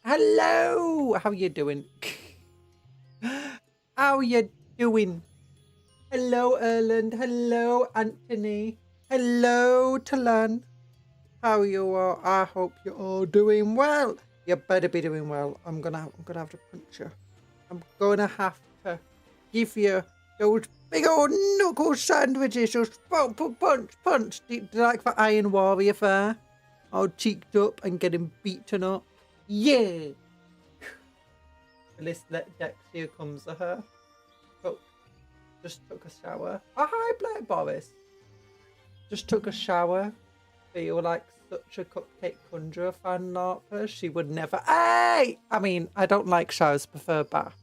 Hello! How you doing? How you doing? Hello, Erland. Hello, Anthony. Hello, Talan. How you all? I hope you're all doing well. You better be doing well. I'm gonna have to punch you. I'm gonna have to give you those big old knuckle sandwiches. Those punch. Do you like the Iron Warrior there? All cheeked up and getting beaten up. Yeah. Let's let Dex, here comes to her. Oh, just took a shower. Oh, hi, Black Boris. Just took a shower. Feel like such a Cupcake Conjurer fan, not her. She would never. Hey! I mean, I don't like showers, prefer baths.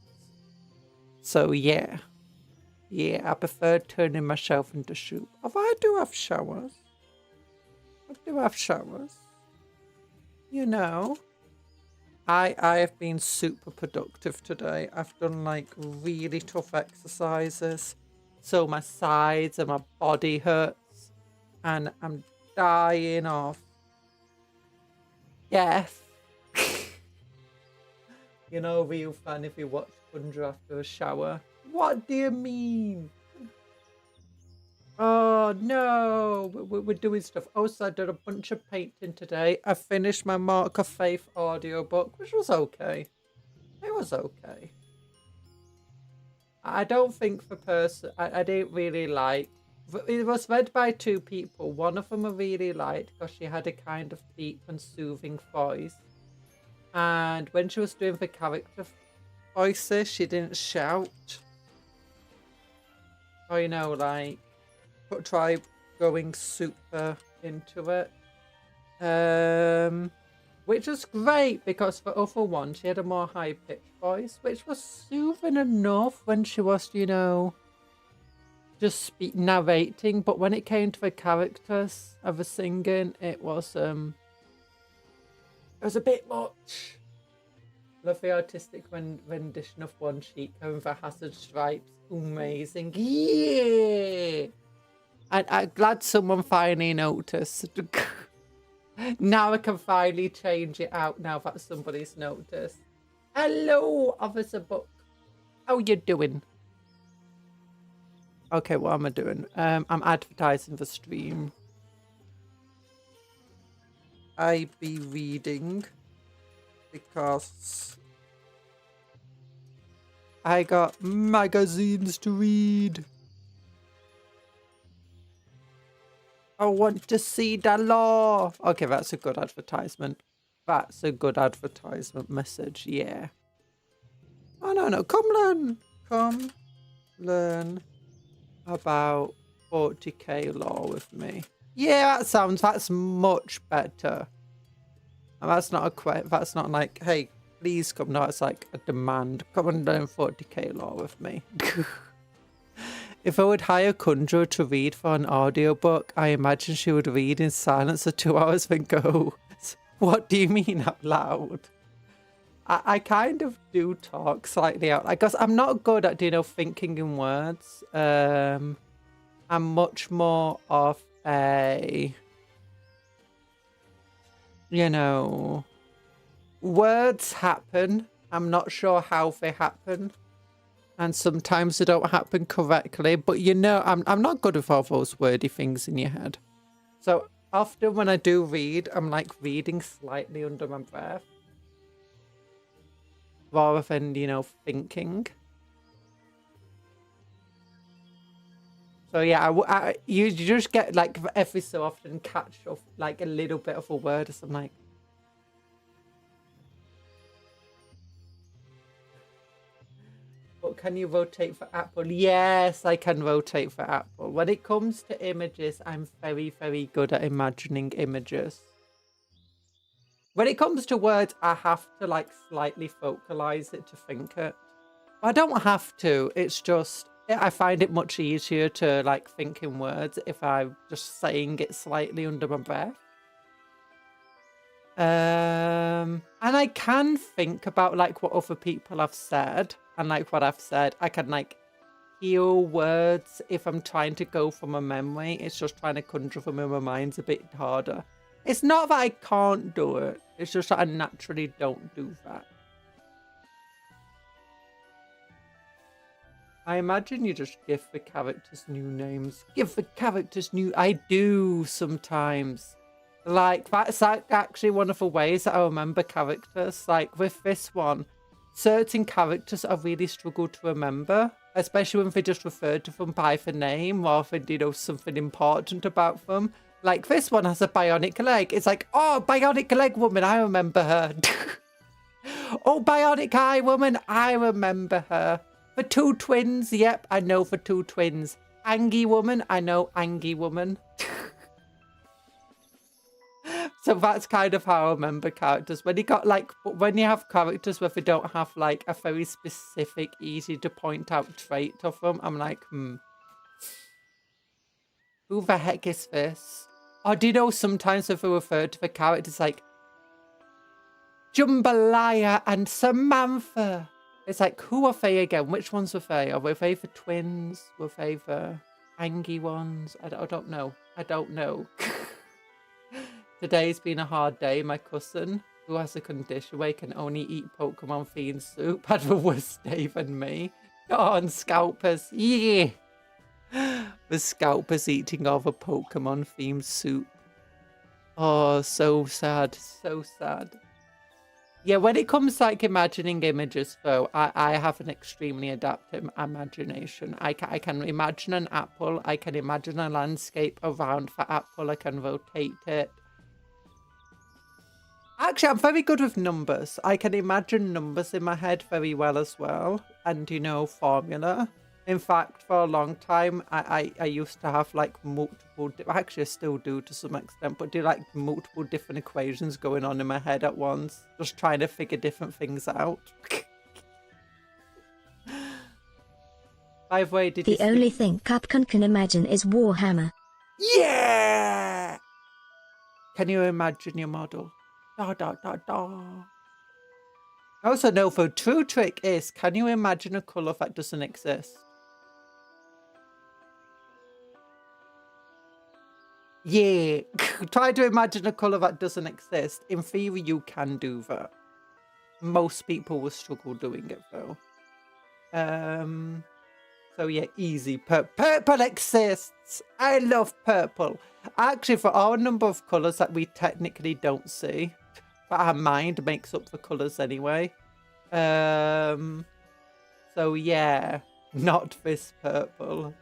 So, yeah. Yeah, I prefer turning myself into soup. Oh, I do have showers. I do have showers. You know. I have been super productive today. I've done like really tough exercises. So my sides and my body hurts. And I'm dying of death. You know, real fan if you watch Conjure after a shower. What do you mean? Oh no, we're doing stuff. Also, I did a bunch of painting today. I finished my Mark of Faith audiobook, which was okay. It was okay. I don't think the person I didn't really like. It was read by two people. One of them I really liked because she had a kind of deep and soothing voice. And when she was doing the character voices, she didn't shout. Or, you know, like, try going super into it. Which was great because the other one, she had a more high-pitched voice, which was soothing enough when she was, you know, just narrating. But when it came to the characters of the singing, it was a bit much. Love the artistic rendition of One Cheek and the hazard stripes. Amazing. Yeah! And I'm glad someone finally noticed. Now I can finally change it out now that somebody's noticed. Hello, Officer Buck. How you doing? Okay, what am I doing? I'm advertising the stream. I be reading because I got magazines to read. I want to see the law. Okay, that's a good advertisement. That's a good advertisement message, yeah. Oh, no. Come learn about 40k law with me. Yeah, that's much better. And that's not like, hey, please come. No, it's like a demand. Come and learn 40k law with me. If I would hire Conjure to read for an audiobook, I imagine she would read in silence for 2 hours then go, what do you mean out loud? I kind of do talk slightly out. I guess I'm not good at, you know, thinking in words. I'm much more of a, you know, words happen. I'm not sure how they happen. And sometimes they don't happen correctly, but you know, I'm not good with all those wordy things in your head. So often when I do read, I'm like reading slightly under my breath. Rather than, you know, thinking. So yeah, you just get like every so often catch off like a little bit of a word or something like. But can you rotate for Apple? Yes, I can rotate for Apple. When it comes to images, I'm very, very good at imagining images. When it comes to words, I have to like slightly focalize it to think it. I don't have to. It's just, I find it much easier to like think in words if I'm just saying it slightly under my breath. And I can think about like what other people have said and like what I've said. I can like hear words if I'm trying to go from a memory. It's just trying to conjure them in my mind's a bit harder. It's not that I can't do it. It's just that I naturally don't do that. I imagine you just give the characters new names. Give the characters new... I do sometimes. Like, that's actually one of the ways that I remember characters. Like, with this one, certain characters I really struggle to remember. Especially when they just refer to them by the name rather than, you know, something important about them. Like, this one has a bionic leg. It's like, oh, bionic leg woman, I remember her. Oh, bionic eye woman, I remember her. The two twins, yep, I know the two twins. Angie woman, I know Angie woman. So that's kind of how I remember characters. When you got like, when you have characters where they don't have like a very specific, easy to point out trait of them, I'm like, who the heck is this? Or do you know sometimes if we refer to the characters like Jambalaya and Samantha? It's like, who are they again? Which ones were they? Are they the twins? Were they the Angie ones? I don't know. I don't know. Today's been a hard day. My cousin, who has a condition where he can only eat Pokemon themed soup, had the worst day than me. Go on, Scalpers. Yeah. The Scalpers eating all the Pokemon themed soup. Oh, so sad. So sad. Yeah, when it comes to like imagining images, though, I have an extremely adaptive imagination. I can imagine an apple. I can imagine a landscape around the apple. I can rotate it. Actually, I'm very good with numbers. I can imagine numbers in my head very well as well. And, you know, formula. In fact, for a long time, I used to have like multiple, actually I still do to some extent, but do like multiple different equations going on in my head at once. Just trying to figure different things out. By the way, did you see... The only thing Capcom can imagine is Warhammer. Yeah! Can you imagine your model? Da da da da. Also, no, the true trick is, can you imagine a colour that doesn't exist? Yeah, try to imagine a colour that doesn't exist. In theory, you can do that. Most people will struggle doing it, though. So yeah, easy. Purple exists! I love purple. Actually, for our number of colours that we technically don't see, but our mind makes up the colours anyway. So yeah, not this purple.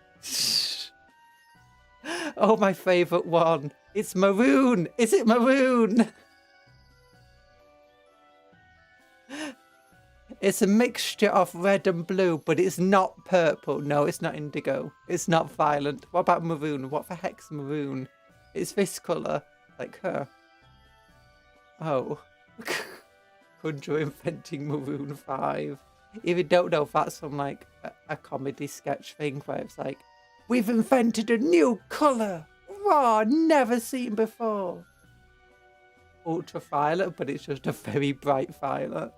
Oh, my favourite one. It's maroon. Is it maroon? It's a mixture of red and blue, but it's not purple. No, it's not indigo. It's not violet. What about maroon? What the heck's maroon? It's this colour. Like her. Oh. Conjure inventing Maroon 5. If you don't know, that's from like a comedy sketch thing where it's like, we've invented a new colour. Raw, never seen before. Ultraviolet, but it's just a very bright violet.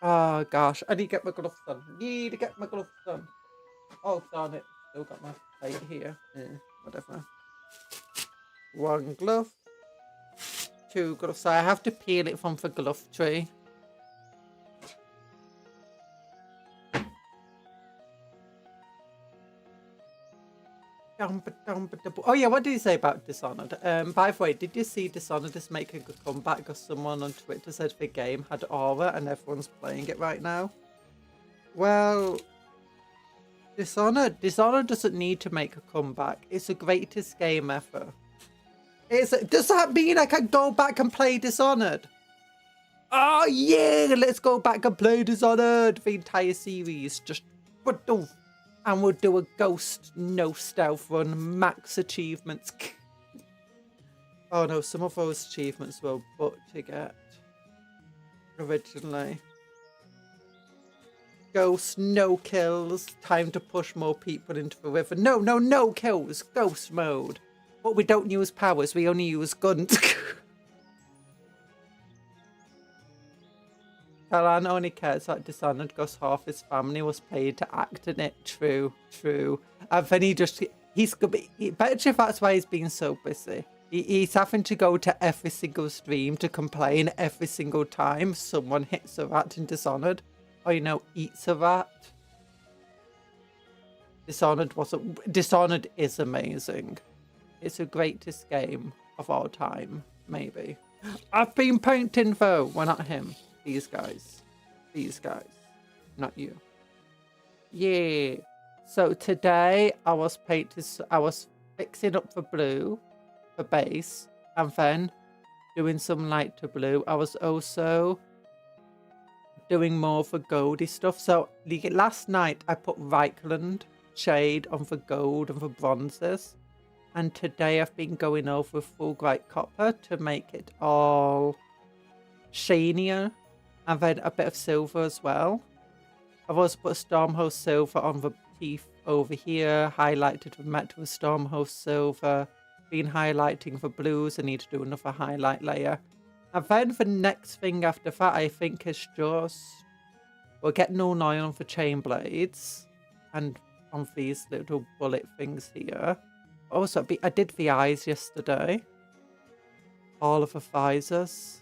Oh gosh, I need to get my gloves on. Need to get my gloves on. Oh darn it, still got my plate here. Whatever. One glove. Two gloves. So I have to peel it from the glove tree. Oh yeah, what did you say about Dishonored? By the way, did you see Dishonored is making a comeback because someone on Twitter said the game had aura and everyone's playing it right now? Well, Dishonored doesn't need to make a comeback. It's the greatest game ever. Does that mean I can go back and play Dishonored? Oh yeah, let's go back and play Dishonored. The entire series, just and we'll do a ghost no stealth run, max achievements. Oh no, some of those achievements were but to get originally. Ghost, no kills, time to push more people into the river. No kills, ghost mode. But we don't use powers, we only use guns. Alan only cares about Dishonored because half his family was paid to act in it. True. And then he just... he's gonna be. Bet you that's why he's been so busy. He's having to go to every single stream to complain every single time someone hits a rat in Dishonored, or eats a rat. Dishonored is amazing. It's the greatest game of all time, maybe. I've been painting though. Well, not him. These guys. Not you. Yeah. So today I was fixing up for blue, for base, and then doing some lighter blue. I was also doing more for goldy stuff. So last night I put Reichland shade on for gold and for bronzes. And today I've been going over full bright copper to make it all shinier. And then a bit of silver as well. I've also put Stormhost silver on the teeth over here. Highlighted the metal with Stormhost silver. Been highlighting for blues. I need to do another highlight layer. And then the next thing after that I think is just... we'll get null iron for chain blades. And on these little bullet things here. Also, I did the eyes yesterday. All of the visors.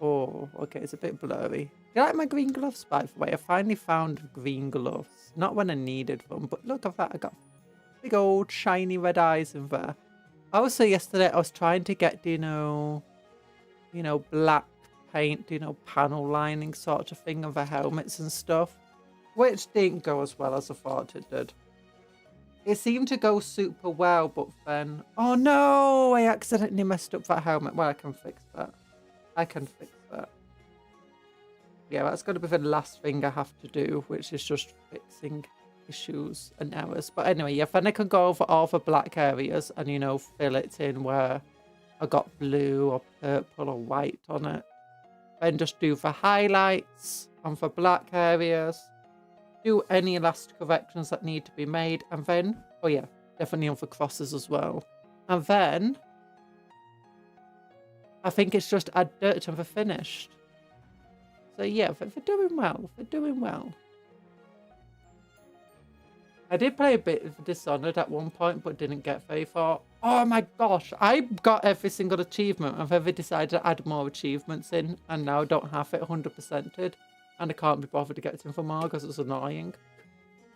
Oh, okay, it's a bit blurry. Do you like my green gloves, by the way? I finally found green gloves. Not when I needed them, but look at that. I got big old shiny red eyes in there. Also, yesterday I was trying to get, black paint, panel lining sort of thing on the helmets and stuff. Which didn't go as well as I thought it did. It seemed to go super well, but then... oh no! I accidentally messed up that helmet. Well, I can fix that. Yeah, that's going to be the last thing I have to do, which is just fixing issues and errors. But anyway, yeah, then I can go over all the black areas and, fill it in where I got blue or purple or white on it. Then just do the highlights on the black areas. Do any last corrections that need to be made. And then, oh yeah, definitely on the crosses as well. And then... I think it's just add dirt and they're finished. So yeah, they're doing well. I did play a bit of Dishonored at one point, but didn't get very far. Oh my gosh, I got every single achievement. I've ever decided to add more achievements in, and now don't have it 100%ed. And I can't be bothered to get it in for more because it's annoying.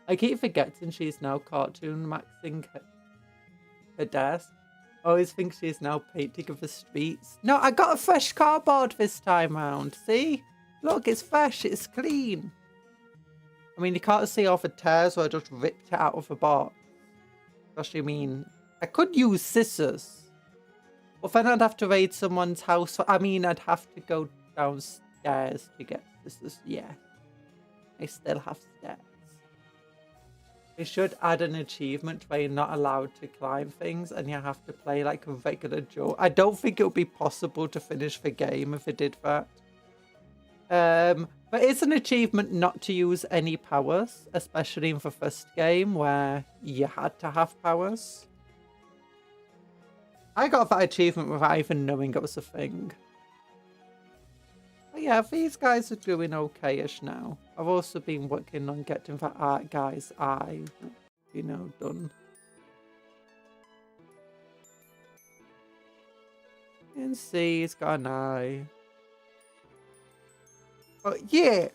I keep forgetting she's now cartoon maxing her desk. I always think she's now painting of the streets. No, I got a fresh cardboard this time round. See? Look, it's fresh. It's clean. I mean, you can't see all the tears where I just ripped it out of the box. Gosh, you mean... I could use scissors. But then I'd have to raid someone's house. I mean, I'd have to go downstairs to get scissors. Yeah. I still have stairs. They should add an achievement where you're not allowed to climb things and you have to play like a regular Joe. I don't think it would be possible to finish the game if it did that. But it's an achievement not to use any powers, especially in the first game where you had to have powers. I got that achievement without even knowing it was a thing. But yeah, these guys are doing okay-ish now. I've also been working on getting that art guy's eye, done. You can see he's got an eye. But yeah,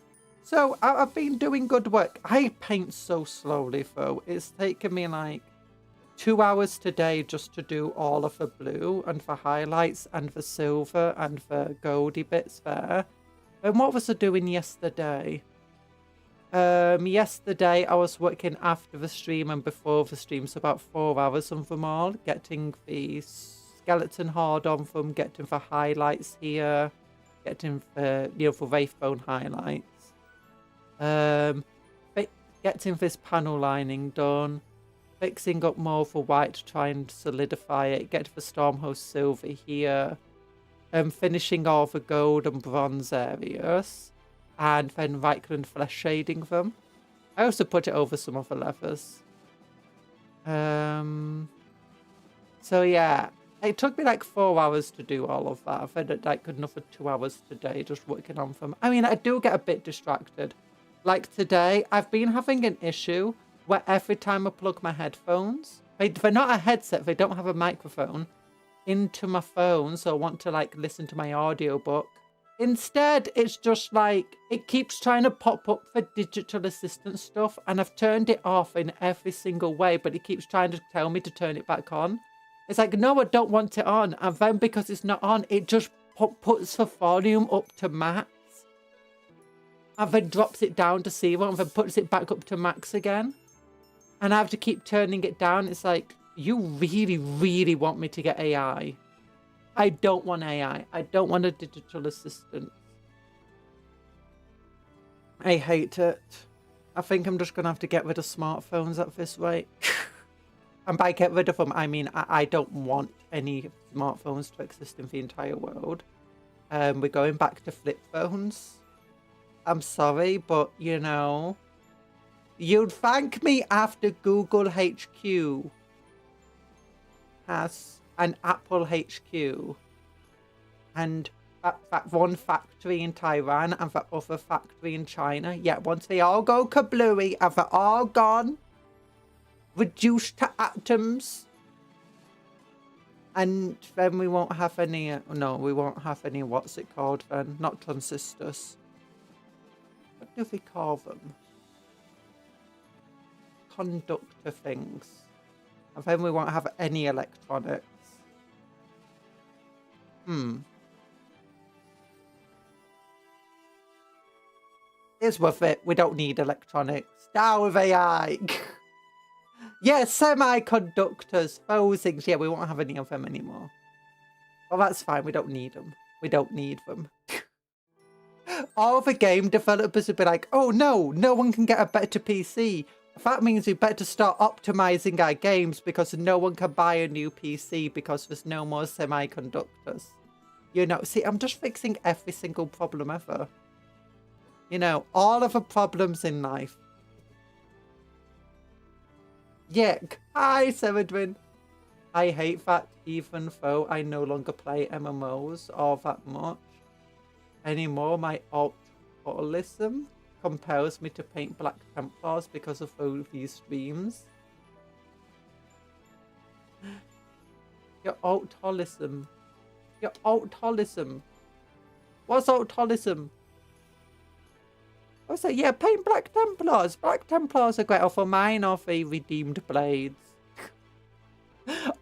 so I've been doing good work. I paint so slowly though. It's taken me like 2 hours today just to do all of the blue and the highlights and the silver and the goldy bits there. And what was I doing yesterday? Yesterday I was working after the stream and before the stream, so about 4 hours on them all, getting the skeleton hard on them, getting the highlights here, getting the, the Wraithbone highlights, getting this panel lining done, fixing up more for white to try and solidify it, get the Stormhost silver here, finishing all the gold and bronze areas, and then Reichland flesh shading them. I also put it over some of the leathers. So yeah, it took me like 4 hours to do all of that. I've had like another 2 hours today just working on them. I mean, I do get a bit distracted. Like today, I've been having an issue where every time I plug my headphones, they're not a headset, they don't have a microphone, into my phone, so I want to like listen to my audiobook. Instead, it's just like, it keeps trying to pop up for digital assistant stuff, and I've turned it off in every single way, but it keeps trying to tell me to turn it back on. It's like, no, I don't want it on. And then because it's not on, it just puts the volume up to max. And then drops it down to 0 and then puts it back up to max again. And I have to keep turning it down. It's like, you really, really want me to get AI. I don't want AI. I don't want a digital assistant. I hate it. I think I'm just going to have to get rid of smartphones at this rate. And by get rid of them, I mean I don't want any smartphones to exist in the entire world. We're going back to flip phones. I'm sorry, but you know, you'd thank me after Google HQ has an Apple HQ and that one factory in Taiwan and that other factory in China. Yeah, once they all go kablooey and they're all gone, reduced to atoms, and then we won't have any, no, we won't have any, what's it called then? Not transistors. What do they call them? Conductor things. And then we won't have any electronics. It's worth it. We don't need electronics. Down with AI. Yeah, semiconductors, those things. Yeah, we won't have any of them anymore. Well, that's fine. We don't need them. We don't need them. All the game developers would be like, oh no, no one can get a better PC. That means we better start optimizing our games because no one can buy a new PC because there's no more semiconductors. You know, see, I'm just fixing every single problem ever. You know, all of the problems in life. Yeah, hi, Severin. I hate that even though I no longer play MMOs all that much anymore, my altruism compels me to paint Black Templars because of these streams. Your altruism. Your altruism. What's altruism? I was like, yeah, paint Black Templars. Black Templars are great. Oh, for mine are the redeemed blades.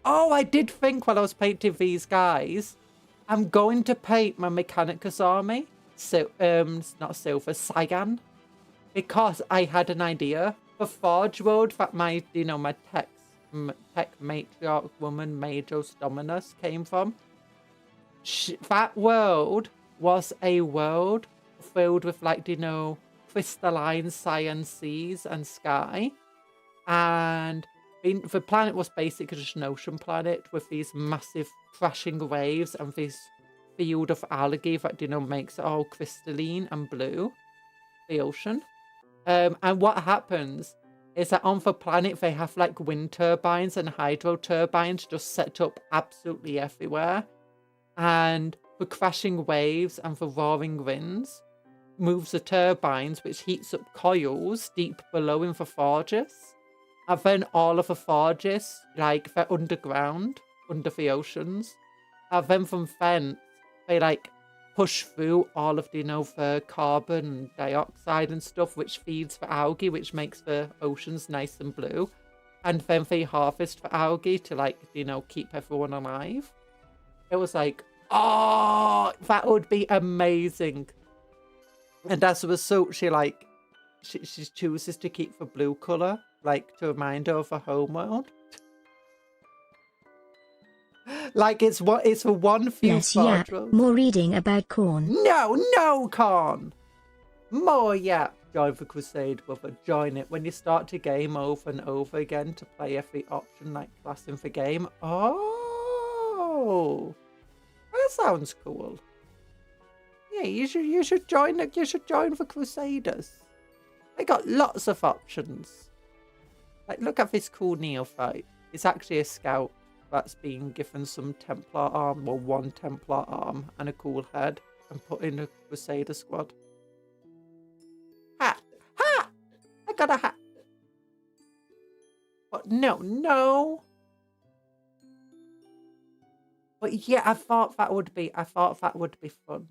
Oh, I did think while I was painting these guys, I'm going to paint my Mechanicus army. So, not silver, cyan. Because I had an idea. The Forge World that my, you know, my tech matriarch woman, Majos Dominus, came from. That world was a world filled with, like, you know, crystalline cyan seas and sky. And the planet was basically just an ocean planet with these massive crashing waves and this field of algae that, you know, makes it all crystalline and blue, the ocean. And what happens is that on the planet they have like wind turbines and hydro turbines just set up absolutely everywhere. And the crashing waves and the roaring winds moves the turbines, which heats up coils deep below in the forges. And then all of the forges, like, they're underground, under the oceans. And then from thence, they, like, push through all of the, you know, the carbon dioxide and stuff, which feeds the algae, which makes the oceans nice and blue. And then they harvest the algae to, like, you know, keep everyone alive. It was like, oh, that would be amazing. And as a result, she, like, she chooses to keep the blue colour, like, to remind her of her homeworld. Like, it's the one few Less yap, more reading about Khorne. No, Khorne! More yap. Join the crusade, brother. Join it. When you start to game over and over again to play every option, like, class in the game. Oh! That sounds cool. Yeah, you should join the Crusaders. They got lots of options. Like, look at this cool neophyte. It's actually a scout that's been given some Templar arm, or one Templar arm, and a cool head, and put in a Crusader squad. Hat! Hat! I got a hat! What No. But yeah, I thought that would be fun.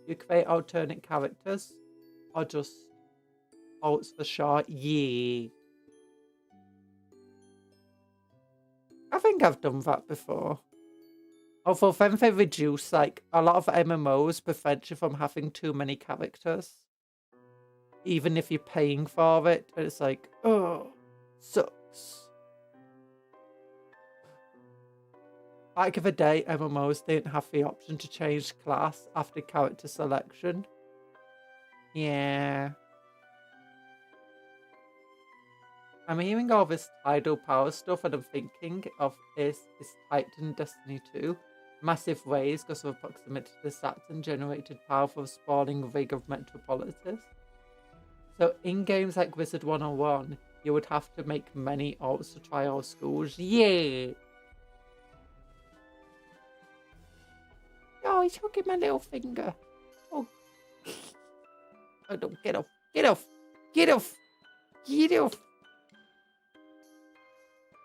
You create alternate characters, or just alts for short. Yeah. I think I've done that before. Although then they reduce, like, a lot of MMOs prevent you from having too many characters. Even if you're paying for it, it's like, oh, sucks. Back in the day, MMOs didn't have the option to change class after character selection. Yeah. I'm hearing all this tidal power stuff and I'm thinking of is Titan Destiny 2. Massive waves because of proximity to the Saturn generated powerful spawning rig of metropolises. So in games like Wizard 101, you would have to make many alts to try all schools. Yeah! Oh, he's hooking my little finger. Oh. Oh, don't get off. Get off. Get off. Get off.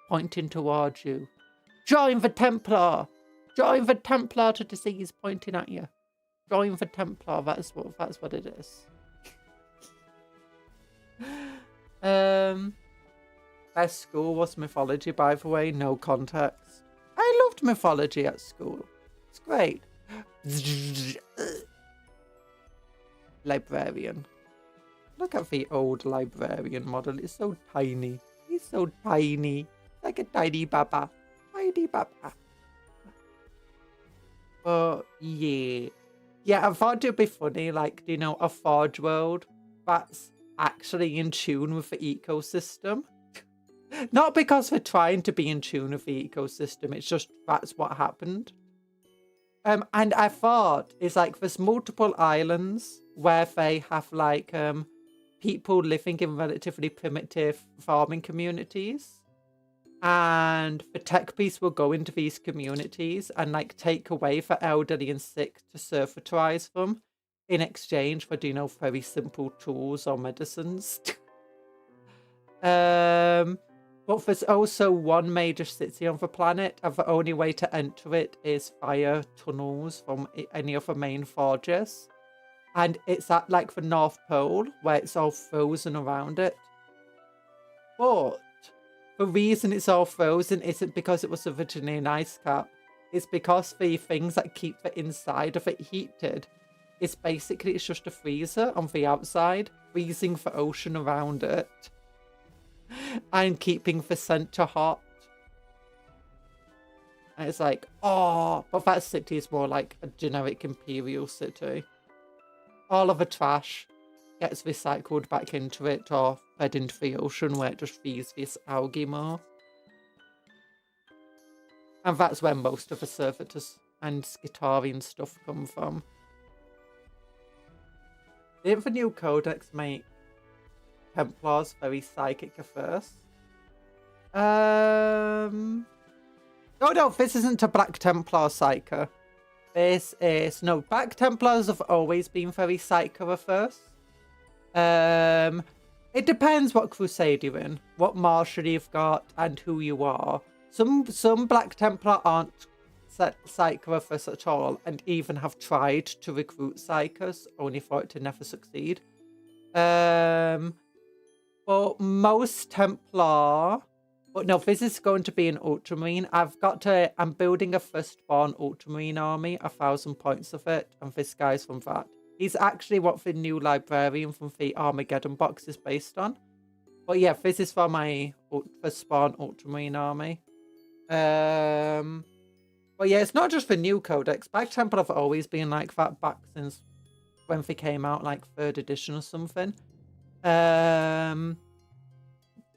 Pointing towards you. Join the Templar. Join the Templar to see he's pointing at you. Join the Templar. That's what it is. Best school was mythology, by the way. No context. I loved mythology at school. It's great. Librarian. Look at the old librarian model. It's so tiny. He's so tiny. Like a tiny baba. Tiny baba. But yeah. Yeah, I thought it'd be funny, like, you know, a Forge world that's actually in tune with the ecosystem. Not because they're trying to be in tune with the ecosystem, it's just that's what happened. And I thought it's like there's multiple islands where they have like people living in relatively primitive farming communities. And the tech beasts will go into these communities and like take away the elderly and sick to servitorize them in exchange for, you know, very simple tools or medicines. But there's also one major city on the planet, and the only way to enter it is via tunnels from any of the main forges. And it's at like the North Pole, where it's all frozen around it. But the reason it's all frozen isn't because it was originally an ice cap. It's because the things that keep the inside of it heated is basically it's just a freezer on the outside, freezing the ocean around it. And keeping the center hot. And it's like, oh, but that city is more like a generic imperial city. All of the trash gets recycled back into it or fed into the ocean where it just feeds this algae more. And that's where most of the servitors and Skitarian stuff come from. Didn't the new codex make Templars very psychic at first? Oh no, this isn't a Black Templar psyker. This is no, Black Templars have always been very psycho at first. It depends what crusade you're in, what marshal you've got, and who you are. Some Black Templar aren't psycho at first at all, and even have tried to recruit psychers, only for it to never succeed. But most Templar... But no, this is going to be an Ultramarine. I'm building a firstborn Ultramarine army, 1,000 points of it, and this guy's from that. He's actually what the new Librarian from the Armageddon box is based on. But yeah, this is for my firstborn Ultramarine army. But yeah, it's not just the new codex. Black Temple have always been like that back since when they came out, like 3rd edition or something.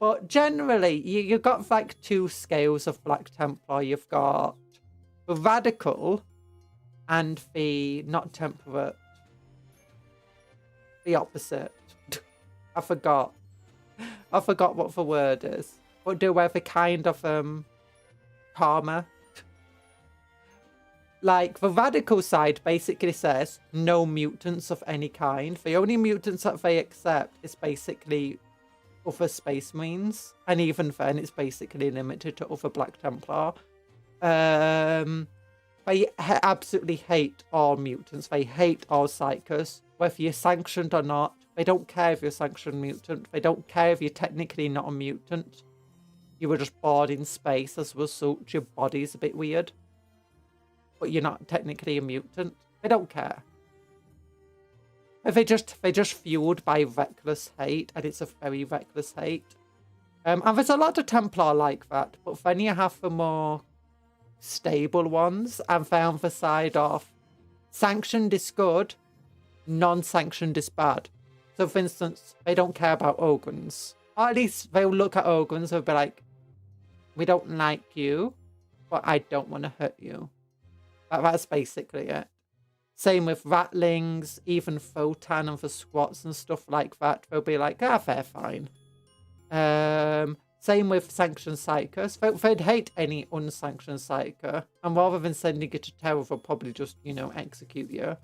But generally, you've got like 2 scales of Black Templar. You've got the radical and the not temperate. The opposite. I forgot what the word is. But do have a kind of karma. Like, the radical side basically says no mutants of any kind. The only mutants that they accept is basically other Space Marines, and even then it's basically limited to other Black Templar. They absolutely hate all mutants. They hate all psychers, whether you're sanctioned or not. They don't care if you're a sanctioned mutant. They don't care if you're technically not a mutant. You were just born in space as a result. Your body's a bit weird, but you're not technically a mutant. They don't care. They're just fueled by reckless hate, and it's a very reckless hate. And there's a lot of Templar like that, but then you have the more stable ones, and they're on the side of sanctioned is good, non-sanctioned is bad. So, for instance, they don't care about Ogrins. Or at least they'll look at Ogrins and be like, we don't like you, but I don't want to hurt you. That's basically it. Same with Ratlings, even Photan and the squats and stuff like that. They'll be like, they're fine. Same with sanctioned psychers. They'd hate any unsanctioned psyker. And rather than sending you to terror, they'll probably just, execute you.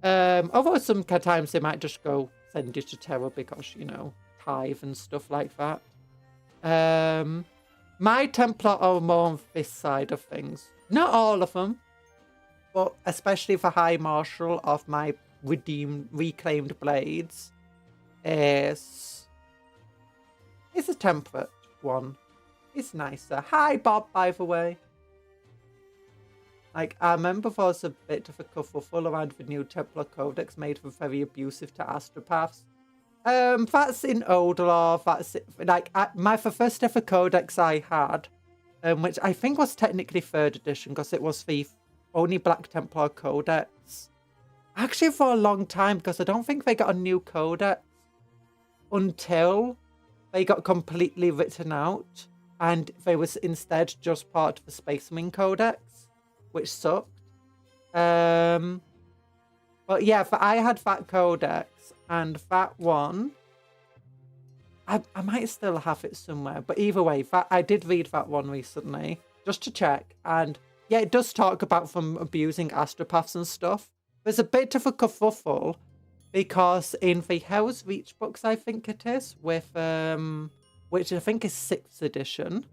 Although some times they might just go send you to terror because, tithe and stuff like that. My Templar are more on this side of things. Not all of them. But especially the High Marshal of my reclaimed blades is a temperate one. It's nicer. Hi, Bob, by the way. Like, I remember there was a bit of a kerfuffle around the new Templar Codex made them very abusive to astropaths. That's in old lore. That's it. Like, the first ever Codex I had, which I think was technically 3rd edition because it was the only Black Templar Codex. Actually, for a long time, because I don't think they got a new Codex until they got completely written out, and they was instead just part of the Space Marine Codex, which sucked. But yeah, I had that Codex, and that one, I might still have it somewhere, but either way, I did read that one recently, just to check, and yeah, it does talk about them abusing astropaths and stuff. There's a bit of a kerfuffle because in the Hell's Reach books, I think it is, with which I think is 6th edition,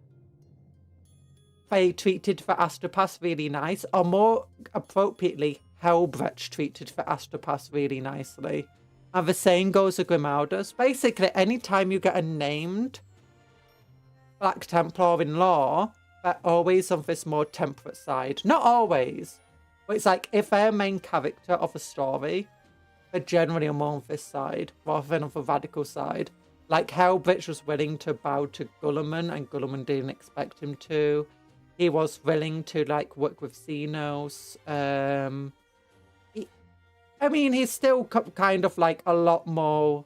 they treated the astropaths really nice, or more appropriately, Hellbrecht treated the astropaths really nicely. And the same goes with Grimaldus. Basically, anytime you get a named Black Templar in lore, they're always on this more temperate side. Not always, but it's like if they're a main character of a story, they're generally more on this side rather than on the radical side. Like Hellbrecht was willing to bow to Gulliman, and Gulliman didn't expect him to. He was willing to work with Xenos. He's still kind of a lot more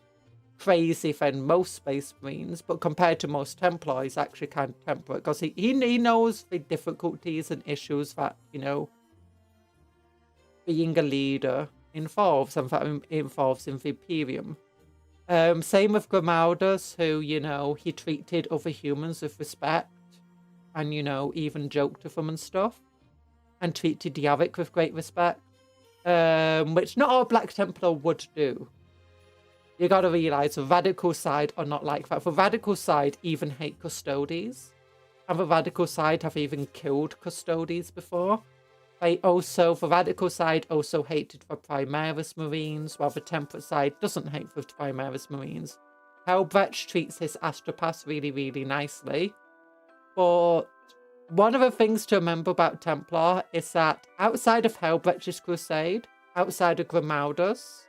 crazy than most Space Marines, but compared to most Templars, he's actually kind of temperate because he knows the difficulties and issues that, being a leader involves, and that involves in the Imperium. Same with Grimaldus, who, he treated other humans with respect and, even joked with them and stuff, and treated Yavik with great respect, which not all Black Templar would do. You gotta realise the radical side are not like that. The radical side even hate Custodes. And the radical side have even killed Custodes before. The radical side also hated the Primaris Marines, while the temperate side doesn't hate the Primaris Marines. Hellbrecht treats his astropaths really, really nicely. But one of the things to remember about Templar is that outside of Hellbrecht's crusade, outside of Grimaldus,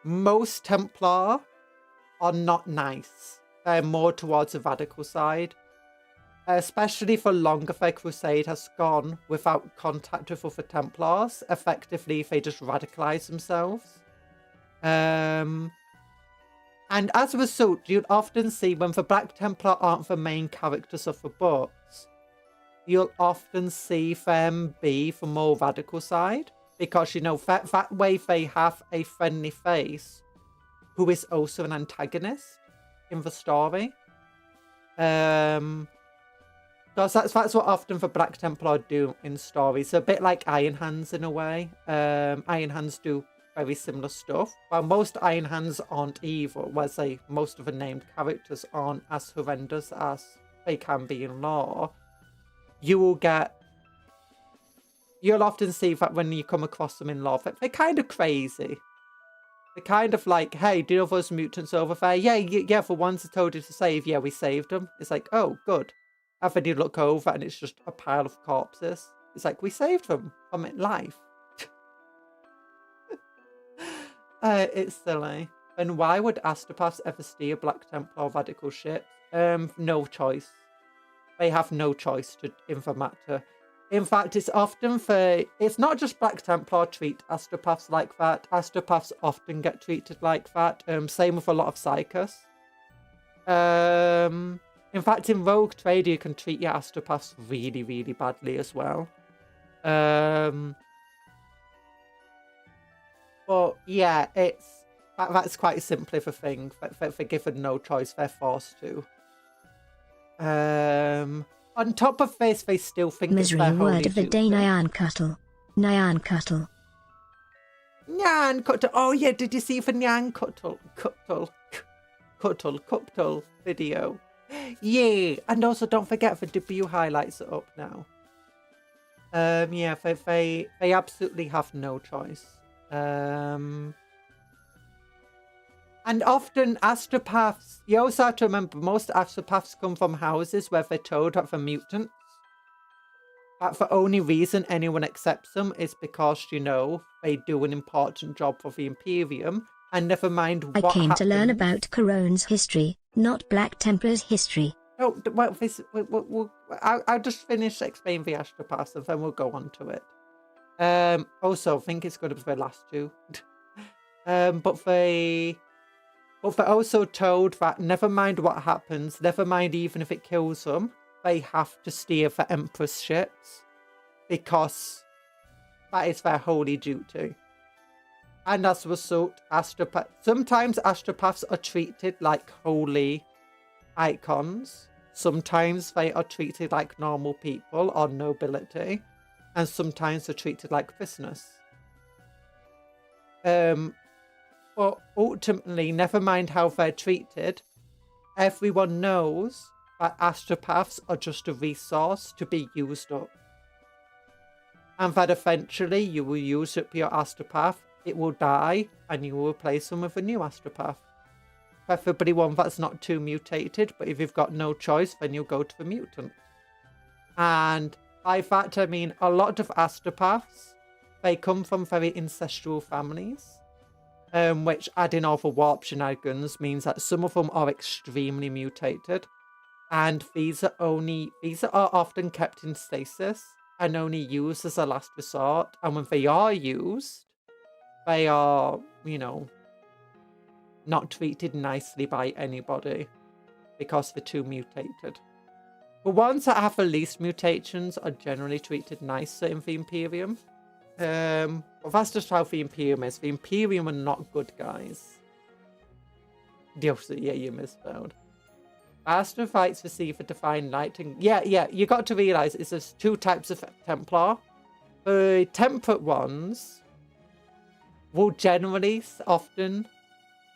most Templar are not nice. They're more towards the radical side. Especially for longer their crusade has gone without contact with other Templars. Effectively, they just radicalize themselves. And as a result, you'll often see when the Black Templar aren't the main characters of the books, you'll often see them be the more radical side. Because, that way they have a friendly face who is also an antagonist in the story. Because that's what often the Black Templar do in stories. A bit like Iron Hands in a way. Iron Hands do very similar stuff. While most Iron Hands aren't evil, well, say most of the named characters aren't as horrendous as they can be in lore, you'll often see that when you come across them in lore, they're kind of crazy. They're kind of like, hey, do you know those mutants over there? Yeah, the ones I told you to save, yeah, we saved them. It's like, oh, good. And then you look over and it's just a pile of corpses. It's like, we saved them from life. It's silly. And why would astropaths ever steer Black Templar radical ships? No choice. They have no choice in the matter. In fact, it's not just Black Templar treat astropaths like that. Astropaths often get treated like that. Same with a lot of Psychers. In fact, in Rogue Trader, you can treat your astropaths really, really badly as well. But yeah, that's quite simply the thing. They're given no choice. They're forced to. On top of this, they still think Misery it's their holy word of the day, duty. Nyan Cuttle. Nyan Cuttle. Nyan Cuttle. Oh yeah, did you see the Nyan Cuptle video? Yeah, and also don't forget the debut highlights are up now. Yeah, they absolutely have no choice. And often astropaths, you also have to remember, most astropaths come from houses where they're told that they're mutants. That the only reason anyone accepts them is because, you know, they do an important job for the Imperium. And never mind what I came happens. to learn about Khorne's history, not Black Templars' history. No, well, I'll just finish explaining the astropaths and then we'll go on to it. Also, I think it's going to be the last two. But they're also told that never mind what happens, never mind even if it kills them, they have to steer for Empress ships because that is their holy duty. And as a result, sometimes astropaths are treated like holy icons. Sometimes they are treated like normal people or nobility. And sometimes they're treated like prisoners. But ultimately, never mind how they're treated, everyone knows that astropaths are just a resource to be used up. And that eventually you will use up your astropath, it will die, and you will replace them with a new astropath. Preferably one that's not too mutated, but if you've got no choice, then you'll go to the mutant. And by that I mean a lot of astropaths, they come from very ancestral families. Which, adding all the warp shenanigans, means that some of them are extremely mutated. And these are often kept in stasis and only used as a last resort. And when they are used, they are, you know, not treated nicely by anybody because they're too mutated. The ones that have the least mutations are generally treated nicer in the Imperium. Well, that's just how the Imperium is. The Imperium are not good guys. Yeah, you misspelled. Astra fights receive a divine light. And yeah, you got to realise there's two types of Templar. The temperate ones will generally often,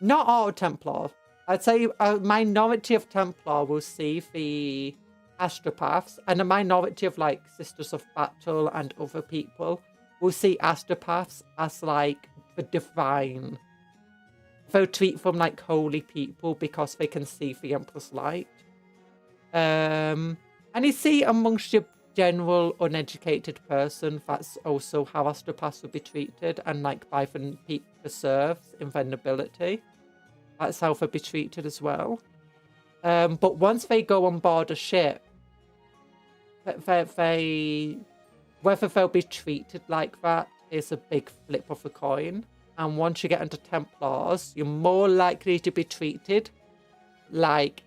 not all Templar, I'd say a minority of Templar will see the astropaths, and a minority of like Sisters of Battle and other people will see astropaths as like the divine. They'll treat them like holy people because they can see the Empress light. And you see amongst your general uneducated person, that's also how astropaths will be treated, and like by the serfs in their nobility. That's how they'll be treated as well. But once they go on board a ship, whether they'll be treated like that is a big flip of a coin. And once you get into Templars, you're more likely to be treated like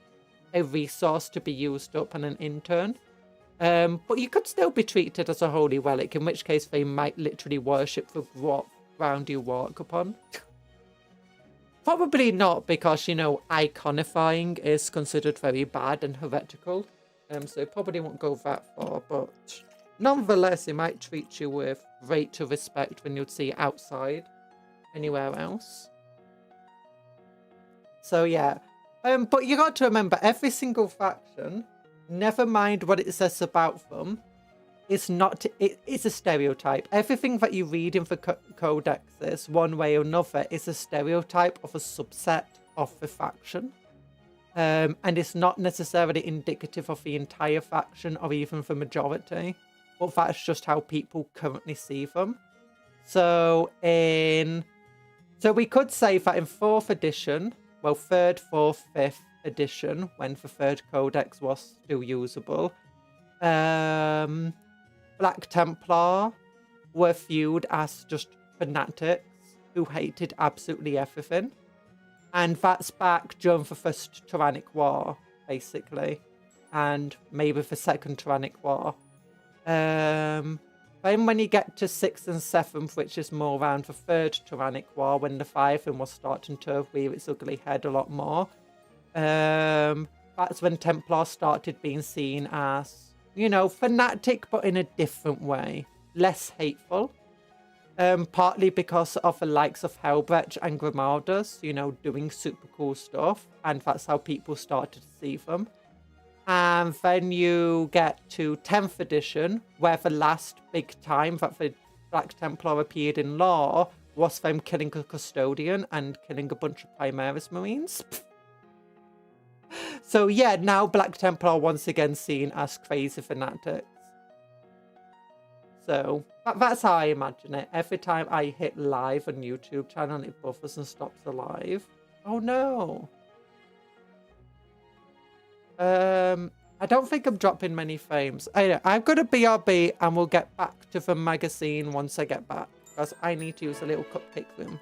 a resource to be used up and an intern. But you could still be treated as a holy relic, in which case they might literally worship the ground you walk upon. Probably not, because, you know, iconifying is considered very bad and heretical. So it probably won't go that far, but nonetheless, it might treat you with greater respect when you'd see it outside. anywhere else. So yeah, but you got to remember, every single faction, never mind what it says about them, it's not. It's a stereotype. Everything that you read in the codexes, one way or another, is a stereotype of a subset of the faction, and it's not necessarily indicative of the entire faction or even the majority. But that's just how people currently see them. So we could say that in 4th edition, well, 3rd, 4th, 5th edition, when the 3rd codex was still usable, Black Templar were viewed as just fanatics who hated absolutely everything. And that's back during the First Tyrannic War, basically. And maybe the Second Tyrannic War. Then when you get to 6th and 7th, which is more around the 3rd Tyrannic War, when the Leviathan was starting to rear its ugly head a lot more, that's when Templar started being seen as, you know, fanatic, but in a different way. Less hateful. Partly because of the likes of Helbrecht and Grimaldus, you know, doing super cool stuff. And that's how people started to see them. And then you get to 10th edition, where the last big time that the Black Templar appeared in lore was them killing a custodian and killing a bunch of Primaris Marines. So yeah, now Black Templar are once again seen as crazy fanatics. So that's how I imagine it. Every time I hit live on YouTube channel, it buffers and stops the live. Oh no. I don't think I'm dropping many frames. Anyway, I've got a BRB and we'll get back to the magazine once I get back, because I need to use a little cupcake room.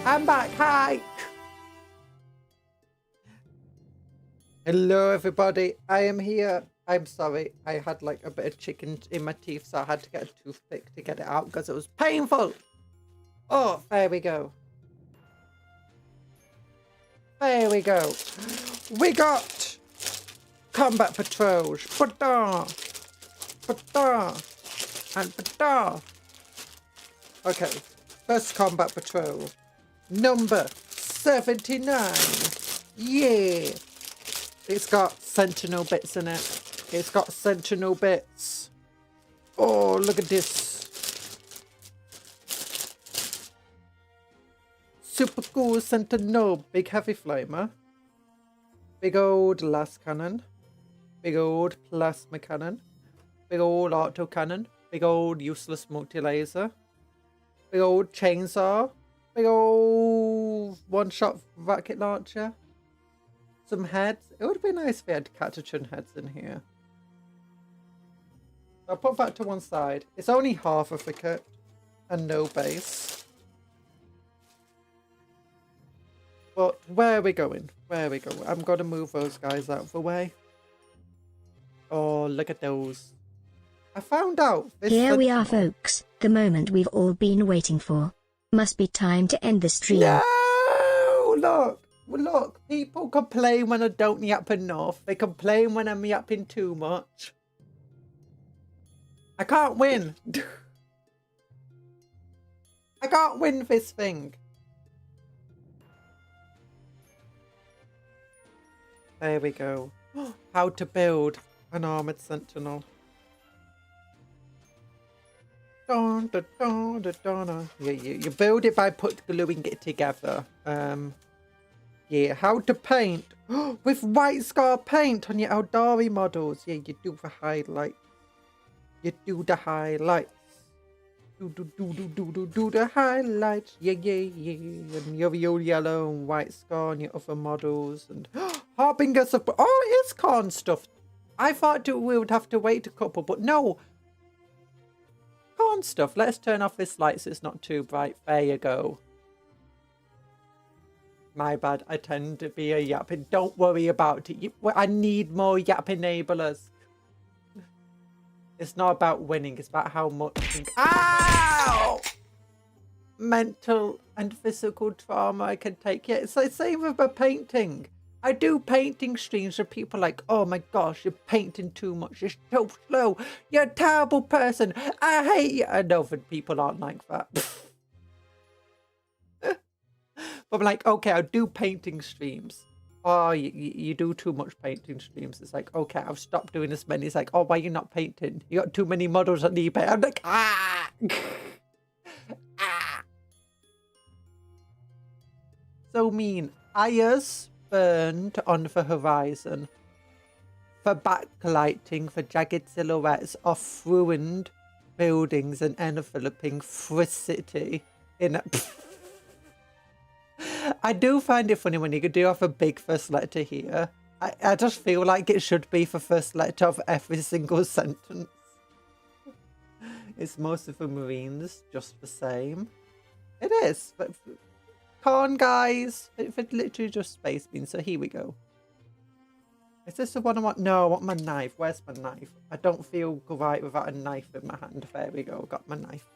I'm back. Hi. Hello, everybody. I am here. I'm sorry. I had like a bit of chicken in my teeth, so I had to get a toothpick to get it out because it was painful. Oh, there we go. There we go. We got combat patrols. Pada, pada, and pada. Okay, first combat patrol. Number 79. Yeah. It's got sentinel bits in it. It's got sentinel bits. Oh, look at this. Super cool sentinel. Big heavy flamer. Big old las cannon. Big old plasma cannon. Big old auto cannon. Big old useless multi-laser. Big old chainsaw. Big old one-shot rocket launcher. Some heads. It would be nice if we had Catachan heads in here. I'll put that to one side. It's only half of the kit and no base. But where are we going? Where are we going? I'm going to move those guys out of the way. Oh, look at those. I found out. Here we are, folks. The moment we've all been waiting for. Must be time to end the stream. No! Look. Look. People complain when I don't yap enough. They complain when I'm yapping too much. I can't win. I can't win this thing. There we go. How to build an armored sentinel. Dun, dun, dun, dun, dun, dun. Yeah, you build it by gluing it together. Yeah, how to paint. With white scar paint on your Eldari models. Yeah, you do the highlight. You do the highlights. Do the highlights. Yeah. And your yellow and white scar on your other models. And Harbingers of... Oh, it is Khorne stuff. I thought we would have to wait a couple, but no. Khorne stuff. Let's turn off this light so it's not too bright. There you go. My bad. I tend to be a yapping. Don't worry about it. I need more yap enablers. It's not about winning. It's about how much... Ow! Mental and physical trauma I can take. Yeah, it's the same with my painting. I do painting streams where people are like, oh my gosh, you're painting too much. You're so slow. You're a terrible person. I hate you. I know that people aren't like that. But I'm like, okay, I'll do painting streams. Oh, you do too much painting streams. It's like, okay, I've stopped doing this many. It's like, oh, why are you not painting? You got too many models on eBay. I'm like, ah! Ah! So mean. Ayers burned on the horizon. For backlighting, for jagged silhouettes of ruined buildings and enveloping city in a... I do find it funny when you do have a big first letter here. I just feel like it should be the first letter of every single sentence. It's most of the Marines just the same. It is, but Khorne guys, it's literally just space beans. So here we go. Is this the one I want? No, I want my knife. Where's my knife? I don't feel right without a knife in my hand. There we go. Got my knife.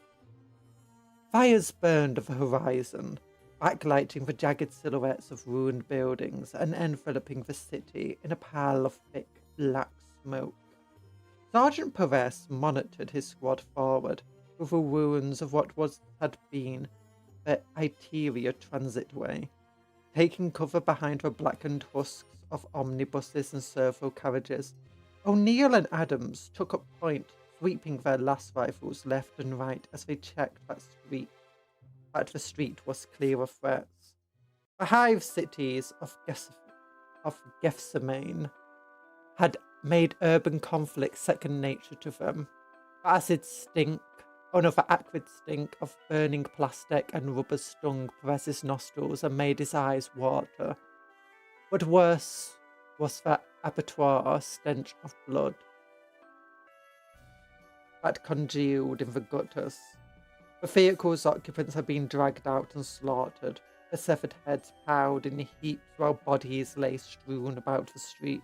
Fires burned the horizon, backlighting the jagged silhouettes of ruined buildings and enveloping the city in a pile of thick black smoke. Sergeant Perez monitored his squad forward with the ruins of what had been the Iteria transitway, taking cover behind the blackened husks of omnibuses and servo carriages. O'Neill and Adams took up point, sweeping their last rifles left and right as they checked that the street was clear of threats. The hive cities of Gethsemane had made urban conflict second nature to them. The acid stink, another acrid stink of burning plastic and rubber stung Perez's nostrils and made his eyes water. But worse was the abattoir stench of blood that congealed in the gutters. The vehicle's occupants had been dragged out and slaughtered, their severed heads piled in heaps while bodies lay strewn about the street.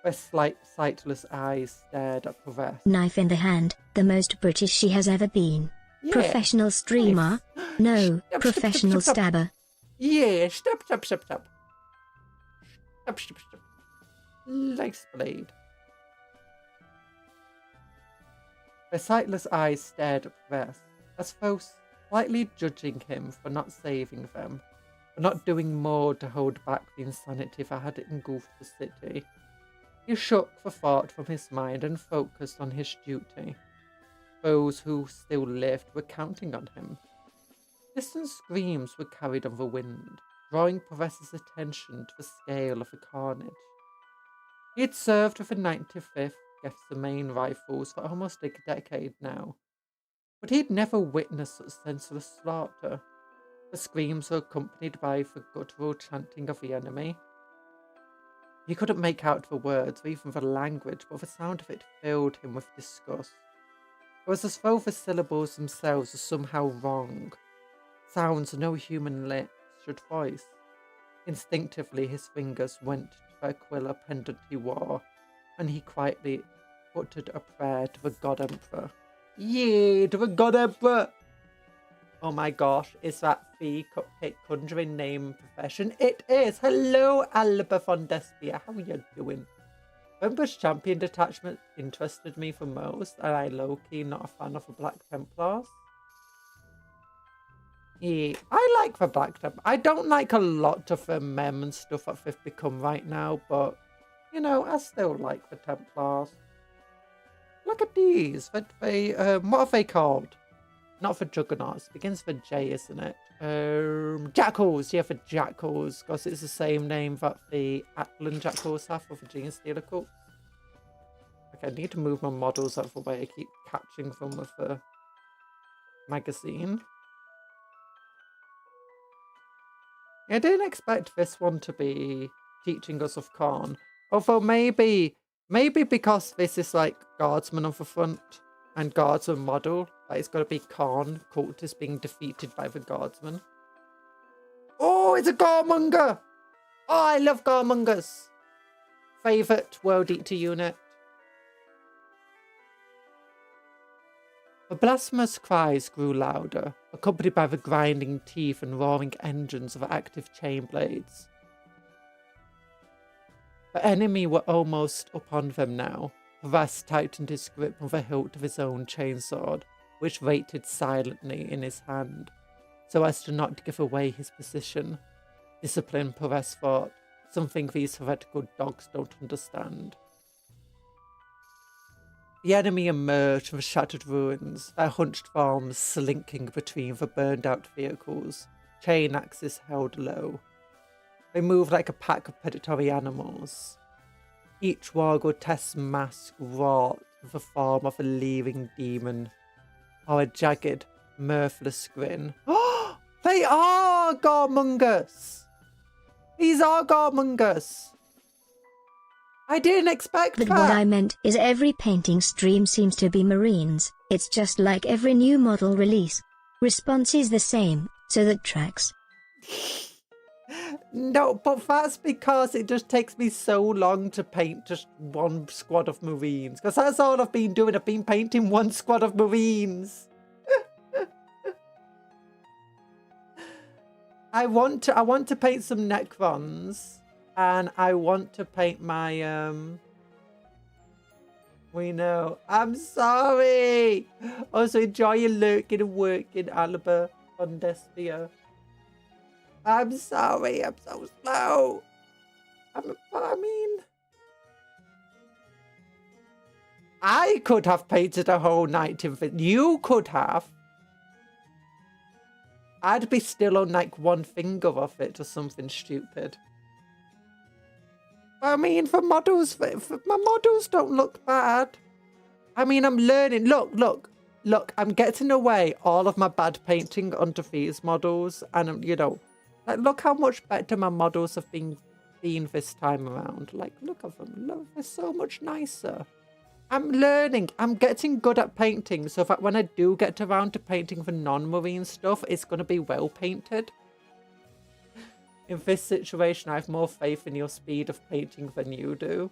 Her sightless eyes stared at Perez. Knife in the hand, the most British she has ever been. Yeah. Professional streamer? No, Stop, professional stop. stabber. Yeah, stop. Stop. Nice blade. Her sightless eyes stared at Perez, as though slightly judging him for not saving them, for not doing more to hold back the insanity that had engulfed the city. He shook the thought from his mind and focused on his duty. Those who still lived were counting on him. Distant screams were carried on the wind, drawing Perez's attention to the scale of the carnage. He had served with the 95th Gethsemane Rifles for almost a decade now, but he had never witnessed such senseless slaughter. The screams were accompanied by the guttural chanting of the enemy. He couldn't make out the words or even the language, but the sound of it filled him with disgust. It was as though the syllables themselves were somehow wrong, sounds no human lips should voice. Instinctively his fingers went to the aquila pendant he wore, and he quietly uttered a prayer to the God Emperor. Yeah, to the God Emperor! Oh my gosh, is that the cupcake conjuring name profession? It is! Hello, Alba von Despia, how are you doing? Remember's champion detachment interested me the most, and I low-key not a fan of the Black Templars. Yeah, I like the Black Templars. I don't like a lot of the mem and stuff that they've become right now, but, you know, I still like the Templars. Look at these. What are they called? Not for Juggernauts. Begins with J, isn't it? Jackals. Yeah, for Jackals. Because it's the same name that the Atlan Jackals have for the Gene Stealer Cult. Okay, I need to move my models out of the way. I keep catching them with the magazine. I didn't expect this one to be teaching us of Khorne. Although maybe because this is like Guardsman on the front and Guardsman model, like it's got to be Khorne cultists being defeated by the Guardsman. Oh, it's a Gormonger! Oh, I love Gormongers! Favourite World Eater unit. The blasphemous cries grew louder, accompanied by the grinding teeth and roaring engines of active chain blades. The enemy were almost upon them now. Perez tightened his grip on the hilt of his own chainsword, which waited silently in his hand, so as to not give away his position. Discipline, Perez thought, something these heretical dogs don't understand. The enemy emerged from the shattered ruins, their hunched forms slinking between the burned-out vehicles, chain axes held low. They moved like a pack of predatory animals. Each war grotesque mask wrought with the form of a leering demon, or a jagged, mirthless grin. Oh, they are Gormongers! These are Gormongers! I didn't expect that! But what I meant is every painting stream seems to be Marines. It's just like every new model release. Response is the same, so that tracks. No, but that's because it just takes me so long to paint just one squad of Marines. Because that's all I've been doing. I've been painting one squad of Marines. I want to paint some Necrons. And I want to paint my, we know. I'm sorry. Also, enjoy your lurking and working, Alba on Despia. I'm sorry. I'm so slow. I could have painted a whole night in it. You could have. I'd be still on like one finger of it or something stupid. I mean, for models, my models don't look bad. I mean, I'm learning. Look, I'm getting away all of my bad painting onto these models. And, you know, like, look how much better my models have been this time around. Like, look at them. Look, they're so much nicer. I'm learning. I'm getting good at painting so that when I do get around to painting the non-marine stuff, it's going to be well painted. In this situation, I have more faith in your speed of painting than you do.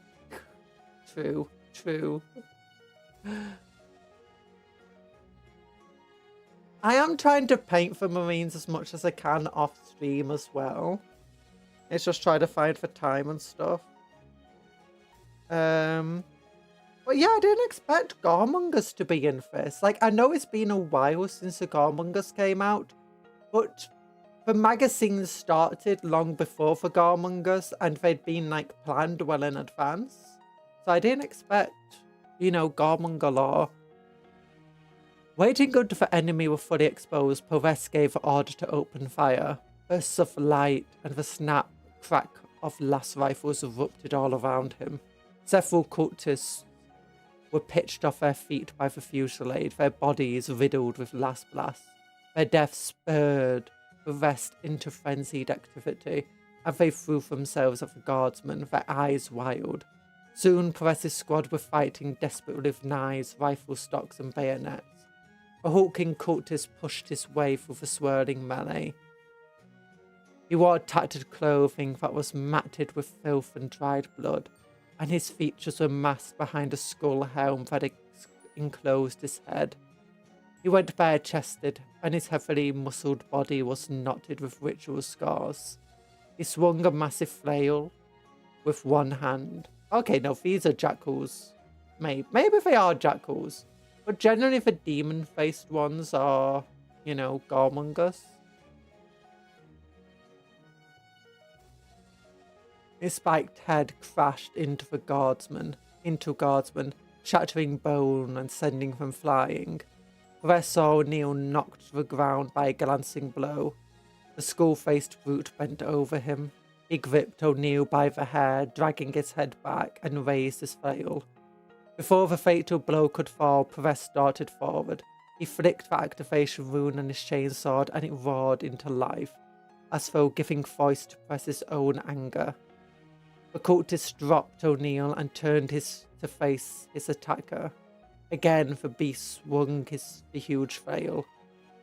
true, true. I am trying to paint for Marines as much as I can off stream as well. It's just trying to find for time and stuff. But yeah, I didn't expect Goremongers to be in this. Like, I know it's been a while since the Goremongers came out, but the magazines started long before the Goremongers, and they'd been, like, planned well in advance. So I didn't expect, you know, Goremonger lore. Waiting until the enemy were fully exposed, Perez gave the order to open fire. Bursts of light and the snap, crack of las rifles erupted all around him. Several cultists were pitched off their feet by the fusillade, their bodies riddled with las blasts. Their death spurred the rest into frenzied activity, and they threw themselves at the guardsmen, their eyes wild. Soon Perez's squad were fighting desperately with knives, rifle stocks and bayonets. The hulking cultist pushed his way through the swirling melee. He wore tattered clothing that was matted with filth and dried blood, and his features were masked behind a skull helm that enclosed his head. He went bare-chested, and his heavily muscled body was knotted with ritual scars. He swung a massive flail with one hand. Okay, no, these are jackals. Maybe they are jackals. But generally the demon-faced ones are, you know, Goremongers. His spiked head crashed into guardsmen, shattering bone and sending them flying. Perez saw O'Neill knocked to the ground by a glancing blow. The skull-faced brute bent over him. He gripped O'Neill by the hair, dragging his head back, and raised his flail. Before the fatal blow could fall, Perez darted forward. He flicked the activation rune on his chainsword, and it roared into life, as though giving voice to Perez's own anger. The cultist dropped O'Neill and turned to face his attacker. Again, the beast swung the huge flail.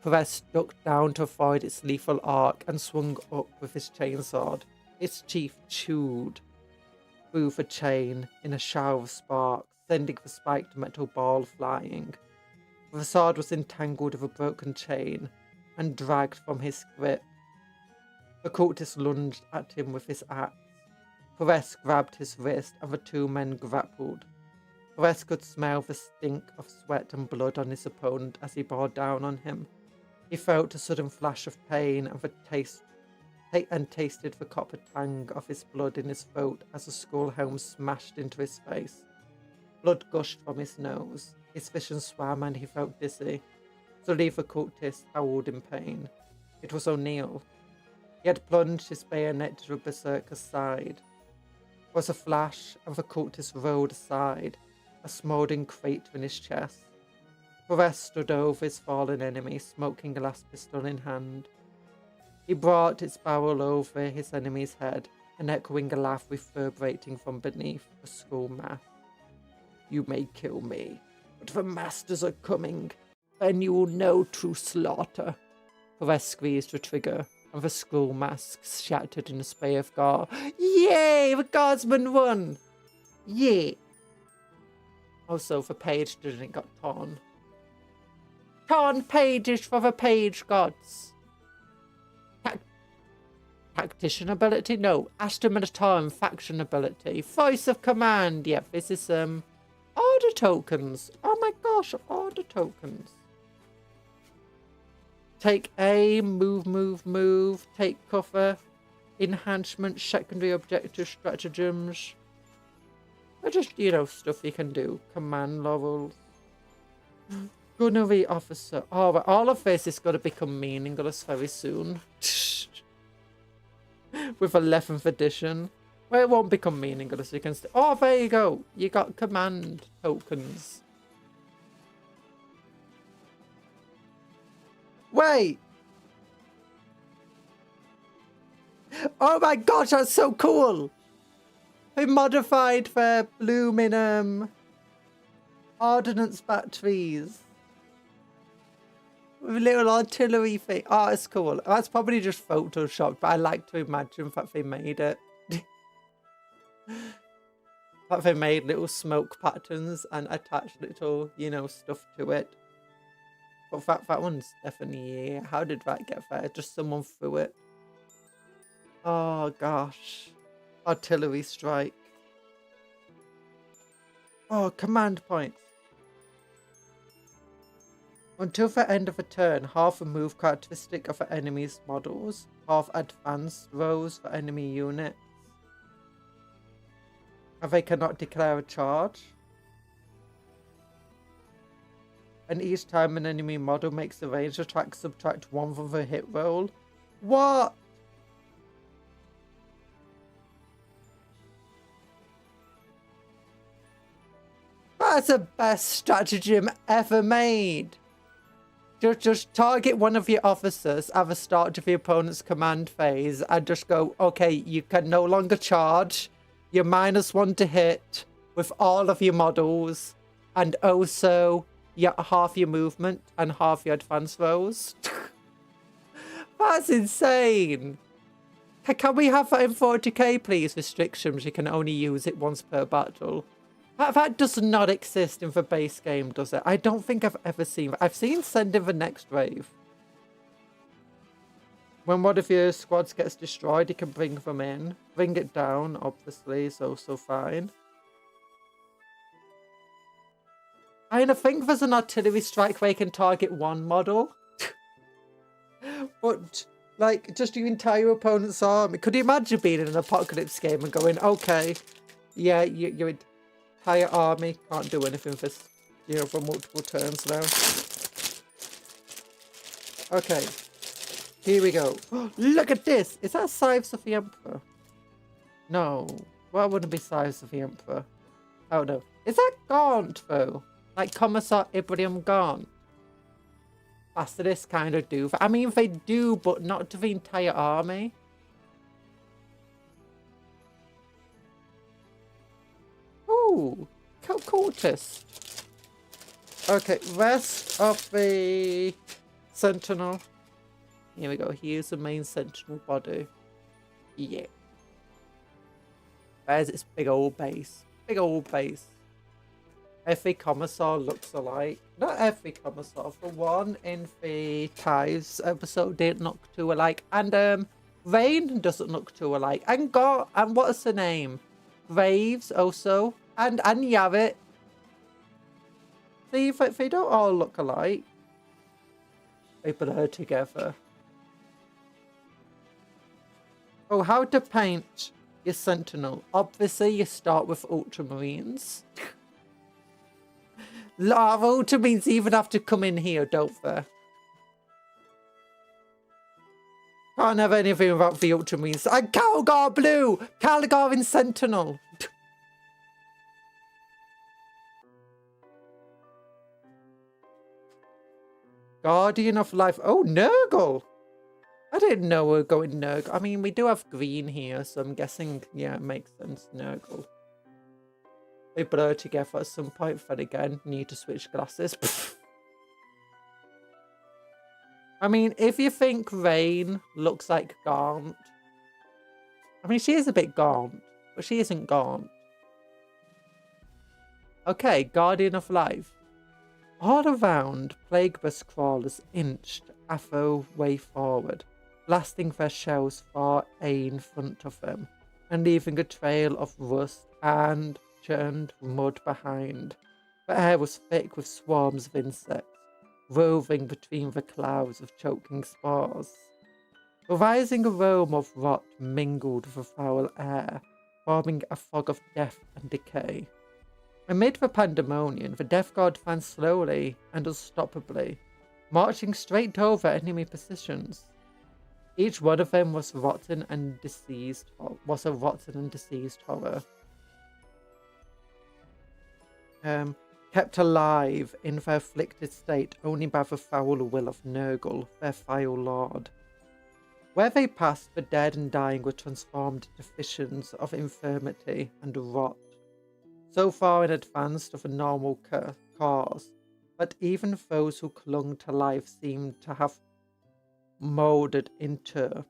Perez ducked down to avoid its lethal arc and swung up with his chainsword. Its chief chewed through the chain in a shower of sparks, sending the spiked metal ball flying. The sword was entangled with a broken chain and dragged from his grip. The cultist lunged at him with his axe. Perez grabbed his wrist and the two men grappled. Perez could smell the stink of sweat and blood on his opponent as he bore down on him. He felt a sudden flash of pain and tasted the copper tang of his blood in his throat as the skull helm smashed into his face. Blood gushed from his nose. His vision swam and he felt dizzy. Suddenly the cultist howled in pain. It was O'Neill. He had plunged his bayonet to the berserker's side. There was a flash and the cultist rolled aside, a smouldering crater in his chest. Perez stood over his fallen enemy, smoking a last pistol in hand. He brought its barrel over his enemy's head, and echoing a laugh reverberating from beneath the skull mass. You may kill me, but the masters are coming. Then you will know true slaughter. Perez squeezed the trigger, and the skull mask shattered in a spray of gore. Yay! The guardsman won! Yay! Also, the page didn't get torn. Torn pages for the page gods. Tactician ability? No. Astra Militarum faction ability. Voice of command. Yep, this is order tokens. Oh my gosh, order tokens. Take aim, move, take cover, enhancement, secondary objective stratagems. They're just, you know, stuff you can do. Command levels. Gunnery officer. Oh, but all of this is going to become meaningless very soon. With 11th edition. Well, it won't become meaningless. You can oh, there you go. You got command tokens. Wait. Oh my gosh, that's so cool. They modified their blooming ordnance batteries. With a little artillery thing. Oh, it's cool. That's probably just photoshopped, but I like to imagine that they made it. But they made little smoke patterns and attached little, you know, stuff to it. But that one's definitely, yeah. How did that get there? Just someone threw it. Oh gosh. Artillery strike. Oh, command points. Until the end of a turn, half a move characteristic of the enemy's models, half advance throws for enemy units. And they cannot declare a charge. And each time an enemy model makes a ranged attack, subtract 1 from the hit roll. What? That's the best stratagem ever made. Just target one of your officers at the start of the opponent's command phase and just go, okay, you can no longer charge. You're -1 to hit with all of your models. And also, half your movement and half your advance rolls. That's insane. Can we have that in 40k, please? Restrictions, you can only use it once per battle. That does not exist in the base game, does it? I don't think I've ever seen that. I've seen send in the next wave. When one of your squads gets destroyed, you can bring them in. Bring it down, obviously, is also fine. I think there's an artillery strike where you can target one model. But, like, just your entire opponent's army. Could you imagine being in an apocalypse game and going, okay, yeah, your entire army can't do anything for, you know, for multiple turns now. Okay, here we go. Look at this! Is that Scythes of the Emperor? No, well, it wouldn't be Scythes of the Emperor. Oh no, is that Gaunt though? Like Commissar Ibrahim Gaunt? Basilisk kind of do. I mean, they do, but not to the entire army. Ooh, cultist. Okay, rest of the sentinel. Here we go. Here's the main sentinel body. Yeah. There's its big old base. Big old base. Every commissar looks alike. Not every commissar. The one in the Ties episode didn't look too alike. And Rain doesn't look too alike. And what's the name? Raves also. And Yavet. See, they don't all look alike. They blur together. Oh, how to paint your sentinel. Obviously, you start with ultramarines. Lava ultramarines even have to come in here, don't they? Can't have anything without the ultramarines. And Calgar Blue! Calgar in Sentinel! Guardian of Life. Oh, Nurgle! I didn't know we were going Nurgle. I mean, we do have green here, so I'm guessing, yeah, it makes sense, Nurgle. They blur together at some point, but again, need to switch glasses. I mean, if you think Rain looks like Gaunt, I mean, she is a bit Gaunt, but she isn't Gaunt. Okay, Guardian of Life. All around, Plagueburst crawlers inched Atho way forward, blasting their shells far in front of them, and leaving a trail of rust and churned mud behind. The air was thick with swarms of insects, roving between the clouds of choking spores. The rising aroma of rot mingled with the foul air, forming a fog of death and decay. Amid the pandemonium, the Death Guard advanced slowly and unstoppably, marching straight over enemy positions. Each one of them was a rotten and diseased horror. Kept alive in their afflicted state only by the foul will of Nurgle, their vile lord. Where they passed, the dead and dying were transformed into visions of infirmity and rot, so far in advance of a normal cause, that even those who clung to life seemed to have moulded into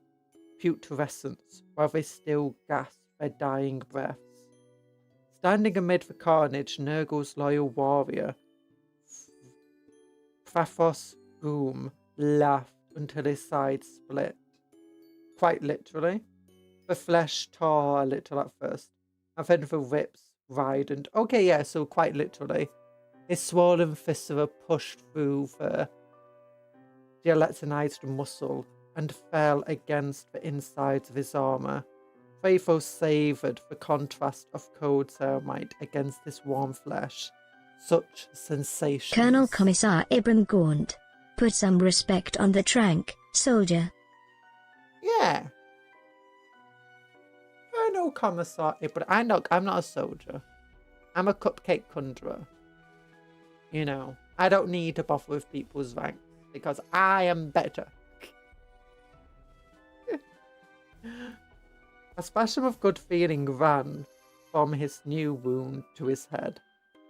putrescence, while they still gasped their dying breaths. Standing amid the carnage, Nurgle's loyal warrior, Pfaffos Boom, laughed until his sides split. Quite literally. The flesh tore a little at first, and then the ribs widened. Okay, yeah, so quite literally. His swollen viscera pushed through the gelatinized muscle and fell against the insides of his armor. Faithful savoured the contrast of cold ceramite against this warm flesh. Such sensations. Colonel Commissar Ibram Gaunt. Put some respect on the trank, soldier. Yeah. Colonel Commissar Ibram. I'm not a soldier. I'm a cupcake conjurer. You know, I don't need to bother with people's ranks because I am better. A spasm of good feeling ran from his new wound to his head,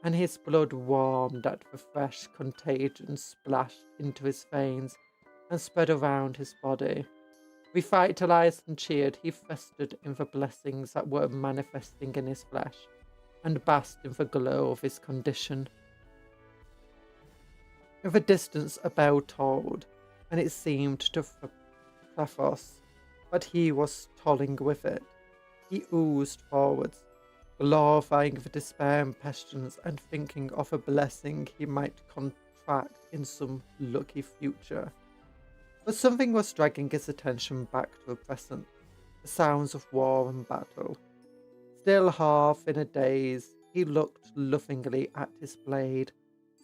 and his blood warmed at the fresh contagion splashed into his veins and spread around his body. Revitalized and cheered, he festered in the blessings that were manifesting in his flesh, and basked in the glow of his condition. In the distance a bell tolled, and it seemed to Pfaffos that he was tolling with it. He oozed forwards, glorifying the despair and pestilence and thinking of a blessing he might contract in some lucky future. But something was dragging his attention back to the present, the sounds of war and battle. Still half in a daze, he looked lovingly at his blade,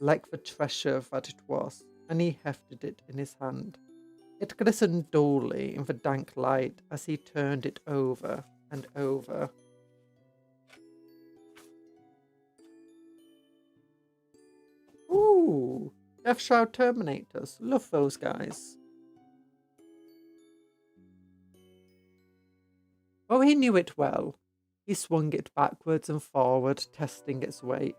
like the treasure that it was, and he hefted it in his hand. It glistened dully in the dank light as he turned it over and over. Ooh, Death Shroud Terminators. Love those guys. Though he knew it well, he swung it backwards and forward, testing its weight.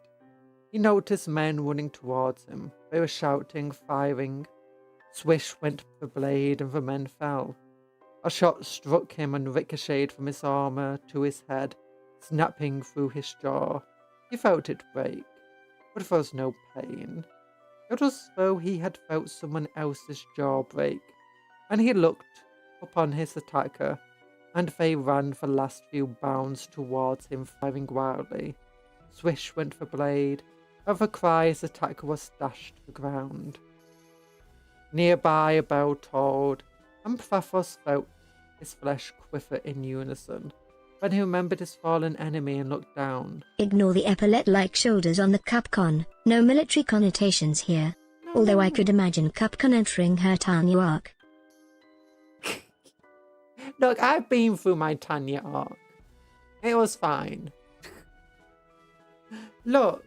He noticed men running towards him. They were shouting, firing. Swish went the blade and the men fell. A shot struck him and ricocheted from his armor to his head, snapping through his jaw. He felt it break, but there was no pain. It was as though he had felt someone else's jaw break, and he looked upon his attacker, and they ran the last few bounds towards him, firing wildly. Swish went the blade, and the cry his attacker was dashed to the ground. Nearby a bell tolled, and Pfaffos felt his flesh quiver in unison. When he remembered his fallen enemy and looked down. Ignore the epaulette-like shoulders on the Cupcon. No military connotations here. No. Although I could imagine Cupcon entering her Tanya arc. Look, I've been through my Tanya arc. It was fine. Look.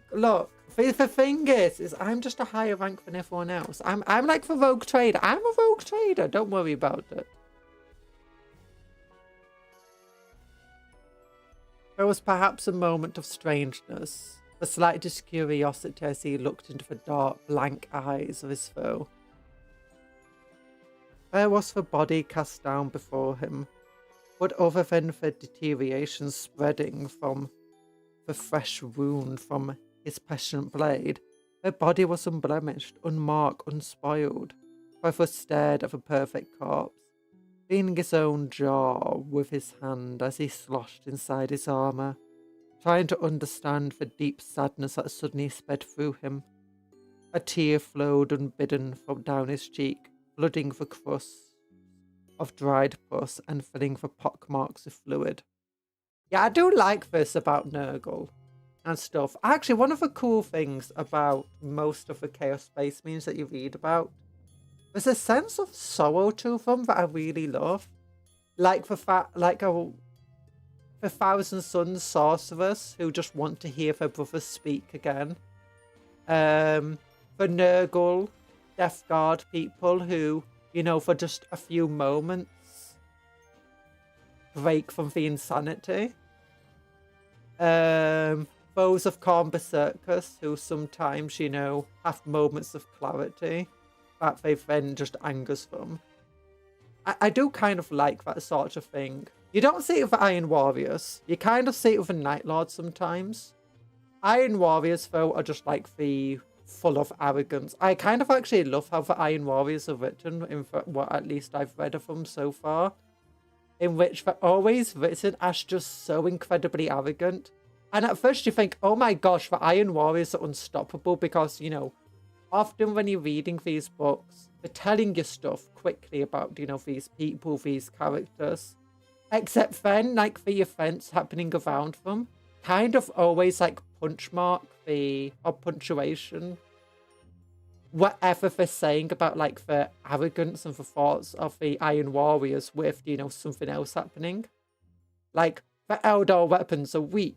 The thing is I'm just a higher rank than everyone else. I'm like the rogue trader. I'm a rogue trader. Don't worry about it. There was perhaps a moment of strangeness, the slightest curiosity as he looked into the dark, blank eyes of his foe. There was the body cast down before him, but other than the deterioration spreading from the fresh wound from his pestilent blade, the body was unblemished, unmarked, unspoiled. Pfaffos stared at the perfect corpse, feeling his own jaw with his hand as he sloshed inside his armor, trying to understand the deep sadness that suddenly sped through him. A tear flowed unbidden from down his cheek, flooding the crust of dried pus and filling the pockmarks with fluid. Yeah, I do like this about Nurgle and stuff. Actually, one of the cool things about most of the Chaos Space memes that you read about, there's a sense of sorrow to them that I really love. Like the Thousand Sons sorcerers who just want to hear their brothers speak again. The Nurgle Death Guard people who, you know, for just a few moments break from the insanity. Those of Khorne Berserkers who sometimes, you know, have moments of clarity that they then just angers them. I do kind of like that sort of thing. You don't see it with the Iron Warriors. You kind of see it with the Night Lords sometimes. Iron Warriors, though, are just like the full of arrogance. I kind of actually love how the Iron Warriors are written, in what at least I've read of them so far, in which they're always written as just so incredibly arrogant. And at first you think, oh my gosh, the Iron Warriors are unstoppable because, you know, often when you're reading these books, they're telling you stuff quickly about, you know, these people, these characters. Except then, like, the events happening around them kind of always, like, or punctuation, whatever they're saying about, like, the arrogance and the thoughts of the Iron Warriors with, you know, something else happening. Like, the Eldar weapons are weak,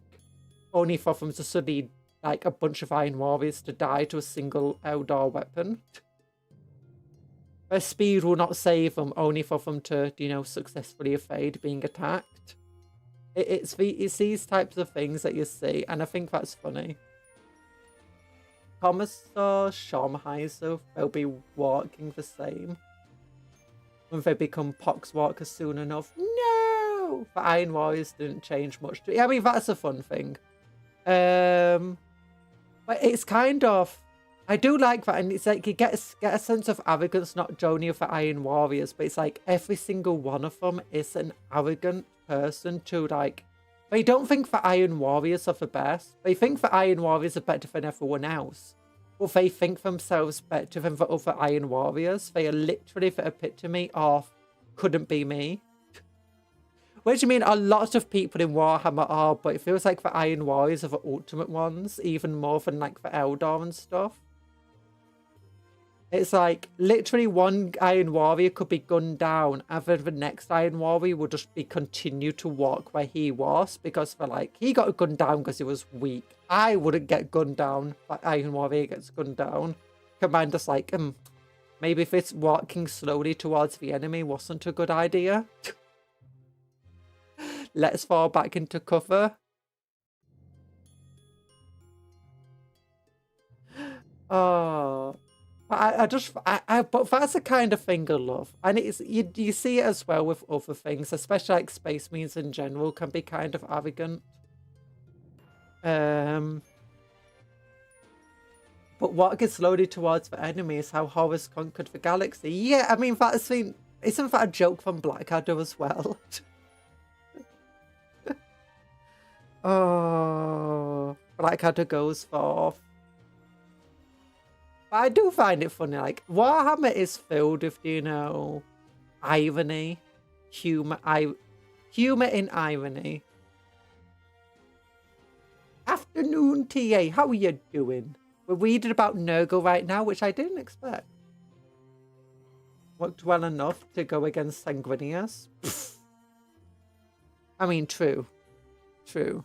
only for them to suddenly, like, a bunch of Iron Warriors to die to a single Eldar weapon. Their speed will not save them, only for them to, you know, successfully evade being attacked. It's these types of things that you see, and I think that's funny. Commissar Schomheiser, they'll be walking the same. When they become poxwalkers soon enough. No! The Iron Warriors didn't change much. I mean, that's a fun thing. But it's kind of... I do like that, and it's like you get a sense of arrogance, not only of the Iron Warriors, but it's like every single one of them is an arrogant person to, like... They don't think the Iron Warriors are the best. They think the Iron Warriors are better than everyone else. But they think themselves better than the other Iron Warriors. They are literally the epitome of couldn't be me. Which, I mean, a lot of people in Warhammer are, but it feels like the Iron Warriors are the ultimate ones, even more than, like, the Eldar and stuff. It's like, literally one Iron Warrior could be gunned down, and then the next Iron Warrior would just be continue to walk where he was, because they're like, he got gunned down because he was weak. I wouldn't get gunned down, but Iron Warrior gets gunned down. Commander's like, maybe if it's walking slowly towards the enemy wasn't a good idea. Let's fall back into cover. Oh... but that's the kind of thing I love, and it's you see it as well with other things, especially like Space Marines in general can be kind of arrogant. But walking slowly towards the enemy is how Horus conquered the galaxy. Yeah, I mean isn't that a joke from Blackadder as well? Oh, Blackadder goes forth. I do find it funny, like, Warhammer is filled with, you know, irony, humor in irony. Afternoon, TA, how are you doing? We're reading about Nurgle right now, which I didn't expect. Worked well enough to go against Sanguinius. I mean, true. True.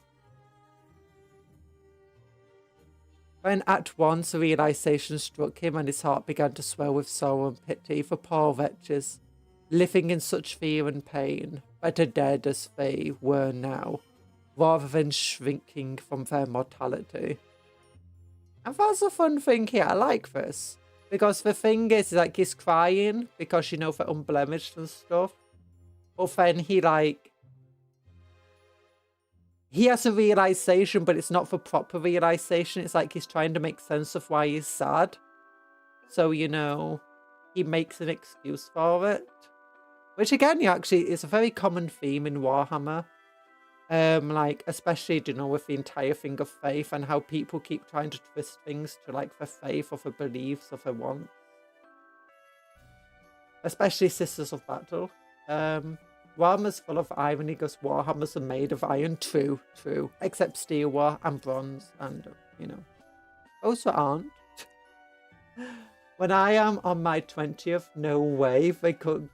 When at once a realization struck him and his heart began to swell with sorrow and pity for poor wretches, living in such fear and pain, better dead as they were now, rather than shrinking from their mortality. And that's a fun thing here, I like this. Because the thing is, like, he's crying because, you know, they're unblemished and stuff. But then he has a realization, but it's not for proper realization. It's like he's trying to make sense of why he's sad. So, you know, he makes an excuse for it. Which, again, actually is a very common theme in Warhammer. Like, especially, you know, with the entire thing of faith and how people keep trying to twist things to, like, their faith or their beliefs or their wants. Especially Sisters of Battle. Warhammer's full of irony because Warhammers are made of iron. True. Except Steel War and Bronze and, you know, also aren't. When I am on my 20th, no way they could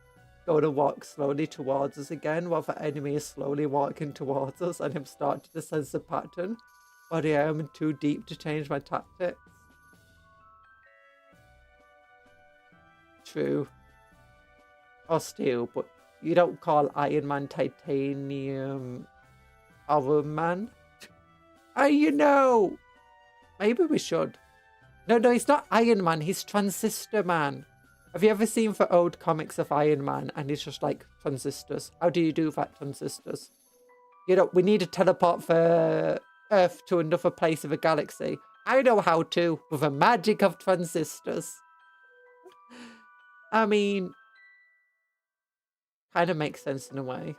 go to walk slowly towards us again while the enemy is slowly walking towards us and I'm starting to sense a pattern. But I am too deep to change my tactics. True. Or steel, but you don't call Iron Man titanium Iron Man? You know! Maybe we should. No, he's not Iron Man, he's Transistor Man. Have you ever seen the old comics of Iron Man and he's just like transistors? How do you do that, transistors? You know, we need to teleport the Earth to another place of a galaxy. I know how to, with the magic of transistors. I mean, kind of makes sense in a way.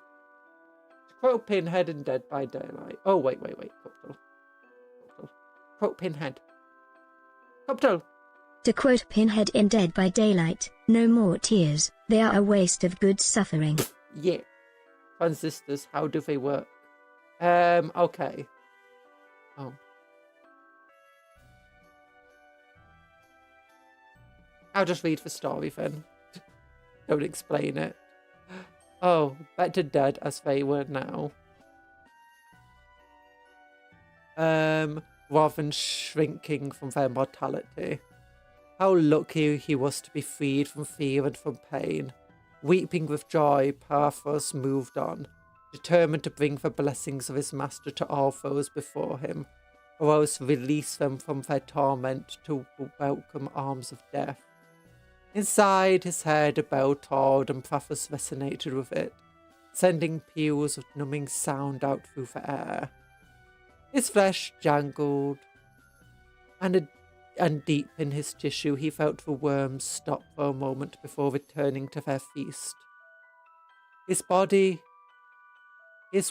Quote Pinhead in Dead by Daylight. Oh, wait. Cuptle. Quote Pinhead. Cuptle. To quote Pinhead in Dead by Daylight, no more tears, they are a waste of good suffering. Yeah. Transistors, how do they work? Okay. Oh. I'll just read the story then. Don't explain it. Oh, better dead as they were now. Rather than shrinking from their mortality. How lucky he was to be freed from fear and from pain. Weeping with joy, Pathos moved on, determined to bring the blessings of his master to all those before him, or else release them from their torment to welcome arms of death. Inside his head a bell tolled and Pathos resonated with it, sending peals of numbing sound out through the air. His flesh jangled, and deep in his tissue he felt the worms stop for a moment before returning to their feast. His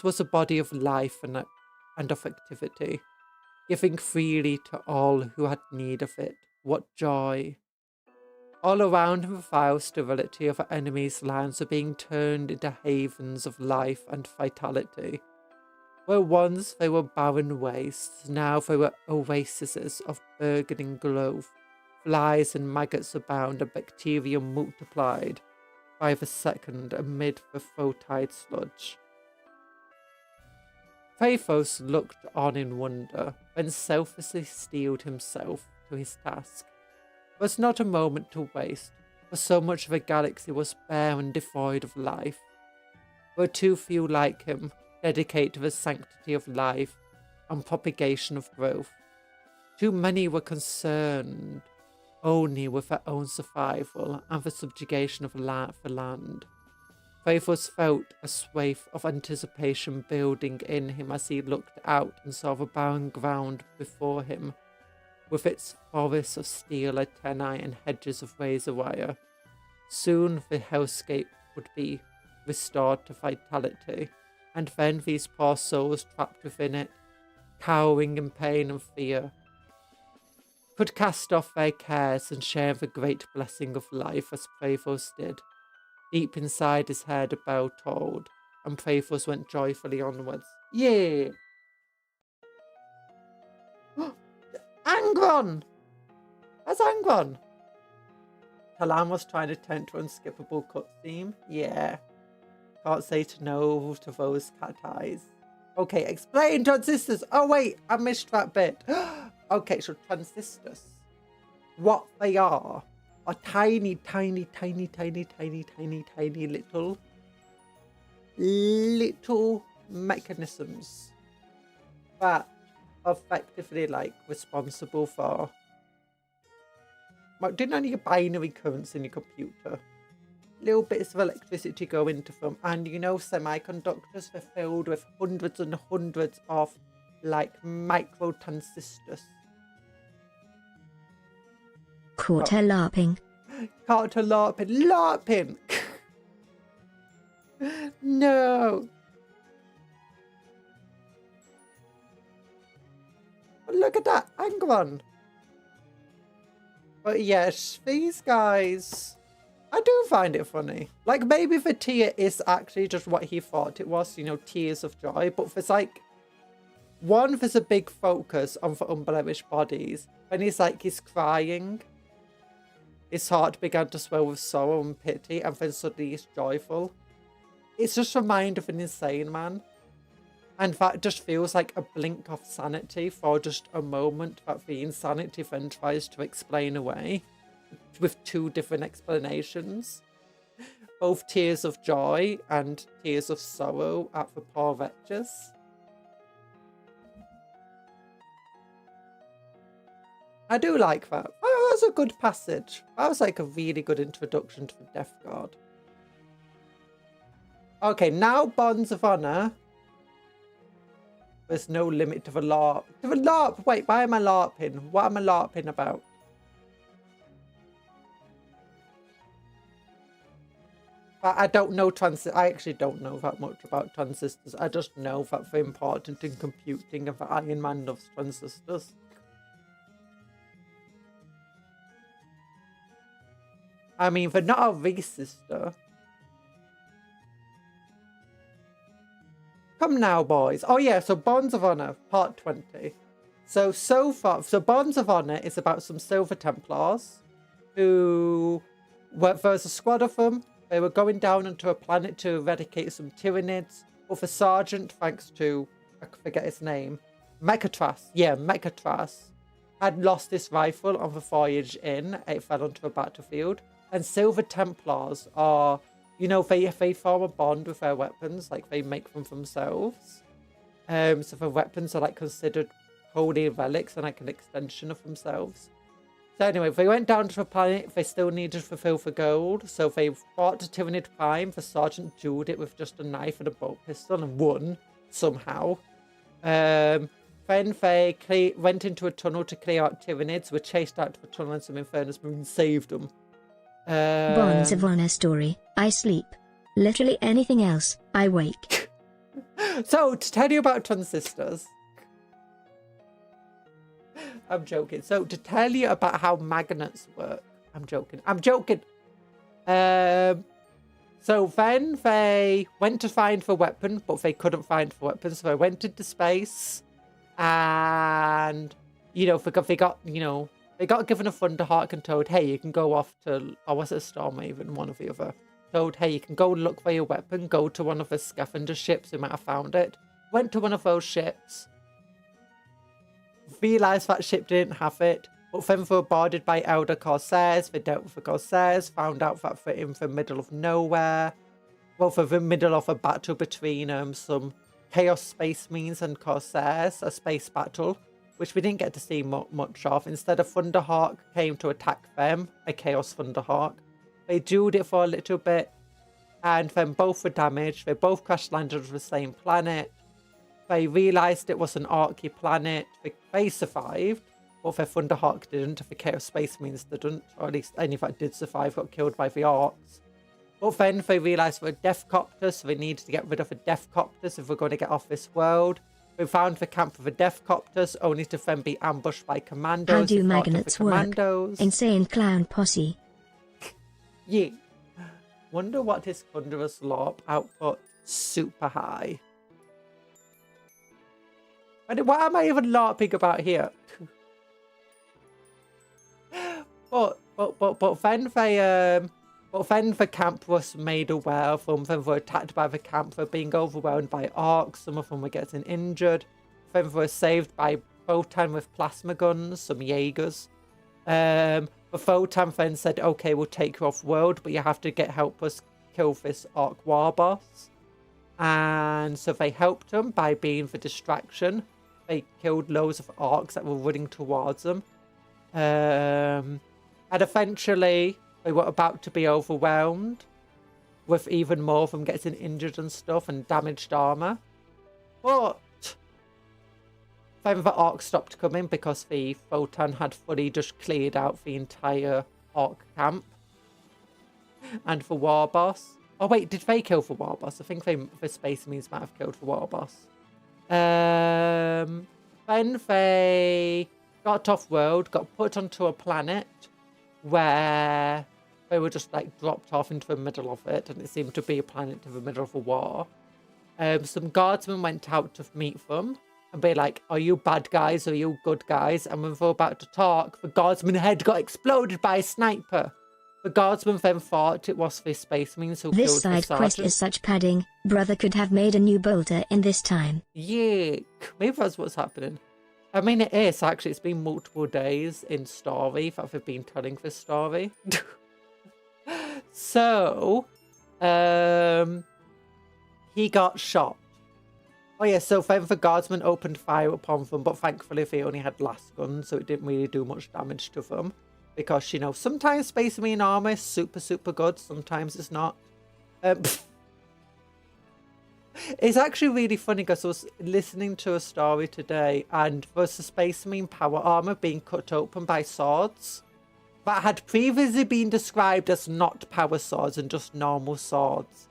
was a body of life and of activity, giving freely to all who had need of it. What joy! All around him the vile sterility of our enemies' lands were being turned into havens of life and vitality. Where once they were barren wastes, now they were oases of burgeoning growth. Flies and maggots abound, and bacteria multiplied by the second amid the foetide sludge. Pathos looked on in wonder, then selflessly steeled himself to his task. There was not a moment to waste, for so much of the galaxy was bare and devoid of life. There were too few like him, dedicated to the sanctity of life and propagation of growth. Too many were concerned only with their own survival and the subjugation of the land. Pathos felt a swathe of anticipation building in him as he looked out and saw the barren ground before him, with its forests of steel antennae and hedges of razor wire. Soon the hellscape would be restored to vitality, and then these poor souls trapped within it, cowering in pain and fear, could cast off their cares and share the great blessing of life as Pathos did. Deep inside his head a bell tolled, and Pathos went joyfully onwards. Yeah! Angron! Where's Angron? Talan was trying to tempt her unskippable cutscene. Yeah. Can't say to no to those cat eyes. Okay, explain transistors. Oh wait, I missed that bit. Okay, so transistors. What they are tiny little mechanisms that are effectively like responsible for didn't only your binary currents in your computer. Little bits of electricity go into them, and you know, semiconductors are filled with hundreds and hundreds of like micro transistors. Caught her LARPing. Caught her LARPing. No. Look at that, Angron. But yes, these guys, I do find it funny. Like, maybe the tear is actually just what he thought it was, you know, tears of joy. But there's like, there's a big focus on the unblemished bodies. When he's crying, his heart began to swell with sorrow and pity, and then suddenly he's joyful. It's just a mind of an insane man. And that just feels like a blink of sanity for just a moment that the insanity then tries to explain away with two different explanations. Both tears of joy and tears of sorrow at the poor wretches. I do like that. That was a good passage. That was like a really good introduction to the Death Guard. Okay, now Bonds of Honor. There's no limit to the LARP. To the LARP! Wait, why am I LARPing? What am I LARPing about? I don't know I actually don't know that much about transistors. I just know that they're important in computing and that Iron Man loves transistors. I mean, they're not a racist. Come now, boys. Oh yeah, so Bonds of Honor, part 20. So far, Bonds of Honor is about some Silver Templars who, there's a squad of them. They were going down onto a planet to eradicate some Tyranids. But the Sergeant, thanks to, I forget his name, Mechatras. Yeah, Mechatras had lost this rifle on the voyage in. It fell onto a battlefield. And Silver Templars are, you know, they form a bond with their weapons. Like, they make them themselves. So the weapons are, like, considered holy relics and, like, an extension of themselves. So anyway, they went down to the planet. They still needed to fulfill the gold. So they fought a Tyranid Prime. The Sergeant dueled it with just a knife and a bolt pistol and won, somehow. Then they went into a tunnel to clear out Tyranids. Were chased out to the tunnel and some Infernus Marines saved them. Bonds of Honor story. I sleep. Literally anything else, I wake. So, to tell you about transistors. I'm joking. So, to tell you about how magnets work. I'm joking. So then they went to find the weapon, but they couldn't find the weapon. So they went into space. And, you know, they got given a Thunderhawk and told, hey, you can go off to, or was it a Stormhaven, one or the other? Told, hey, you can go look for your weapon, go to one of the scavenger ships, you might have found it. Went to one of those ships, realised that ship didn't have it, but then they were boarded by Elder Corsairs. They dealt with the Corsairs, found out that they're in the middle of nowhere. Well, for the middle of a battle between some Chaos Space Marines and Corsairs, a space battle, which we didn't get to see much of. Instead, a Thunderhawk came to attack them, a Chaos Thunderhawk. They dueled it for a little bit, and then both were damaged. They both crash landed on the same planet. They realised it was an Archy planet. They survived, but the Thunderhawk didn't. The Chaos Space Marines didn't, or at least any that did survive got killed by the Arcs. But then they realised they were Death Copters, so they needed to get rid of the Death Copters if we're going to get off this world. We found the camp of the Death Copters, only to then be ambushed by commandos. How do magnets work? Insane clown posse. Yeah. Wonder what his Thunderous LARP output super high. And what am I even LARPing about here? but then the camp was made aware of them. Then they were attacked by the camp. They were being overwhelmed by Arcs. Some of them were getting injured. Then they were saved by Photon with plasma guns, some Jaegers. The Photon then said, okay, we'll take you off world, but you have to help us kill this Arc War boss. And so they helped them by being the distraction. They killed loads of Arcs that were running towards them. And eventually, they were about to be overwhelmed with even more of them getting injured and stuff and damaged armor. But then the Arc stopped coming because the Photon had fully just cleared out the entire Arc camp. And the War Boss. Oh wait, did they kill the War Boss? I think the Space Marines might have killed the War Boss. Then they got off world, got put onto a planet where they were just like dropped off into the middle of it, and it seemed to be a planet in the middle of a war. Some guardsmen went out to meet them and be like, are you bad guys or are you good guys? And when they were about to talk, the guardsman's head got exploded by a sniper. The guardsman then thought it was the Space Marines who killed the sergeant. This side quest is such padding. Brother could have made a new bolter in this time. Yeah, maybe that's what's happening. I mean, it is actually. It's been multiple days in story that they've been telling this story. So, he got shot. Oh yeah, so then the guardsman opened fire upon them, but thankfully they only had blast guns, so it didn't really do much damage to them. Because, you know, sometimes Space Marine armor is super, super good. Sometimes it's not. It's actually really funny because I was listening to a story today and there's a Space Marine power armor being cut open by swords that had previously been described as not power swords and just normal swords.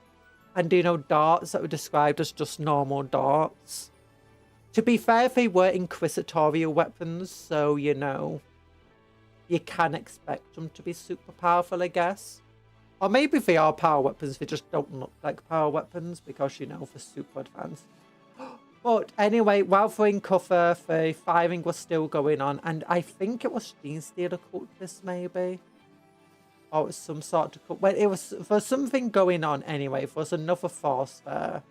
And, you know, darts that were described as just normal darts. To be fair, they were inquisitorial weapons, so, you know, you can expect them to be super powerful, I guess. Or maybe they are power weapons, they just don't look like power weapons because, you know, they're super advanced. But anyway, while they're in cover, the firing was still going on, and I think it was Genestealer cultists, maybe? Or it was some sort of... Well, it was... There's something going on anyway. There was another force there.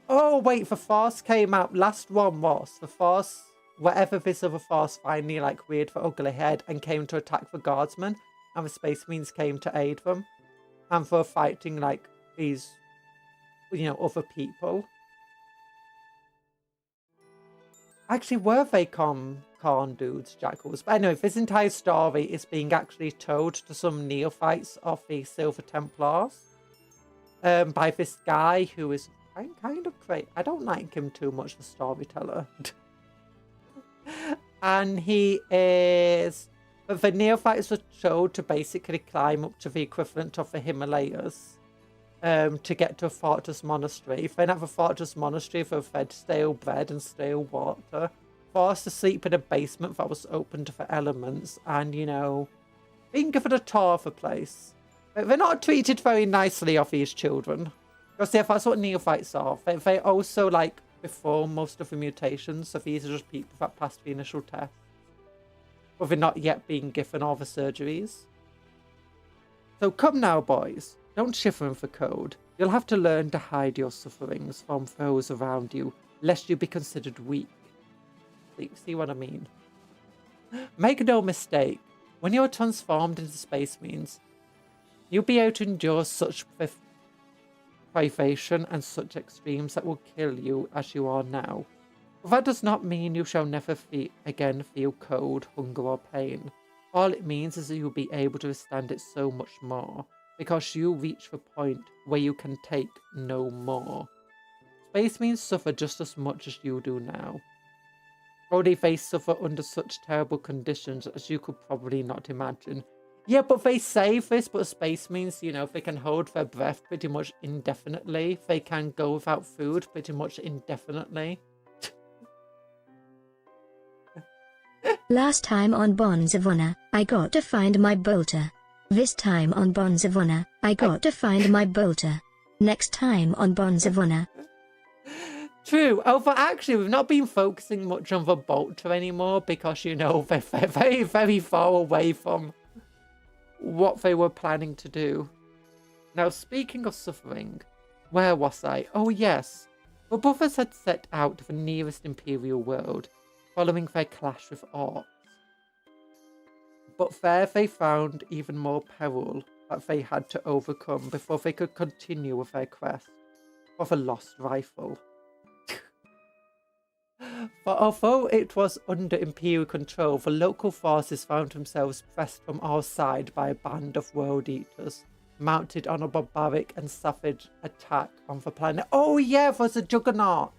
Oh, wait, the force came out. Last one was the force... Whatever this other force finally, like, reared the ugly head and came to attack the guardsmen. And the Space Marines came to aid them. And they're fighting, like, these, you know, other people. Actually, were they Khorne dudes, jackals? But anyway, this entire story is being actually told to some neophytes of the Silver Templars. By this guy who is kind of crazy. I don't like him too much, the storyteller. And he is... But the neophytes were told to basically climb up to the equivalent of the Himalayas to get to a fortress monastery. If they have a fortress monastery, they're fed stale bread and stale water. Forced to sleep in a basement that was open to the elements. And, you know, being given a tour of the place. They're not treated very nicely of these children. Because yeah, that's what neophytes are. They also, like, before most of the mutations. So these are just people that passed the initial test. But they're not yet being given all the surgeries. So come now, boys. Don't shiver in the cold. You'll have to learn to hide your sufferings from those around you, lest you be considered weak. See what I mean? Make no mistake. When you're transformed into Space Marines, you'll be able to endure such privation and such extremes that will kill you as you are now. But that does not mean you shall never again feel cold, hunger or pain. All it means is that you'll be able to withstand it so much more, because you reach the point where you can take no more. Space Marines suffer just as much as you do now. Only they suffer under such terrible conditions as you could probably not imagine. Yeah, but they say this, but Space Marines, you know, they can hold their breath pretty much indefinitely. They can go without food pretty much indefinitely. Last time on Bonds of Honor, I got to find my bolter. This time on Bonds of Honor, I got to find my bolter. Next time on Bonds of Honor. True. Oh, but actually, we've not been focusing much on the bolter anymore because, you know, they're very, very far away from what they were planning to do. Now, speaking of suffering, where was I? Oh, yes. The brothers had set out to the nearest Imperial world, following their clash with orcs. But there they found even more peril that they had to overcome before they could continue with their quest for the lost rifle. But although it was under Imperial control, the local forces found themselves pressed from all sides by a band of world eaters, mounted on a barbaric and savage attack on the planet. Oh yeah, there was a Juggernaut!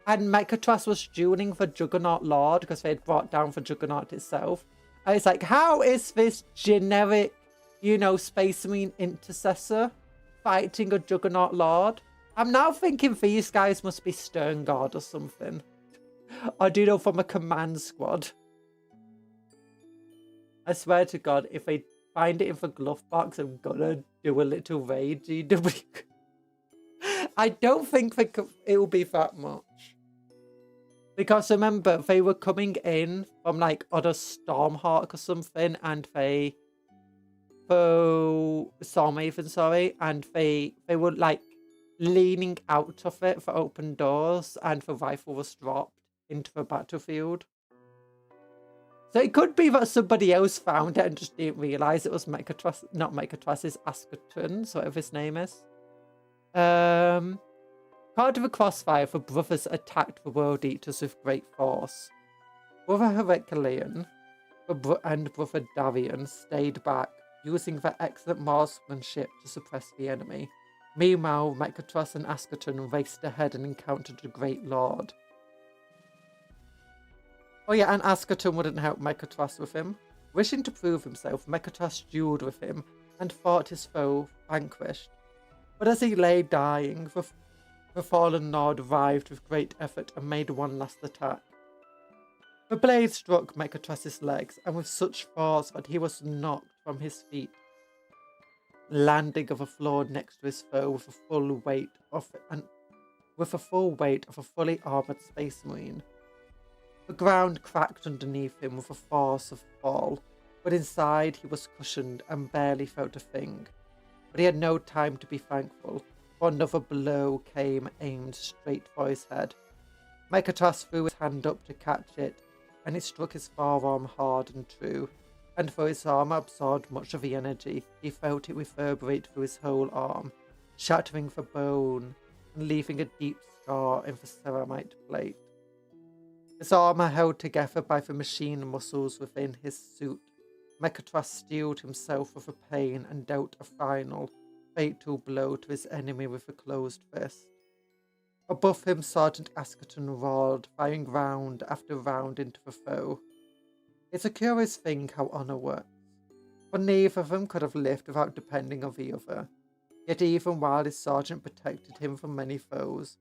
And Mechatras was dueling the Juggernaut Lord because they had brought down the Juggernaut itself. And it's like, how is this generic, you know, Space Marine intercessor fighting a Juggernaut Lord? I'm now thinking these guys must be Stern Guard or something. Or do you know, from a command squad? I swear to God, if they find it in the glove box, I'm gonna do a little raid GW. I don't think it will be that much. Because remember, they were coming in from like other Stormhawk or something, and they... Stormhaven, sorry, and they were like leaning out of it for open doors, and the rifle was dropped into the battlefield. So it could be that somebody else found it and just didn't realise it was Mechatras, not Mechatras, it's Ascatron, so whatever his name is. Caught in the crossfire, the brothers attacked the World Eaters with great force. Brother Heraclean and Brother Darian stayed back, using their excellent marksmanship to suppress the enemy. Meanwhile, Mechatras and Askerton raced ahead and encountered the Great Lord. Oh yeah, and Askerton wouldn't help Mechatras with him. Wishing to prove himself, Mechatras duelled with him and fought his foe vanquished. But as he lay dying, the fallen Lord arrived with great effort and made one last attack. The blade struck Mechatras' legs, and with such force that he was knocked from his feet, landing on the floor next to his foe with a full weight of a fully armored space marine. The ground cracked underneath him with the force of fall, but inside he was cushioned and barely felt a thing. But he had no time to be thankful, for another blow came aimed straight for his head. Mechatras threw his hand up to catch it, and it struck his forearm hard and true, and though his arm absorbed much of the energy, he felt it reverberate through his whole arm, shattering the bone and leaving a deep scar in the ceramite plate. His armor held together by the machine muscles within his suit, Mechatras steeled himself with the pain and dealt a final, fatal blow to his enemy with a closed fist. Above him, Sergeant Askerton roared, firing round after round into the foe. It's a curious thing how honour works, for neither of them could have lived without depending on the other. Yet even while his sergeant protected him from many foes,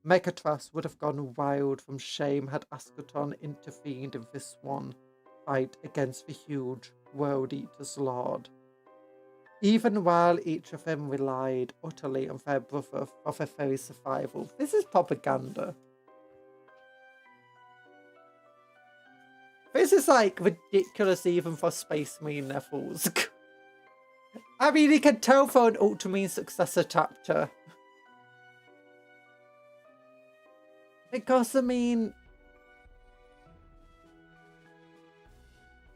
Mechatras would have gone wild from shame had Askerton intervened in this one fight against the huge World Eater's Lord. Even while each of them relied utterly on their brother for their very survival. This is propaganda. This is like ridiculous even for Space Marine levels. I mean, you can tell for an Ultramarine successor chapter. Because, I mean,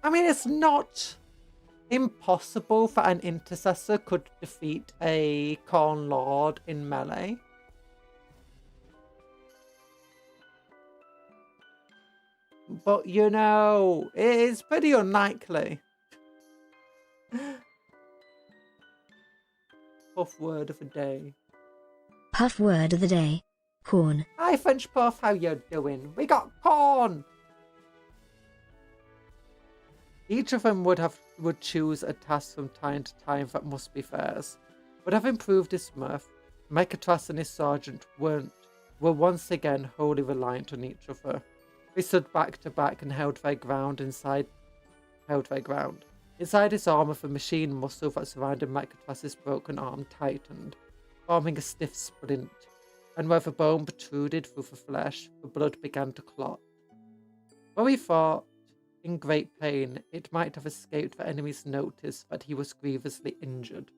it's not impossible that an intercessor could defeat a Khorne Lord in melee. But, you know, it is pretty unlikely. Puff word of the day. Puff word of the day. Khorne. Hi, French Puff, how you doing? We got Khorne! Each of them would choose a task from time to time that must be theirs. But having proved his mirth, Mechatras and his sergeant were once again wholly reliant on each other. They stood back to back and held their ground. Inside his armor, the machine muscle that surrounded Mechatras' broken arm tightened, forming a stiff splint, and where the bone protruded through the flesh, the blood began to clot. Though he thought, in great pain, it might have escaped the enemy's notice that he was grievously injured.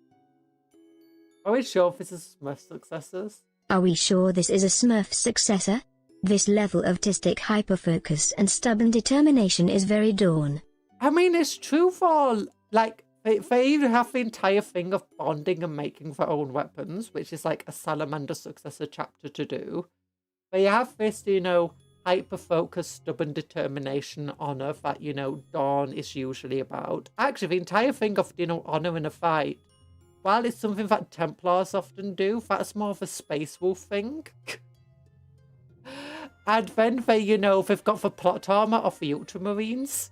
Are we sure this is Smurf successors? Are we sure this is a Smurf successor? This level of artistic hyperfocus and stubborn determination is very Dawn. I mean, it's true for, like, they even have the entire thing of bonding and making their own weapons, which is like a Salamander successor chapter to do. But you have this, you know, hyper-focused, stubborn determination honor that, you know, Dawn is usually about. Actually, the entire thing of, you know, honor in a fight, while it's something that Templars often do, that's more of a Space Wolf thing. And then they, you know, they've got the plot armor of the Ultramarines.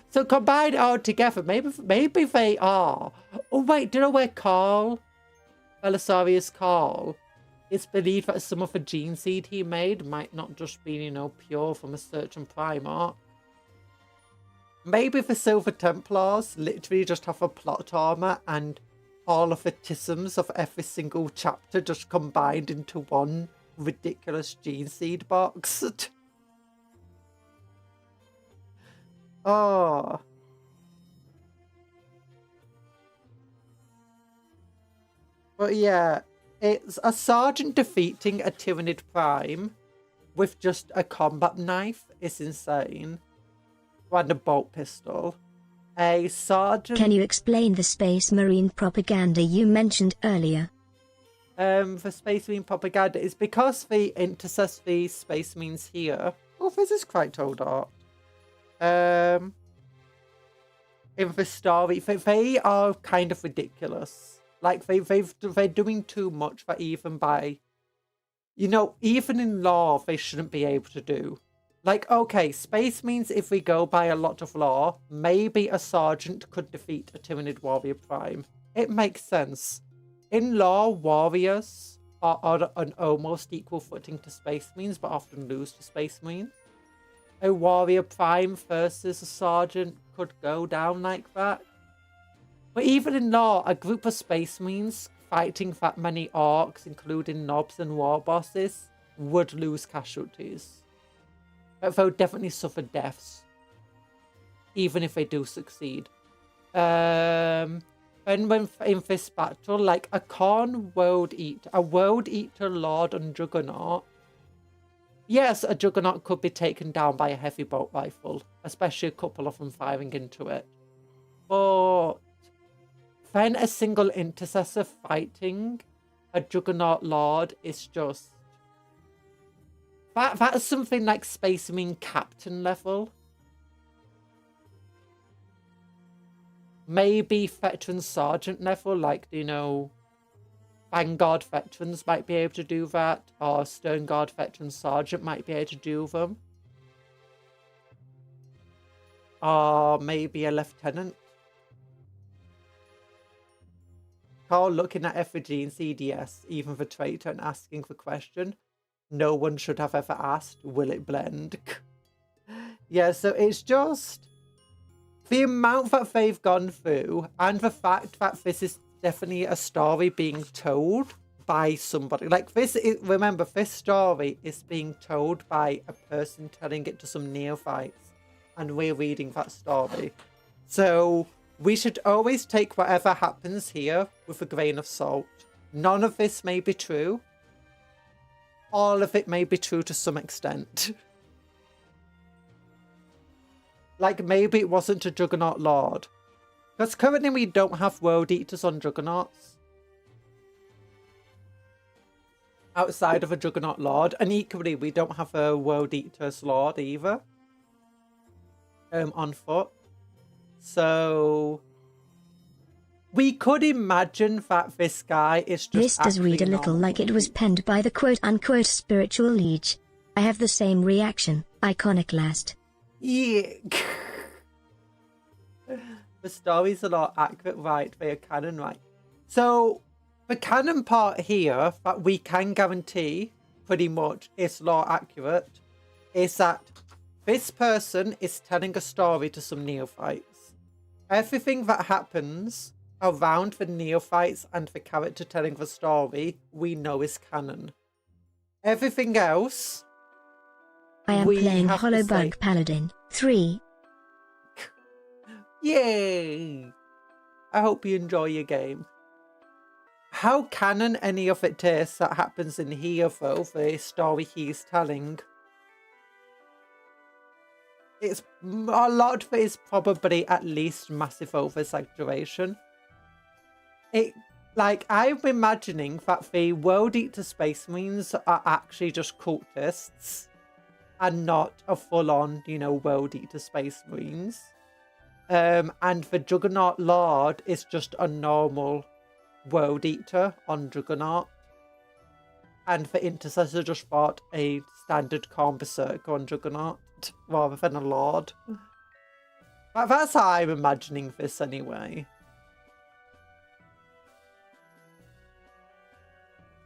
So combine it all together, maybe they are. Oh wait, do you know where Carl, Belisarius Carl, it's believed that some of the gene seed he made might not just be, you know, pure from a certain Primarch. Maybe the Silver Templars literally just have a plot armor and all of the tisms of every single chapter just combined into one ridiculous gene seed box. Oh. But yeah, it's a sergeant defeating a Tyranid Prime with just a combat knife is insane. And a bolt pistol. A sergeant... Can you explain the Space Marine propaganda you mentioned earlier? For Space Marine propaganda is because they intercess the Space Marines here. Oh, this is quite old art. in the story. They are kind of ridiculous. Like, they're doing too much for even by... You know, even in law, they shouldn't be able to do. Like, okay, space means if we go by a lot of law, maybe a sergeant could defeat a Tyranid warrior prime. It makes sense. In law, warriors are on an almost equal footing to space marines, but often lose to space marines. A warrior prime versus a sergeant could go down like that. But even in law, a group of space marines fighting that many orcs, including knobs and war bosses, would lose casualties. They'll definitely suffer deaths, even if they do succeed. And when in this battle, like a Khorne World Eater, a World Eater Lord and Juggernaut, yes, a Juggernaut could be taken down by a heavy bolt rifle, especially a couple of them firing into it. But then a single intercessor fighting a Juggernaut Lord is just... That's something like Space Marine Captain level. Maybe Veteran Sergeant level, like, you know, Vanguard Veterans might be able to do that, or Stern Guard Veteran Sergeant might be able to do them. Or maybe a Lieutenant. Carl looking at effigy in CDS, even for traitor, and asking the question no one should have ever asked, will it blend? Yeah, so it's just the amount that they've gone through, and the fact that this is definitely a story being told by somebody. Like, this is, remember, this story is being told by a person telling it to some neophytes, and we're reading that story. So we should always take whatever happens here with a grain of salt. None of this may be true. All of it may be true to some extent. Like, maybe it wasn't a Juggernaut Lord. Because currently we don't have World Eaters on Juggernauts. Outside of a Juggernaut Lord. And equally, we don't have a World Eaters Lord either. On foot. So... we could imagine that this guy is just... This does read a little like it was penned by the quote-unquote spiritual liege. I have the same reaction. Iconoclast. Yeah. The story's a lot accurate, right? They are canon, right? So, the canon part here that we can guarantee pretty much is law accurate is that this person is telling a story to some neophytes. Everything that happens around the neophytes and the character telling the story, we know is canon. Everything else... I am playing Hollowbug Paladin 3. Yay! I hope you enjoy your game. How canon any of it is that happens in here, though, the story he's telling. It's a lot of it is probably at least massive over-exaggeration. Like, I'm imagining that the World Eater Space Marines are actually just cultists and not a full-on, you know, World Eater Space Marines. And the Juggernaut Lord is just a normal World Eater on Juggernaut. And the Intercessor just fought a standard Khorne Berserker on Juggernaut rather than a Lord. That's how I'm imagining this anyway.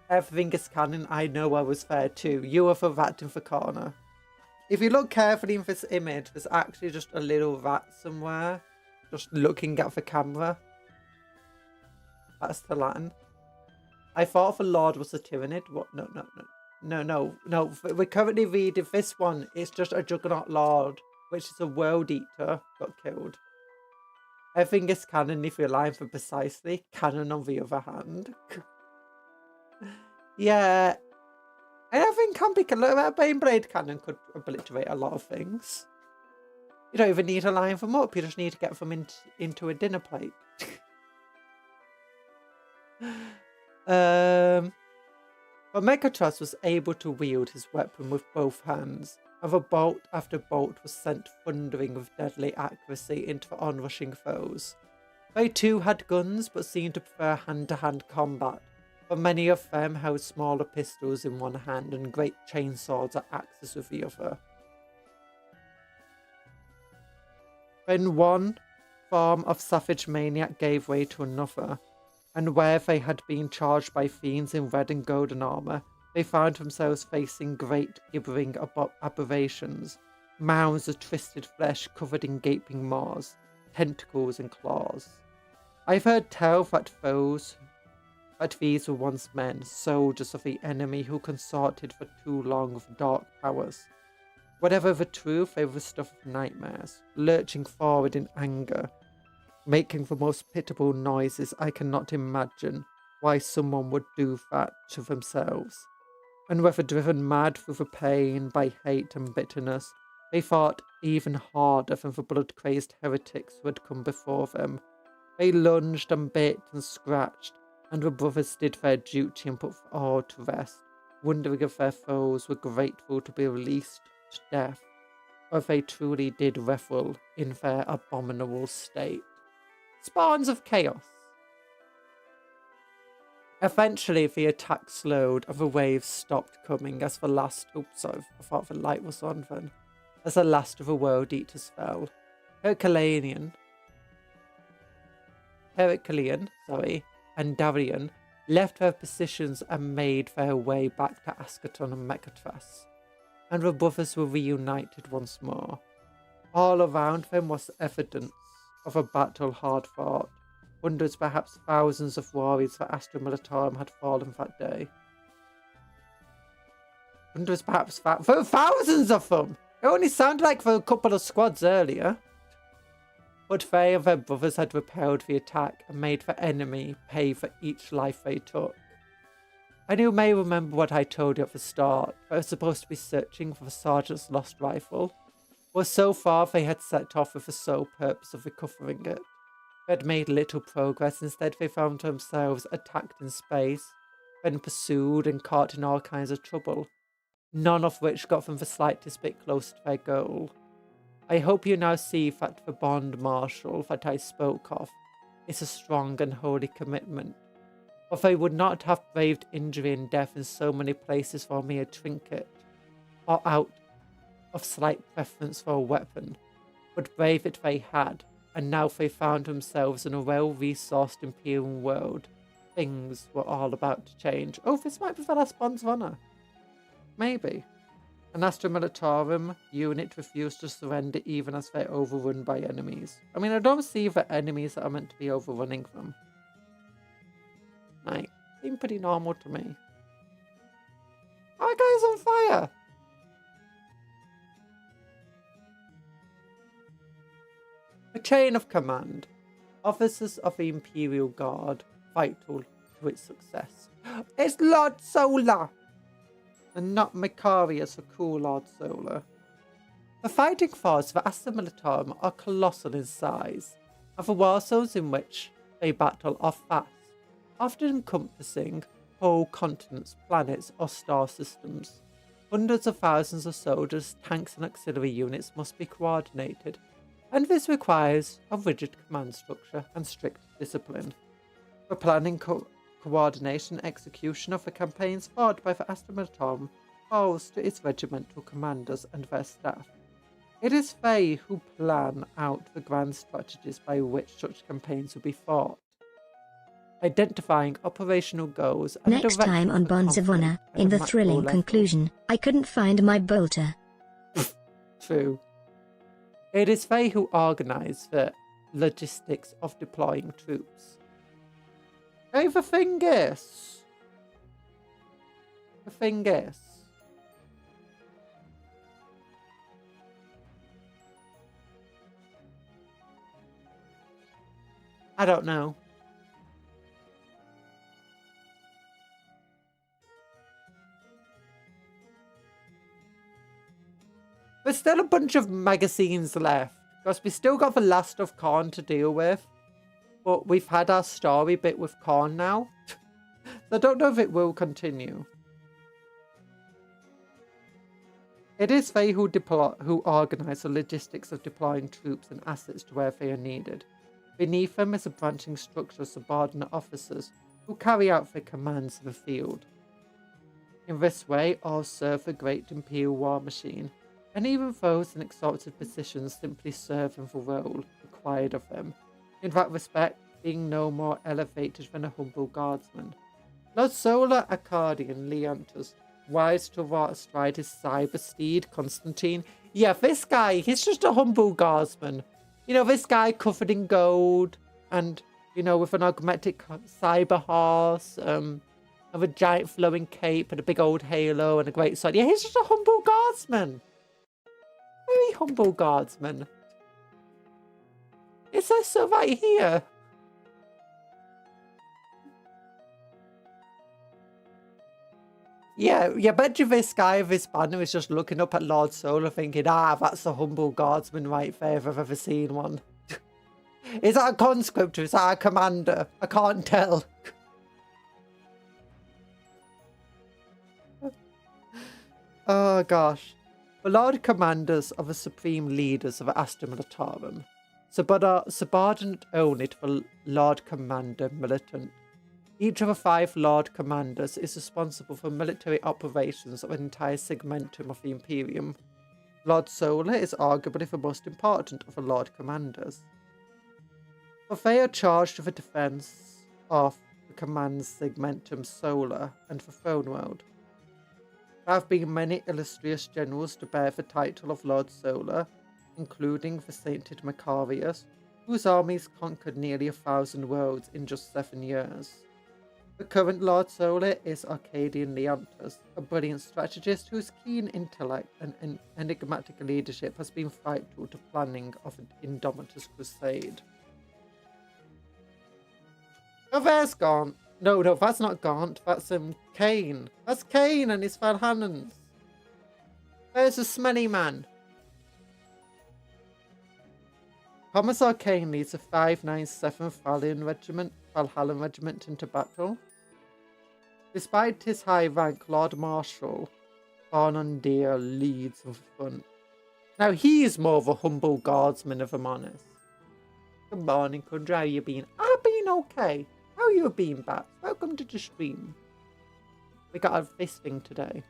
Everything is canon. I know I was there too. You are for rat in the corner. If you look carefully in this image, there's actually just a little rat somewhere. Just looking at the camera. That's the Latin. I thought the Lord was a Tyranid. What? No. We're currently reading this one. It's just a Juggernaut Lord, which is a World Eater, got killed. Everything is canon if you're lying for precisely. Canon on the other hand. Yeah. Anything can be a Baneblade cannon could obliterate a lot of things. You don't even need to line them up, you just need to get them into a dinner plate. But Megatron was able to wield his weapon with both hands. and the bolt after bolt was sent thundering with deadly accuracy into the onrushing foes. They too had guns, but seemed to prefer hand-to-hand combat, for many of them held smaller pistols in one hand and great chainswords or axes with the other. Then one form of savage maniac gave way to another, and where they had been charged by fiends in red and golden armour, they found themselves facing great gibbering aberrations, mounds of twisted flesh covered in gaping maws, tentacles and claws. I've heard tell that these were once men, soldiers of the enemy who consorted for too long with dark powers. Whatever the truth, they were the stuff of nightmares, lurching forward in anger, making the most pitiable noises. I cannot imagine why someone would do that to themselves. And whether driven mad through the pain by hate and bitterness, they fought even harder than the blood-crazed heretics who had come before them. They lunged and bit and scratched, and the brothers did their duty and put all to rest, wondering if their foes were grateful to be released to death, or if they truly did revel in their abominable state. Spawns of chaos. Eventually, the attack slowed and the waves stopped coming as the last... Oops, sorry, I thought the light was on then. As the last of the World Eaters fell. Herculean, and Darian left their positions and made their way back to Ascaton and Mechatras, and the brothers were reunited once more. All around them was evidence of a battle hard fought. Hundreds, perhaps thousands of warriors for Astra Militarum had fallen that day. Hundreds, perhaps thousands of them! It only sounded like for a couple of squads earlier. But they and their brothers had repelled the attack and made the enemy pay for each life they took. And you may remember what I told you at the start. They were supposed to be searching for the sergeant's lost rifle. Well, so far they had set off with the sole purpose of recovering it. They had made little progress. Instead, they found themselves attacked in space, then pursued and caught in all kinds of trouble, none of which got them the slightest bit close to their goal. I hope you now see that the bond marshal that I spoke of is a strong and holy commitment, or they would not have braved injury and death in so many places for a mere trinket, or out of slight preference for a weapon, but brave it they had, and now they found themselves in a well-resourced Imperial world. Things were all about to change. Oh, this might be the last Bonds of Honor. Maybe. An Astra Militarum unit refused to surrender even as they're overrun by enemies. I mean, I don't see the enemies that are meant to be overrunning them. Like, seem pretty normal to me. Our guy's on fire! A chain of command. Officers of the Imperial Guard, vital to its success. It's Lord Solar! And not Macarius, the cool Lord Solar. The fighting force of Astra Militarum are colossal in size, and the war zones in which they battle are vast, often encompassing whole continents, planets, or star systems. Hundreds of thousands of soldiers, tanks, and auxiliary units must be coordinated, and this requires a rigid command structure and strict discipline. For planning, coordination and execution of the campaigns fought by the Astra Militarum falls to its regimental commanders and their staff. It is they who plan out the grand strategies by which such campaigns will be fought, identifying operational goals and next time on Bonds of Honor, in the thrilling conclusion, I couldn't find my bolter. True. It is they who organise the logistics of deploying troops. Hey, the thing is... I don't know. There's still a bunch of magazines left, because we still got the last of Khorne to deal with. But we've had our story bit with Khorne now. So I don't know if it will continue. It is they who organise the logistics of deploying troops and assets to where they are needed. Beneath them is a branching structure of subordinate officers who carry out their commands in the field. In this way, all serve the great imperial war machine, and even those in exalted positions simply serve in the role required of them, in that respect being no more elevated than a humble guardsman. Lord Solar Arcadian Leontus rides to war astride his cyber steed, Constantine. Yeah, this guy, he's just a humble guardsman. You know, this guy covered in gold and, you know, with an augmented cyber horse, of a giant flowing cape and a big old halo and a great sword. Yeah, he's just a humble guardsman. Very humble guardsman. It says so right here. Yeah, bet you this guy with his banner is just looking up at Lord Solar thinking, that's a humble guardsman right there if I've ever seen one. Is that a conscript or is that a commander? I can't tell. Oh gosh. The Lord Commanders are the supreme leaders of Astra Militarum, subordinate only to the Lord Commander Militant. Each of the 5 Lord Commanders is responsible for military operations of an entire segmentum of the Imperium. Lord Solar is arguably the most important of the Lord Commanders, for they are charged with the defense of the command segmentum Solar and the Throne World. There have been many illustrious generals to bear the title of Lord Solar, including the sainted Macarius, whose armies conquered nearly 1,000 worlds in just 7 years. The current Lord Solar is Arcadian Leontus, a brilliant strategist whose keen intellect and enigmatic leadership has been vital to planning of an indomitous crusade. Oh, there's Gaunt. No, that's not Gaunt. That's Kane. That's Kane and his Valhallans. There's a smelly man. Commissar Kane leads the 597th Valhallan Regiment into battle. Despite his high rank, Lord Marshal Khorne leads in front. Now he's more of a humble guardsman, if I'm honest. Good morning, Kundra. How you been? I've been okay. How you been, Bats? Welcome to the stream. We got this thing today.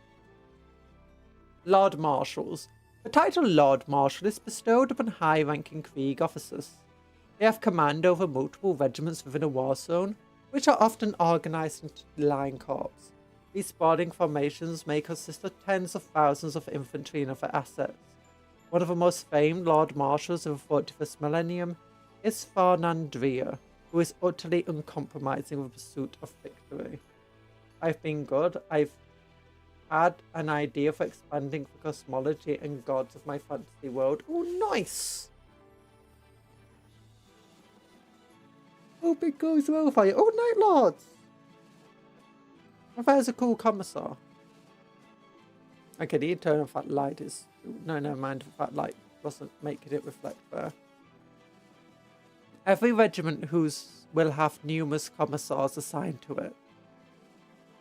Lord Marshals. The title Lord Marshal is bestowed upon high-ranking Krieg officers. They have command over multiple regiments within a war zone, which are often organised into line corps. These sprawling formations may consist of tens of thousands of infantry and other assets. One of the most famed Lord Marshals of the 41st millennium is Farnandria, who is utterly uncompromising with the pursuit of victory. I've been good. I've had an idea for expanding the cosmology and gods of my fantasy world. Oh, nice! Hope it goes well for you. Oh, Night Lords! Oh, there's a cool commissar. Okay, the internal fat light is... No, never mind. The fat light wasn't making it reflect there. Every regiment will have numerous commissars assigned to it.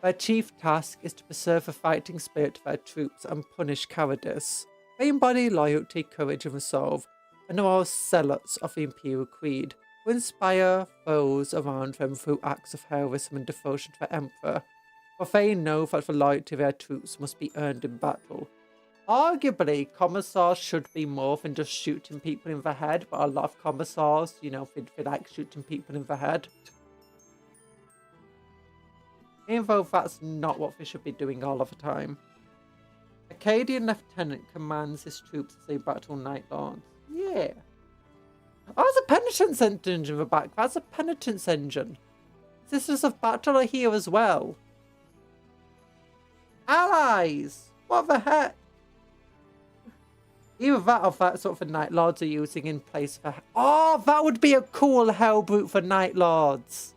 Their chief task is to preserve the fighting spirit of their troops and punish cowardice. They embody loyalty, courage, and resolve, and are all zealots of the Imperial Creed, who inspire foes around them through acts of heroism and devotion to the Emperor, for they know that the loyalty of their troops must be earned in battle. Arguably, commissars should be more than just shooting people in the head, but a lot of commissars, you know, they like shooting people in the head. Even though that's not what they should be doing all of the time. Acadian Lieutenant commands his troops as they battle Night Lords. Yeah. Oh, there's a penitence engine in the back. That's a penitence engine. Sisters of Battle are here as well. Allies! What the heck? Either that or that's what the Night Lords are using in place for... Oh, that would be a cool Hellbrute for Night Lords.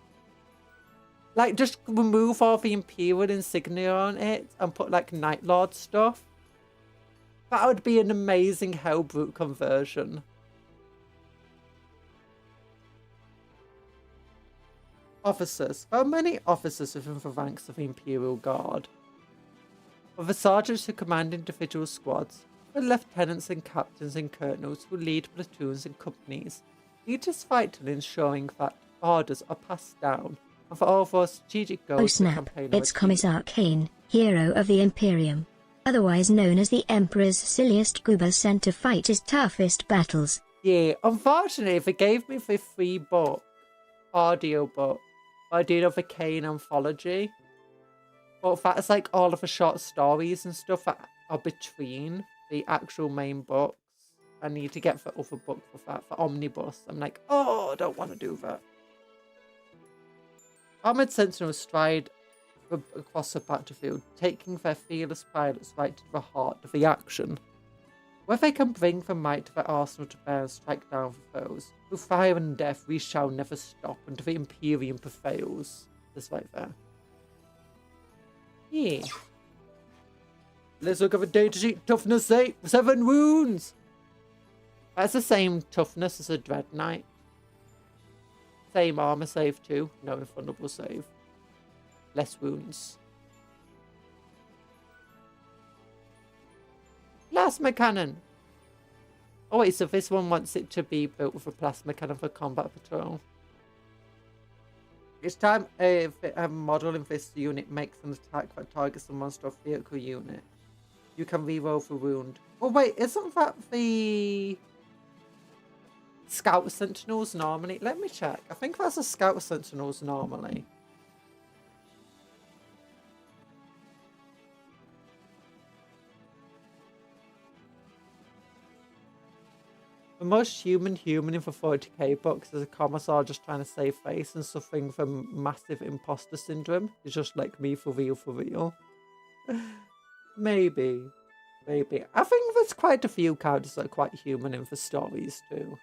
Like, just remove all the Imperial insignia on it and put, like, Night Lord stuff. That would be an amazing Hellbrute conversion. Officers. There are many officers within the ranks of the Imperial Guard. For the sergeants who command individual squads, the lieutenants and captains and colonels who lead platoons and companies, each is vital in ensuring that orders are passed down and for all those strategic goals Oh of the snap, campaign are it's achieved. Commissar Kane, hero of the Imperium. Otherwise known as the Emperor's silliest goober sent to fight his toughest battles. Yeah, unfortunately, they gave me the 3-book audio book by doing of the Kane anthology. But that's like all of the short stories and stuff that are between the actual main books. I need to get the other book for that, for Omnibus. I'm like, oh, I don't want to do that. Armored Sentinels stride across the battlefield, taking their fearless pilots right to the heart of the action. Where they can bring the might of their arsenal to bear and strike down the foes, through fire and death we shall never stop until the Imperium prevails. This right there. Yeah. Let's look at the data sheet. Toughness 8, 7 wounds. That's the same toughness as a Dread Knight. Same armor save too. No infundable save. Less wounds. Plasma cannon. Oh wait, so this one wants it to be built with a plasma cannon for combat patrol. Each time a model in this unit makes an attack that targets a monster or vehicle unit, you can reroll the wound. Oh wait, isn't that the Scout Sentinels normally? Let me check. I think that's a Scout Sentinels normally. The most human in the 40k books is a commissar just trying to save face and suffering from massive imposter syndrome. It's just like me for real. Maybe. I think there's quite a few characters that are quite human in the stories too.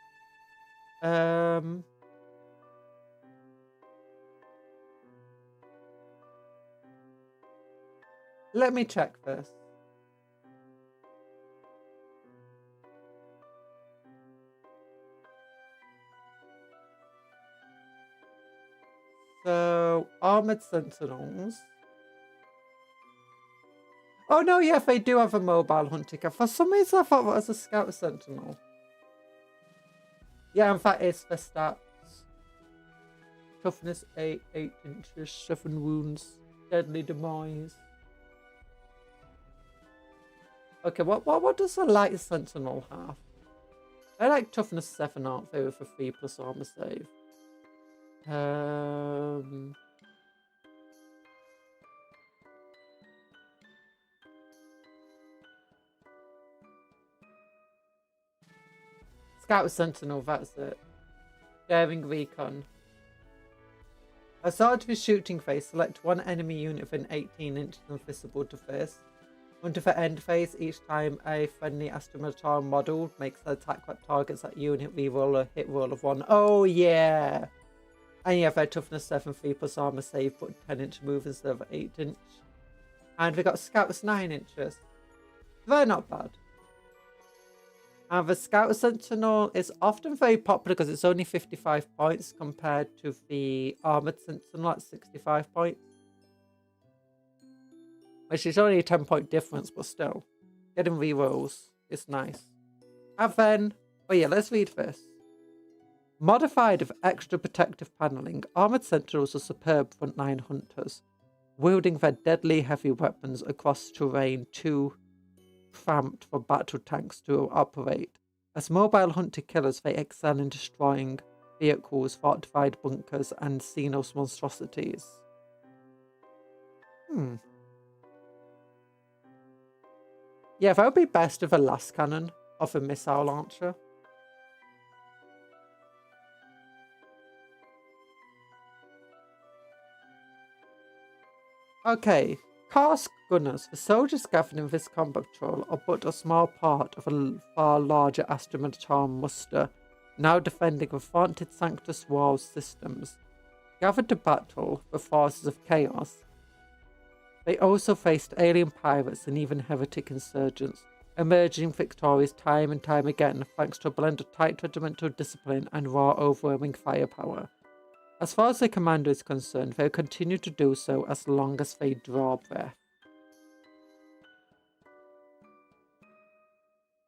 Let me check this. So, Armored Sentinels. Oh no, yeah, they do have a mobile hunter. For some reason I thought that was a Scout Sentinel. Yeah, in fact it's the stats. Toughness 8, 8 inches, 7 wounds, deadly demise. Okay, what does a light sentinel have? They're like toughness 7, aren't they, with a 3+ armor save? Scout Sentinel, that's it. Daring Recon. Aside with shooting phase, select one enemy unit within 18 inches and visible to this. Until the end phase, each time a friendly Astra Militarum model makes an attack that targets that unit, reroll a hit roll of 1. Oh yeah! And yeah, their toughness 7, 3+ armor save, but 10 inch move instead of 8 inch. And we got Scouts 9 inches. They're not bad. And the Scout Sentinel is often very popular because it's only 55 points compared to the Armored Sentinel at 65 points. Which is only a 10-point difference, but still. Getting rerolls is nice. And then, oh yeah, let's read this. Modified with extra protective paneling, Armored Sentinels are superb frontline hunters, wielding their deadly heavy weapons across terrain too cramped for battle tanks to operate. As mobile hunter killers, they excel in destroying vehicles, fortified bunkers, and Xenos monstrosities. Yeah, that would be best with a last cannon of a missile launcher. Okay, Cask Gunners. The soldiers gathered in this combat patrol are but a small part of a far larger Astra Militarum muster, now defending the vaunted Sanctus Walls systems. Gathered to battle the forces of chaos, they also faced alien pirates and even heretic insurgents, emerging victorious time and time again thanks to a blend of tight regimental discipline and raw overwhelming firepower. As far as the commander is concerned, they'll continue to do so as long as they draw breath.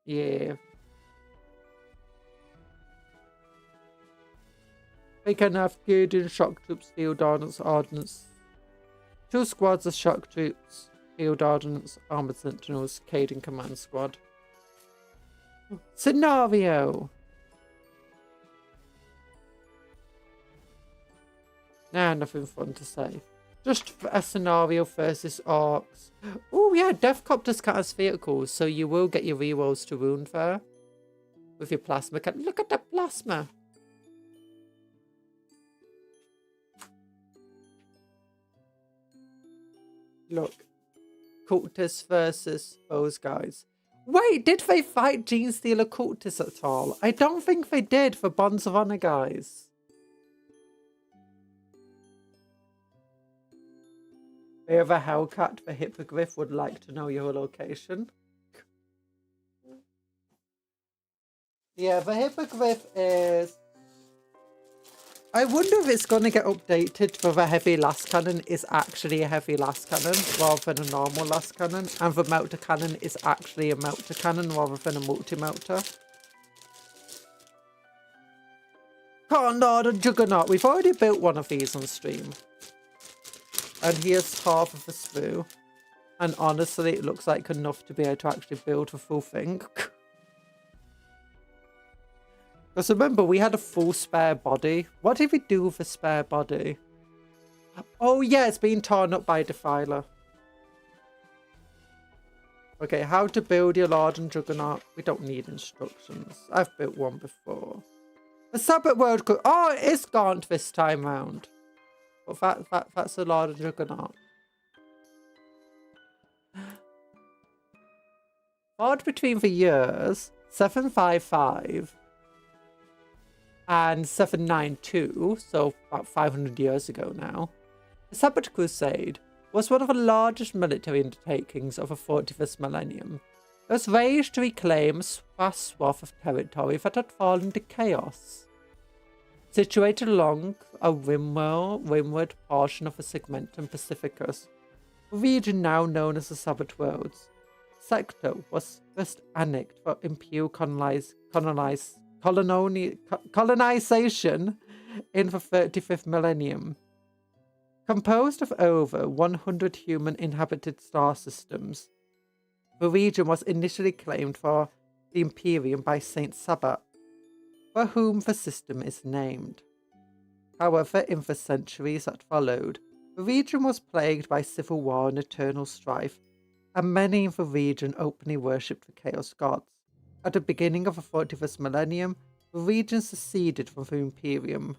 Yeah. We can have Gilded shock troops, field ordnance. 2 squads of shock troops, field ordnance, armored sentinels, Caden command squad. Scenario! Nah, nothing fun to say. Just a scenario versus orcs. Oh yeah, Deathcopters count as vehicles, so you will get your rerolls to wound there. With your plasma. Look at the plasma! Look. Cultists versus those guys. Wait, did they fight Gene Stealer Cultists at all? I don't think they did for Bonds of Honor guys. We have a Hellcat. The Hippogriff would like to know your location. Yeah, the Hippogriff is... I wonder if it's going to get updated for the heavy last cannon is actually a heavy last cannon rather than a normal last cannon. And the melter cannon is actually a melter cannon rather than a multi-melter. Khorne and Juggernaut. We've already built one of these on stream. And here's half of the slew. And honestly, it looks like enough to be able to actually build the full thing. Because remember, we had a full spare body. What did we do with the spare body? Oh yeah, it's been torn up by a defiler. Okay, how to build your Lord and Juggernaut. We don't need instructions. I've built one before. The Sabbath World could... Oh, it is Gaunt this time round. But that's the Lord and Juggernaut. Fought between the years 755 and 792, so about 500 years ago now, the Sabbath Crusade was one of the largest military undertakings of the 41st millennium. It was waged to reclaim a vast swath of territory that had fallen to chaos. Situated along a windward portion of the Segmentum Pacificus, the region now known as the Sabbath Worlds, sector was first annexed for imperial colonization in the 35th millennium. Composed of over 100 human-inhabited star systems, the region was initially claimed for the Imperium by Saint Sabbath, for whom the system is named. However, in the centuries that followed, the region was plagued by civil war and eternal strife, and many in the region openly worshipped the Chaos Gods. At the beginning of the 41st millennium, the region seceded from the Imperium.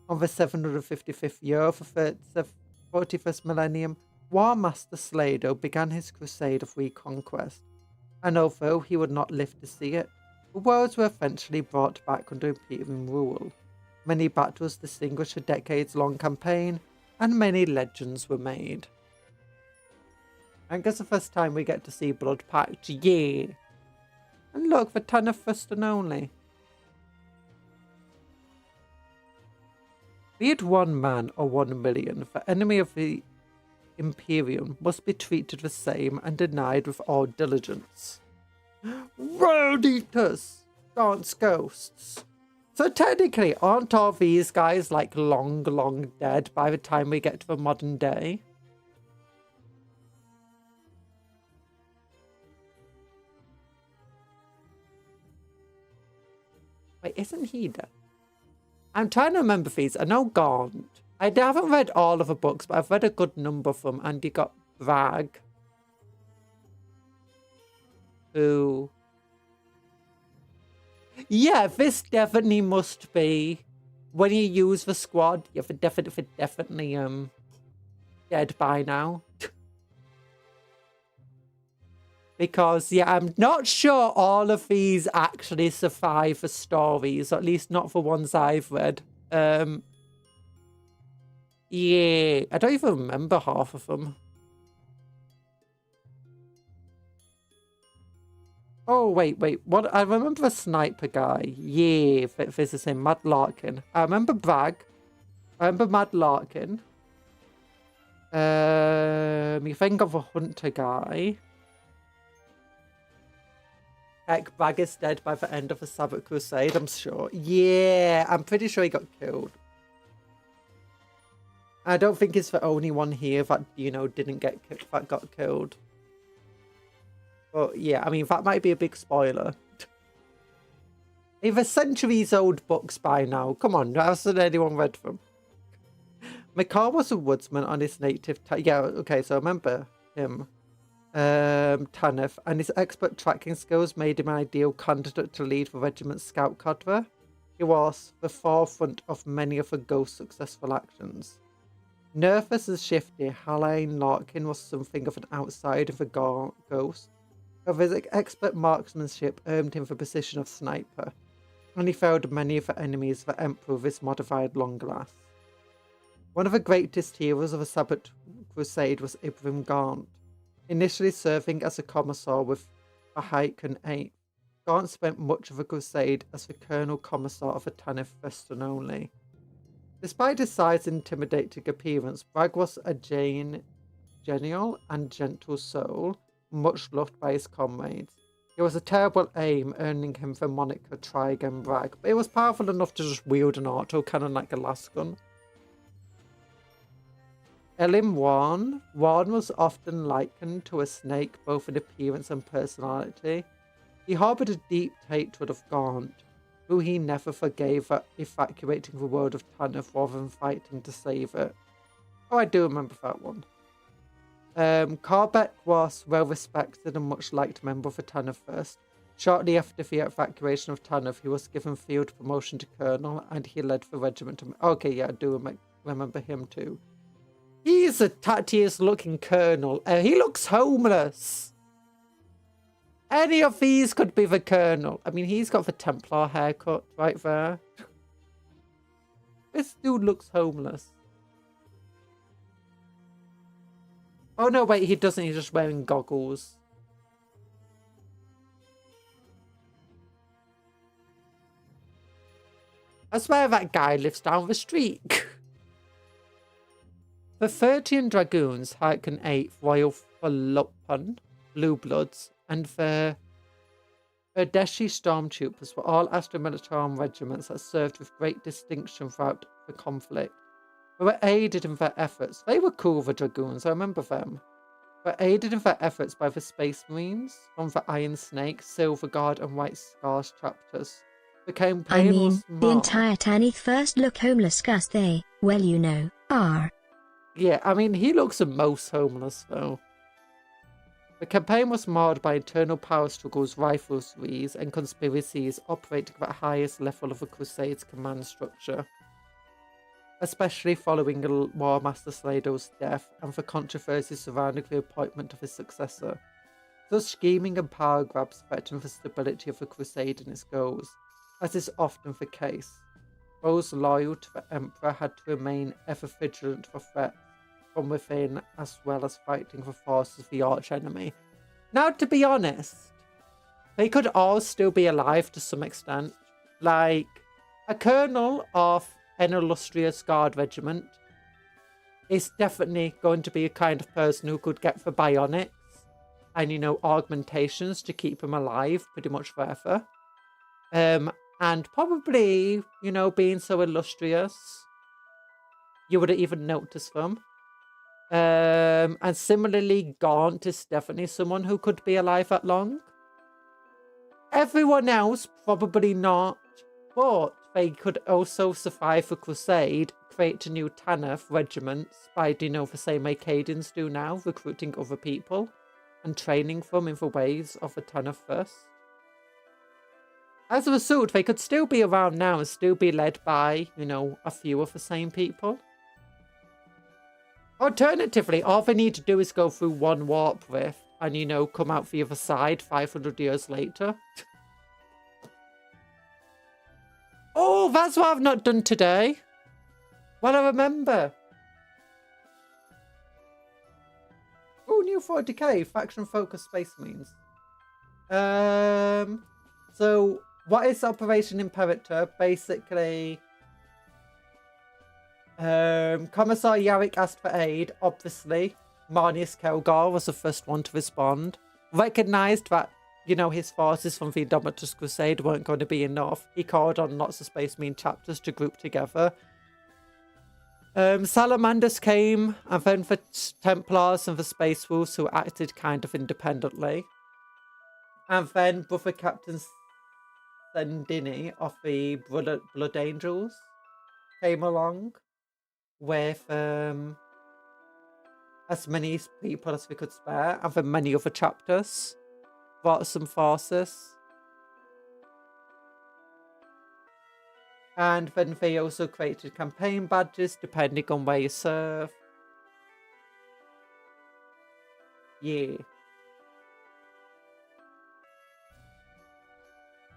On the 755th year of the 41st millennium, War Master Slado began his crusade of reconquest, and although he would not live to see it, the worlds were eventually brought back under Imperium rule. Many battles distinguished a decades-long campaign, and many legends were made. I guess the first time we get to see Blood Pact, yeah! And look, the ton of first and only. Be it 1 man or 1 million, the enemy of the Imperium must be treated the same and denied with all diligence. World Eaters! Dance Ghosts! So technically, aren't all these guys like long dead by the time we get to the modern day? Wait, isn't he dead? I'm trying to remember these. I know Gaunt. I haven't read all of the books, but I've read a good number of them. And you got Bragg, who... Yeah, this definitely must be... When you use the squad, you're definitely dead by now. Because, yeah, I'm not sure all of these actually survive the stories, or at least not the ones I've read. Yeah, I don't even remember half of them. Oh, wait. What? I remember the sniper guy. Yeah, this is him, Mad Larkin. I remember Bragg. I remember Mad Larkin. You think of a hunter guy. Heck, Bragg is dead by the end of the Sabbath Crusade, I'm sure. Yeah, I'm pretty sure he got killed. I don't think he's the only one here that, you know, that got killed. But yeah, I mean, that might be a big spoiler. They're centuries old books by now. Come on, hasn't anyone read them? Makar was a woodsman on his native... Yeah, okay, so I remember him. Tanith, and his expert tracking skills made him an ideal candidate to lead the regiment's scout cadre. He was the forefront of many of the Ghost's successful actions. Nervous and shifty, Halain Larkin was something of an outsider of the Ghost. Of his expert marksmanship earned him the position of sniper, and he felled many of the enemies of the Emperor with his modified long glass. One of the greatest heroes of the Sabbath Crusade was Ibrahim Gaunt. Initially serving as a commissar with the Haikon 8th, Gaunt spent much of the crusade as the colonel commissar of the Tanith Western only. Despite his size and intimidating appearance, Bragg was a genial and gentle soul, much loved by his comrades. It was a terrible aim, earning him the moniker Try Again Bragg, but it was powerful enough to just wield an auto cannon like a lasgun. Elim Warn was often likened to a snake both in appearance and personality. He harboured a deep hatred of Gaunt, who he never forgave for evacuating the world of Tanith rather than fighting to save it. Oh, I do remember that one. Carbeck was well respected and much liked member of the Tanith First. Shortly after the evacuation of Tanith, he was given field promotion to colonel, and he led the regiment. Okay, yeah, I do remember him too. He's a tattiest looking colonel. He looks homeless. Any of these could be the colonel. I mean, he's got the Templar haircut right there. This dude looks homeless. Oh no, wait, he doesn't. He's just wearing goggles. I swear that guy lives down the street. The 13 Dragoons, Haikon 8th, Royal Fallopan, Blue Bloods, and the Urdeshi Stormtroopers were all Astra Militarum regiments that served with great distinction throughout the conflict. They were aided in their efforts. They were cool, the Dragoons, I remember them. They were aided in their efforts by the Space Marines from the Iron Snake, Silver Guard, and White Scars chapters. The campaign was the entire Tanith First look homeless cause they, well you know, are. Yeah, I mean, he looks the most homeless, though. The campaign was marred by internal power struggles, rivalries, and conspiracies operating at the highest level of the Crusade's command structure, especially following War Master Slado's death and the controversy surrounding the appointment of his successor. Thus, scheming and power grabs threatened the stability of the Crusade and its goals, as is often the case. Those loyal to the Emperor had to remain ever vigilant for threats from within, as well as fighting the forces of the arch-enemy. Now, to be honest, they could all still be alive to some extent. Like, a colonel of an illustrious guard regiment is definitely going to be a kind of person who could get the bionics and, you know, augmentations to keep him alive pretty much forever. And probably, you know, being so illustrious, you wouldn't even notice them. And similarly, Gaunt is definitely someone who could be alive that long. Everyone else, probably not. But they could also survive the Crusade, create a new Tanith regiments by, you know, the same Acadians do now, recruiting other people and training them in the ways of the Tanith First. As a result, they could still be around now and still be led by, you know, a few of the same people. Alternatively, all they need to do is go through one warp rift and, you know, come out the other side 500 years later. Oh, that's what I've not done today. Well, I remember. Oh, new 40k, faction focus Space Marines. So, what is Operation Imperator? Basically, Commissar Yarick asked for aid, obviously. Marnius Kelgar was the first one to respond. Recognised that you know, his forces from the Indomitus Crusade weren't going to be enough, he called on lots of Space Marine chapters to group together. Salamanders came, and then the Templars and the Space Wolves, who acted kind of independently. And then Brother Captain Sendini of the Blood Angels came along with as many people as we could spare, and then many other chapters brought some forces. And then they also created campaign badges depending on where you serve. Yeah.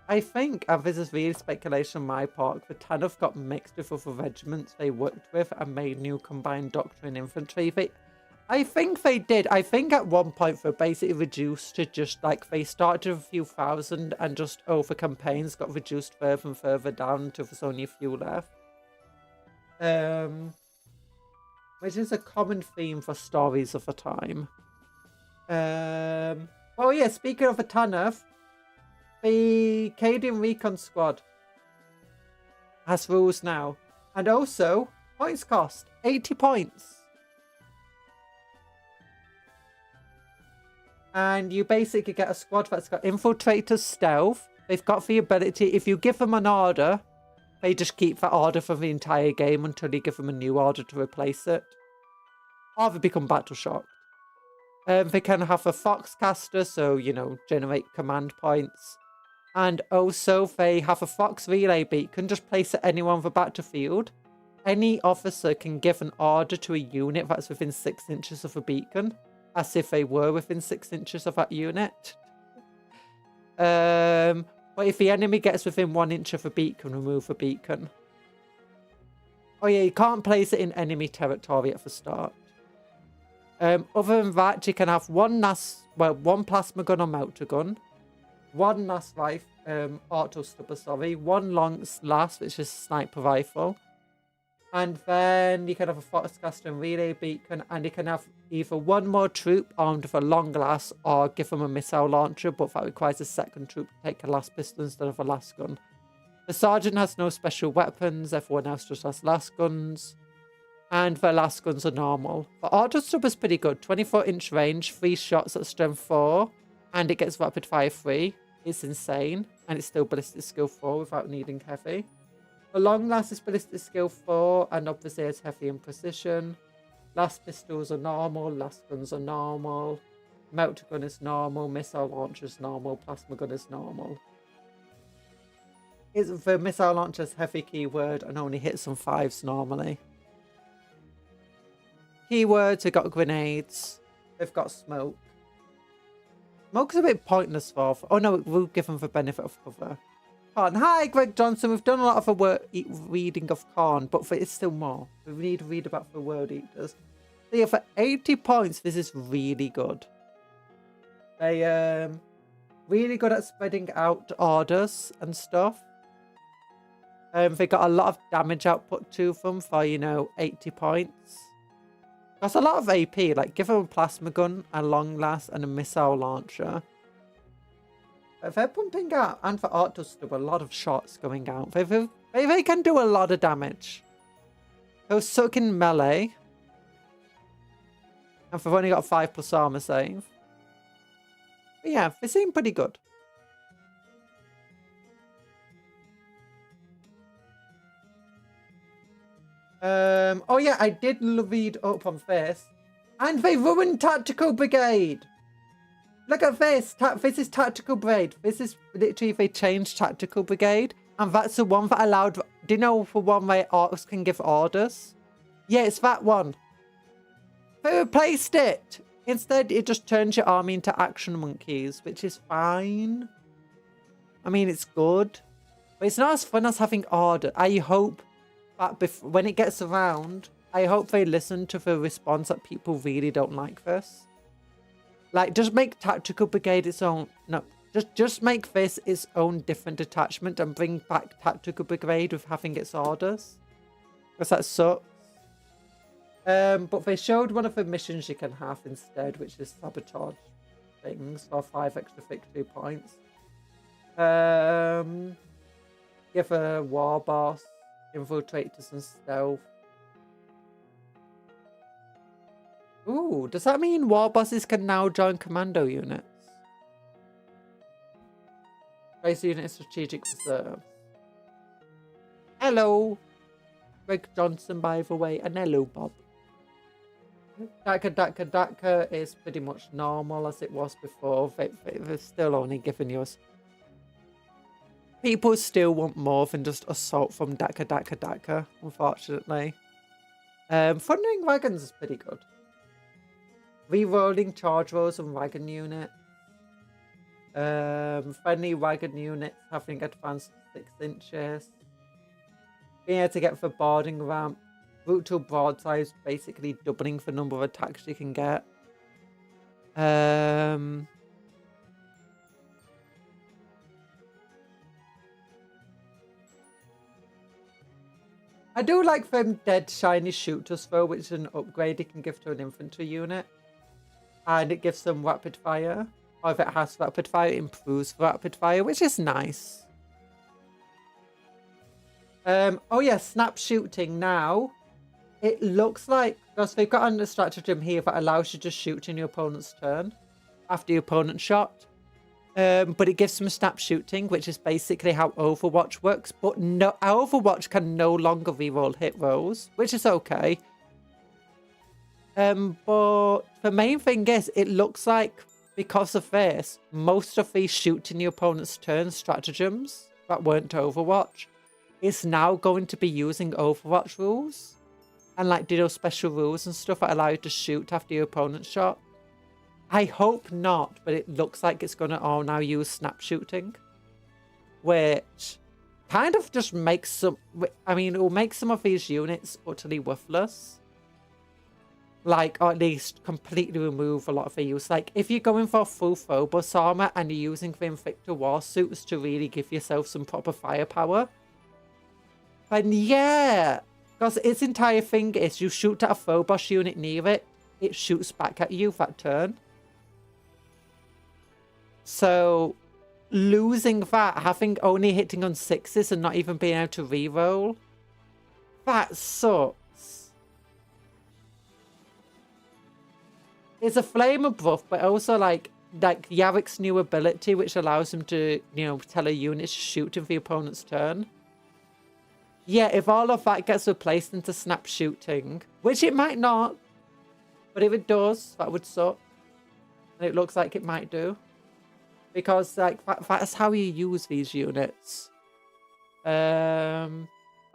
I think, and this is really speculation on my part, the Tanith got mixed with other regiments they worked with and made new combined doctrine infantry. I think they did. I think at one point they basically reduced to just like, they started with a few thousand and just over campaigns got reduced further and further down until there's only a few left. Which is a common theme for stories of the time. Well, yeah, speaking of the Tanith, the Cadian Recon Squad has rules now. And also, points cost 80 points. And you basically get a squad that's got Infiltrator Stealth. They've got the ability, if you give them an order, they just keep that order for the entire game until you give them a new order to replace it. Or they become battle shocked. They can have a Foxcaster, so, you know, generate command points. And also, they have a Fox Relay Beacon, just place it anywhere on the battlefield. Any officer can give an order to a unit that's within 6 inches of a beacon, as if they were within 6 inches of that unit. But if the enemy gets within 1 inch of a beacon, remove the beacon. Oh yeah, you can't place it in enemy territory at the start. Other than that, you can have one plasma gun or melter gun, one NAS auto stubber, one long last, which is a sniper rifle, and then you can have a Foxcaster and relay beacon, and you can have either one more troop armed with a long glass or give them a missile launcher, but that requires a second troop to take a last pistol instead of a last gun. The sergeant has no special weapons, everyone else just has last guns. And their last guns are normal. The auto stubber is pretty good. 24-inch range, 3 shots at strength 4, and it gets rapid fire 3. It's insane. And it's still ballistic skill 4 without needing heavy. The long last is ballistic skill 4, and obviously it's heavy and precision. Last pistols are normal, last guns are normal. Melter gun is normal, missile launcher is normal, plasma gun is normal. The missile launcher is heavy keyword and only hits on 5s normally. Keywords, they've got grenades. They've got smoke. Smoke's a bit pointless for... Oh no, we'll give them the benefit of cover. Khorne. Hi, Greg Johnson. We've done a lot of the reading of Khorne, but it's still more. We need to read about the World Eaters. So yeah, for 80 points, this is really good. They really good at spreading out orders and stuff. They got a lot of damage output to them for, you know, 80 points. That's a lot of AP. Like, give them a plasma gun, a long last, and a missile launcher. They're pumping out, and for auto stub, a lot of shots going out. They can do a lot of damage. They'll suck in melee. And they've only got 5+ armor save. But yeah, they seem pretty good. Oh yeah, I did read up on this. And they ruined Tactical Brigade! Look at this! This is Tactical Brigade. This is literally, they changed Tactical Brigade. And that's the one that allowed... Do you know the one where orcs can give orders? Yeah, it's that one. They replaced it! Instead, it just turns your army into action monkeys, which is fine. I mean, it's good. But it's not as fun as having order. I hope... But when it gets around, I hope they listen to the response that people really don't like this. Like, just make Tactical Brigade its own... No, just make this its own different detachment and bring back Tactical Brigade with having its orders. Because that sucks. But they showed one of the missions you can have instead, which is Sabotage. things for 5 extra victory points. Give a war boss, infiltrators and stealth. Ooh, does that mean war bosses can now join commando units? Base unit strategic reserve. Hello, Greg Johnson, by the way, and hello, Bob. Daka is pretty much normal as it was before. They're still only giving us. People still want more than just assault from Daka, unfortunately. Thundering Wagons is pretty good. Rerolling charge rolls and wagon unit. Friendly wagon units having advanced 6 inches. Being able to get the boarding ramp. Brutal broadsides, basically doubling the number of attacks you can get. I do like them dead shiny shooters though, which is an upgrade you can give to an infantry unit. And it gives them rapid fire. Or if it has rapid fire, it improves rapid fire, which is nice. Oh yeah, snap shooting now. It looks like, because they've got a stratagem here that allows you to shoot in your opponent's turn after your opponent shot. But it gives them snap shooting, which is basically how Overwatch works. But no, Overwatch can no longer reroll hit rolls, which is okay. But the main thing is, it looks like because of this, most of these shoot in your opponent's turn stratagems that weren't Overwatch is now going to be using Overwatch rules. And like do those special rules and stuff that allow you to shoot after your opponent's shot. I hope not, but it looks like it's going to all now use snap shooting. Which kind of just makes some... I mean, it will make some of these units utterly worthless. Like, or at least completely remove a lot of their use. Like, if you're going for full Phobos armor and you're using the Invictor war suits to really give yourself some proper firepower, then yeah... Because its entire thing is you shoot at a Phobos unit near it, it shoots back at you that turn. So, losing that, having only hitting on 6s and not even being able to reroll, that sucks. It's a flamer buff, but also like Yarik's new ability, which allows him to, you know, tell a unit to shoot in the opponent's turn. Yeah, if all of that gets replaced into snap shooting, which it might not, but if it does, that would suck. And it looks like it might do. Because, like, that's how you use these units. Oh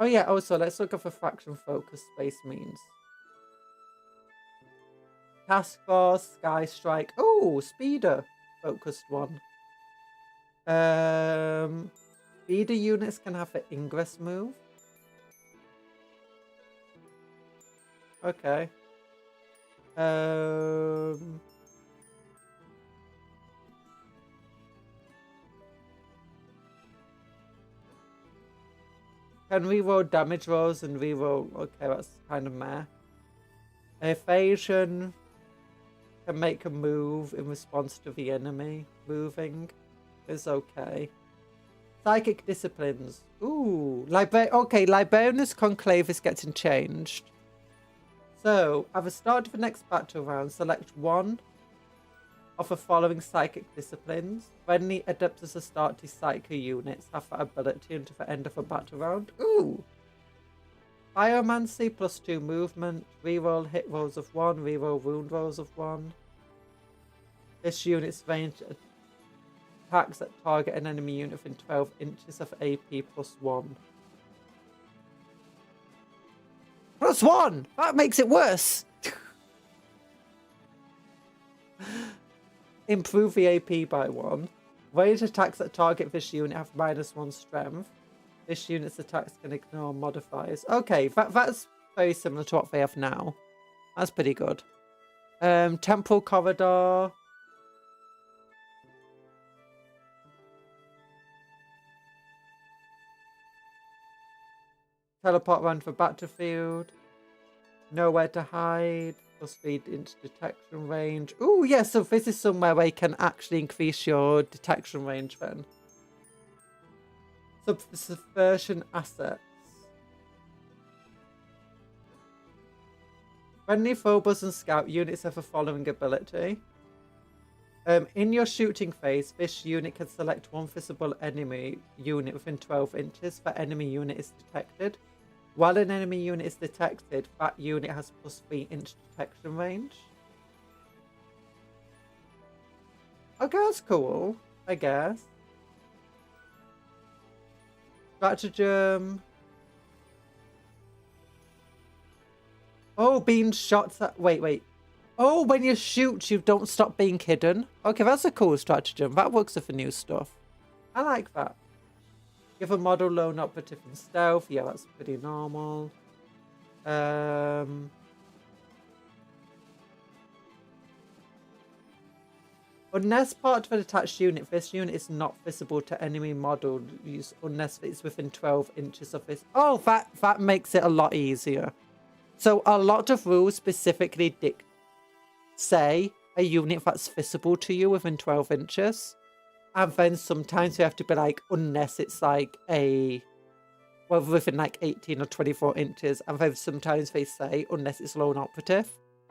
yeah, also, let's look at the faction focus space means. Task Force, Sky Strike. Oh, Speeder focused one. Speeder units can have an ingress move. Okay. Can reroll damage rolls and reroll. Okay, that's kind of meh. Evasion can make a move in response to the enemy moving. Is okay. Psychic disciplines. Ooh, okay. Liberianus Conclave is getting changed. So, at the start of the next battle round, select one of the following psychic disciplines. Friendly Adeptus Astartes Psycho units have that ability until the end of the battle round. Ooh! Biomancy +2 movement, reroll hit rolls of 1, reroll wound rolls of 1. This unit's range attacks that target an enemy unit within 12 inches of AP +1. +1! That makes it worse! Improve the AP by 1. Range attacks that target this unit have -1 strength. This unit's attacks can ignore modifiers. Okay, that's very similar to what they have now. That's pretty good. Temporal Corridor. Teleport around the battlefield. Nowhere to hide. plus speed into detection range. Oh, yeah, so this is somewhere where you can actually increase your detection range then. Subversion assets. Friendly phobos and scout units have the following ability. In your shooting phase, this unit can select one visible enemy unit within 12 inches. That enemy unit is detected. While an enemy unit is detected, that unit has plus 3-inch detection range. Okay, that's cool, I guess. Stratagem. Oh, being shot at... Wait. Oh, when you shoot, you don't stop being hidden. Okay, that's a cool stratagem. That works with the new stuff. I like that. Give a model lone operative and stealth. Yeah, that's pretty normal. Unless part of an attached unit, this unit is not visible to enemy model use unless it's within 12 inches of this. Oh, that makes it a lot easier. So a lot of rules specifically say a unit that's visible to you within 12 inches. And then sometimes you have to be like, unless it's like within like 18 or 24 inches. And then sometimes they say, unless it's lone operative.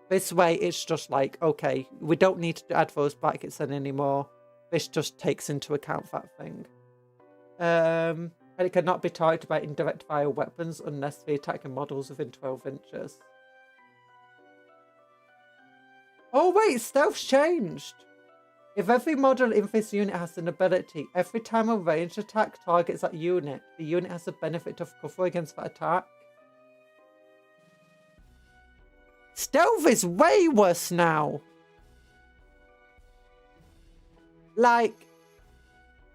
This way, it's just like, okay, we don't need to add those brackets in anymore. This just takes into account that thing. And it cannot be targeted by indirect fire weapons unless the attacking models within 12 inches. Oh wait, stealth's changed. If every model in this unit has an ability, every time a ranged attack targets that unit, the unit has the benefit of cover against that attack. Stealth is way worse now. Like,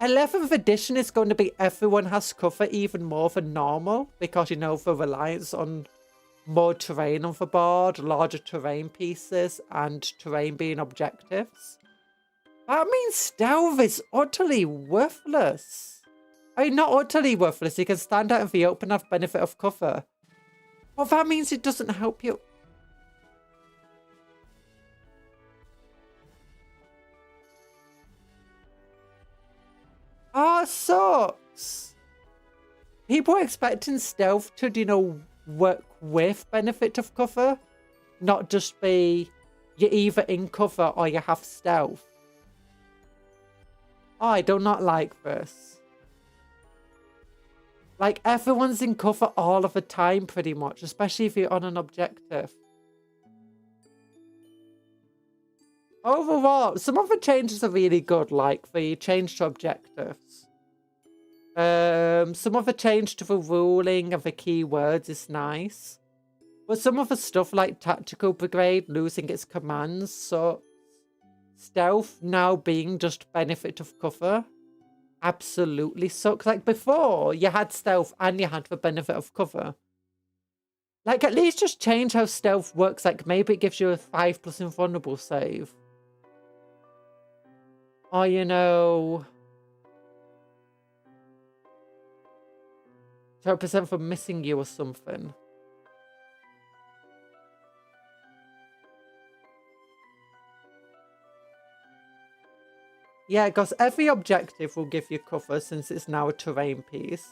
11th edition is going to be everyone has cover even more than normal because, you know, the reliance on more terrain on the board, larger terrain pieces, and terrain being objectives. That means stealth is utterly worthless. I mean, not utterly worthless. You can stand out in the open and have benefit of cover. Well, that means it doesn't help you. Ah, sucks. People are expecting stealth to, you know, work with benefit of cover, not just be you're either in cover or you have stealth. Oh, I do not like this. Like, everyone's in cover all of the time, pretty much, especially if you're on an objective. Overall, some of the changes are really good, like the change to objectives. Some of the change to the ruling of the keywords is nice. But some of the stuff like Tactical Brigade losing its commands, so stealth now being just benefit of cover absolutely sucks. Like before, you had stealth and you had the benefit of cover. Like, at least just change how stealth works. Like, maybe it gives you a 5+ invulnerable save. Or, you know, 12% for missing you or something. Yeah, because every objective will give you cover since it's now a terrain piece.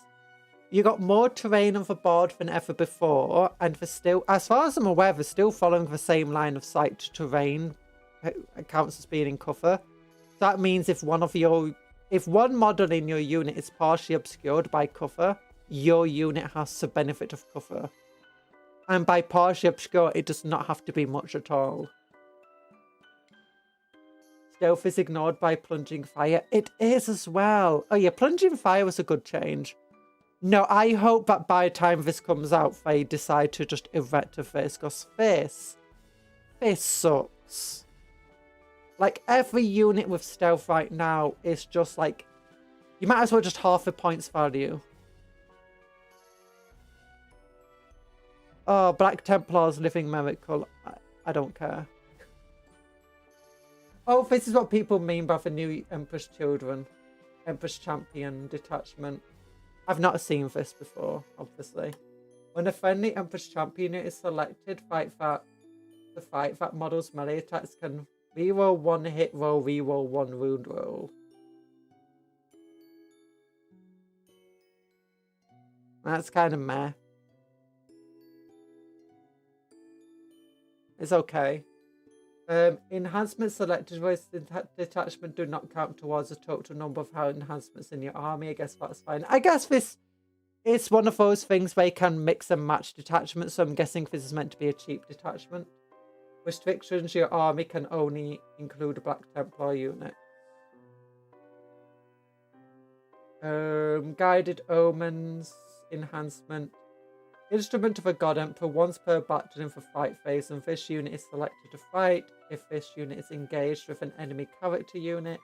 You got more terrain on the board than ever before, and they're still, as far as I'm aware, they're still following the same line of sight to terrain. It counts as being in cover. That means if one model in your unit is partially obscured by cover, your unit has the benefit of cover. And by partially obscured, it does not have to be much at all. Stealth is ignored by plunging fire. It is as well. Oh yeah, plunging fire was a good change. No, I hope that by the time this comes out, they decide to just erect this, because this sucks. Like, every unit with stealth right now is just like, you might as well just half the points value. Oh, Black Templar's Living Miracle. I don't care. Oh, this is what people mean by the new Empress Children. Empress Champion detachment. I've not seen this before, obviously. When a friendly Empress Champion is selected, fight that to fight. That model's melee attacks can reroll 1 hit roll, reroll 1 wound roll. That's kind of meh. It's okay. Enhancements selected with detachment do not count towards the total number of enhancements in your army. I guess that's fine. I guess this is one of those things where you can mix and match detachments, so I'm guessing this is meant to be a cheap detachment. Restrictions, your army can only include a Black Templar unit. Guided Omens enhancement. Instrument of a God Emperor once per battle in the fight phase, and this unit is selected to fight. If this unit is engaged with an enemy character unit,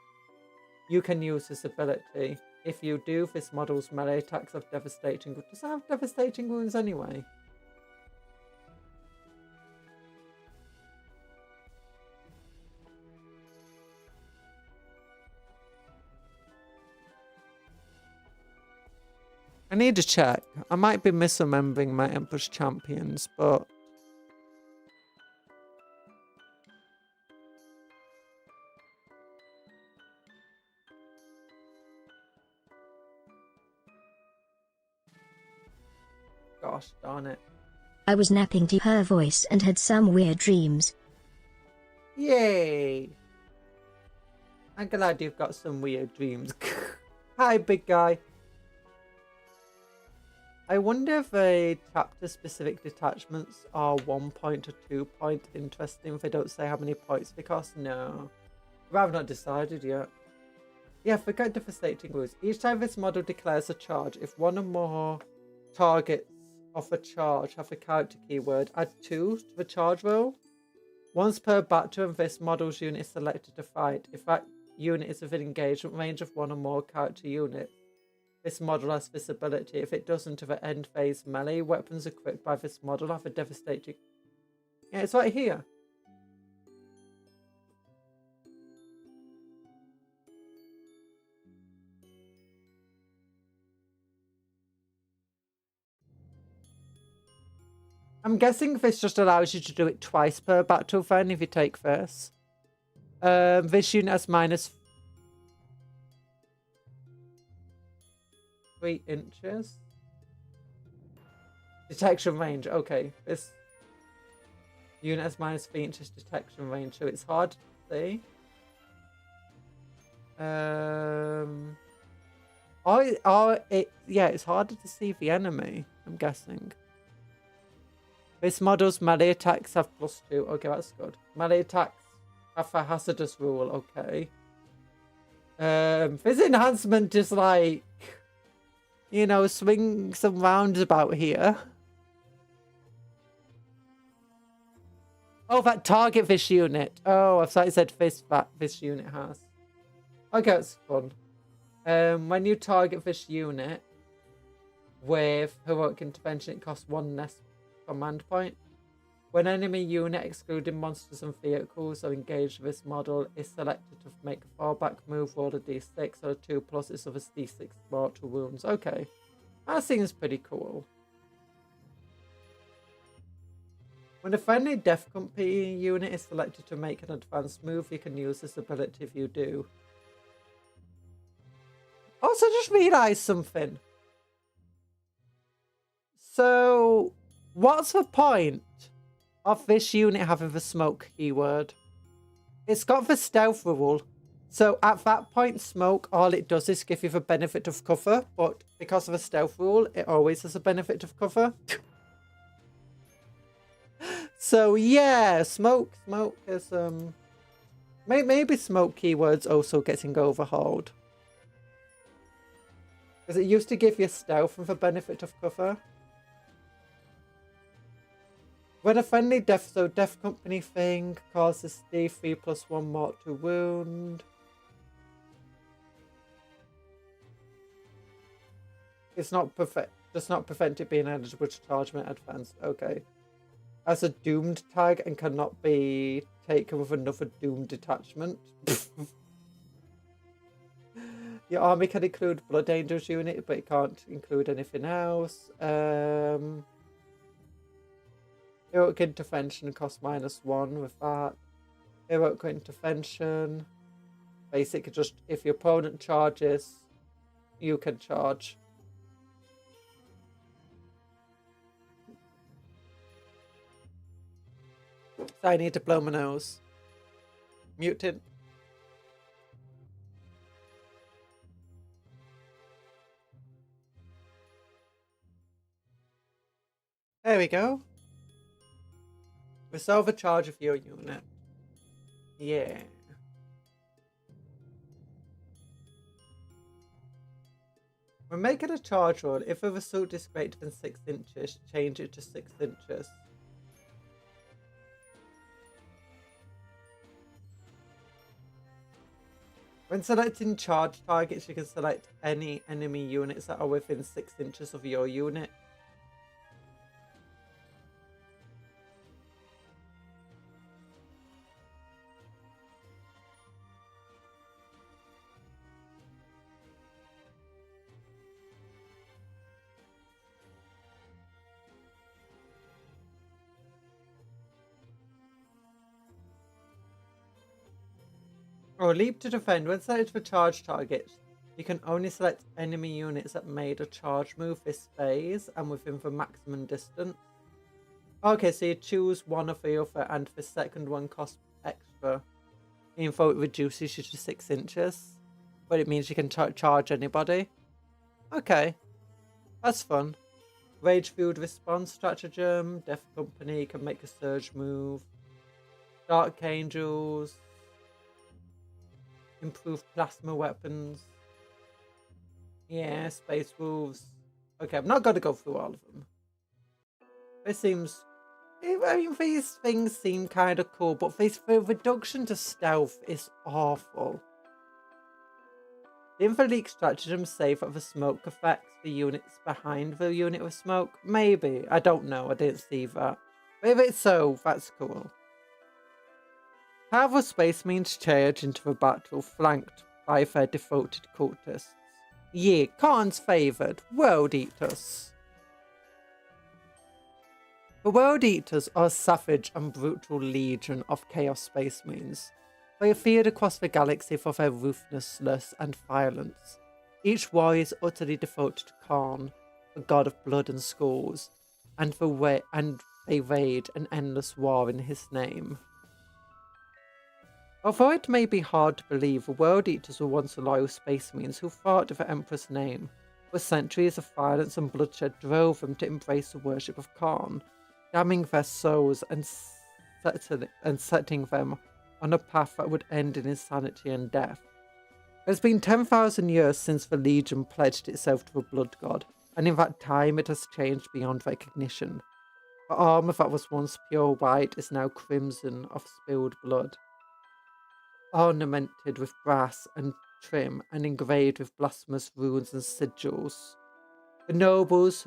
you can use this ability. If you do, this model's melee attacks have devastating. Does it have devastating wounds anyway? I need to check. I might be misremembering my Emperor's champions, but gosh darn it. I was napping to her voice and had some weird dreams. Yay! I'm glad you've got some weird dreams. Hi, big guy. I wonder if chapter-specific detachments are 1 point or 2 point. Interesting if they don't say how many points they cost. No. I've not decided yet. Yeah, forget devastating wounds. Each time this model declares a charge, if one or more targets of a charge have a character keyword, add 2 to the charge roll. Once per battle and this model's unit is selected to fight. If that unit is within engagement range of one or more character units, this model has this ability. If it doesn't, to the end phase melee, weapons equipped by this model have a devastating... Yeah, it's right here. I'm guessing this just allows you to do it twice per battle then if you take this. This unit has minus 3 inches. Detection range. Okay, this unit has minus 3 inches detection range, so it's hard to see. Yeah, it's harder to see the enemy, I'm guessing. This model's melee attacks have +2. Okay, that's good. Melee attacks have a hazardous rule. Okay. This enhancement is like, you know, swing some roundabout here. Oh, that target this unit. Oh, I thought it said this unit has. Okay, that's fun. When you target this unit with heroic intervention, it costs 1 less command point. When enemy unit, excluding monsters and vehicles, are engaged with this model, is selected to make a fallback move, roll a d6 or a 2 plus its other d6 mortal wounds. Okay, that seems pretty cool. When a friendly Death Company unit is selected to make an advanced move, you can use this ability if you do. Also, just realised something. So, what's the point of this unit having the smoke keyword? It's got the stealth rule. So at that point, smoke, all it does is give you the benefit of cover. But because of the stealth rule, it always has a benefit of cover. So yeah, smoke is maybe smoke keywords also getting overhauled. Because it used to give you stealth and the benefit of cover. When a friendly Death Company thing causes D3 + 1 mortal wound. It's not perfect. Does not prevent it being eligible to chargement advanced. Okay. As a doomed tag and cannot be taken with another doomed detachment. Your army can include Blood Angels unit, but it can't include anything else. Heroic intervention costs -1 with that. Heroic intervention. Basically, just if your opponent charges, you can charge. So I need to blow my nose. Mutant. There we go. Resolve a charge of your unit. Yeah. When making a charge roll, if a result is greater than 6 inches, change it to 6 inches. When selecting charge targets, you can select any enemy units that are within 6 inches of your unit. Oh, leap to defend. When selected for charge targets, you can only select enemy units that made a charge move this phase and within the maximum distance. Okay, so you choose one or the other, and the second one costs extra. Info it reduces you to 6 inches, but it means you can charge anybody. Okay, that's fun. Rage-fueled response stratagem. Death Company can make a surge move. Dark Angels. Improve plasma weapons. Yeah, Space Wolves. Okay, I'm not going to go through all of them. It seems... I mean, these things seem kind of cool, but the reduction to stealth is awful. The Infolique stratagem save that the smoke affects the units behind the unit with smoke. Maybe. I don't know. I didn't see that. But if it's so, that's cool. Powerful space means charge into the battle, flanked by their devoted cultists. Yeah, Khorne's favoured, World Eaters. The World Eaters are a savage and brutal legion of Chaos Space Marines. They are feared across the galaxy for their ruthlessness and violence. Each warrior is utterly devoted to Khorne, the god of blood and skulls, and they wage an endless war in his name. Although it may be hard to believe, the World Eaters were once loyal space marines who fought in the Emperor's name, but centuries of violence and bloodshed drove them to embrace the worship of Khorne, damning their souls and setting them on a path that would end in insanity and death. It has been 10,000 years since the Legion pledged itself to the Blood God, and in that time it has changed beyond recognition. The armour that was once pure white is now crimson of spilled blood, ornamented with brass and trim and engraved with blasphemous runes and sigils. The noble warriors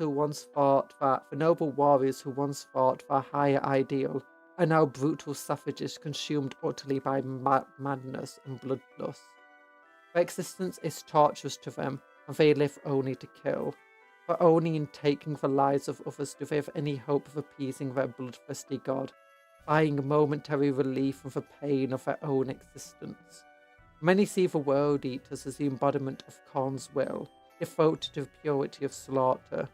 who once fought for a higher ideal are now brutal savages consumed utterly by madness and bloodlust. Their existence is torturous to them, and they live only to kill. For only in taking the lives of others do they have any hope of appeasing their bloodthirsty god, buying momentary relief from the pain of their own existence. Many see the World Eaters as the embodiment of Khorne's will, devoted to the purity of slaughter.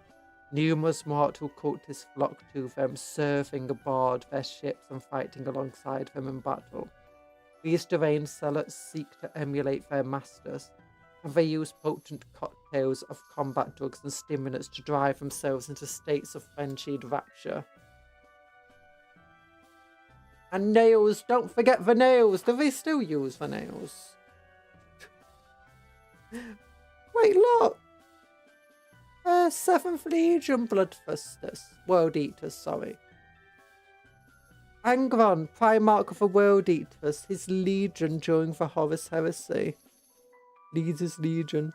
Numerous mortal cultists flock to them, serving aboard their ships and fighting alongside them in battle. These deranged zealots seek to emulate their masters, and they use potent cocktails of combat drugs and stimulants to drive themselves into states of frenzied rapture. And nails, don't forget the nails. Do they still use the nails? Wait, look. 7th Legion Bloodthirsters. World Eaters, sorry. Angron, Primarch of the World Eaters, his legion during the Horus Heresy. Leads his legion.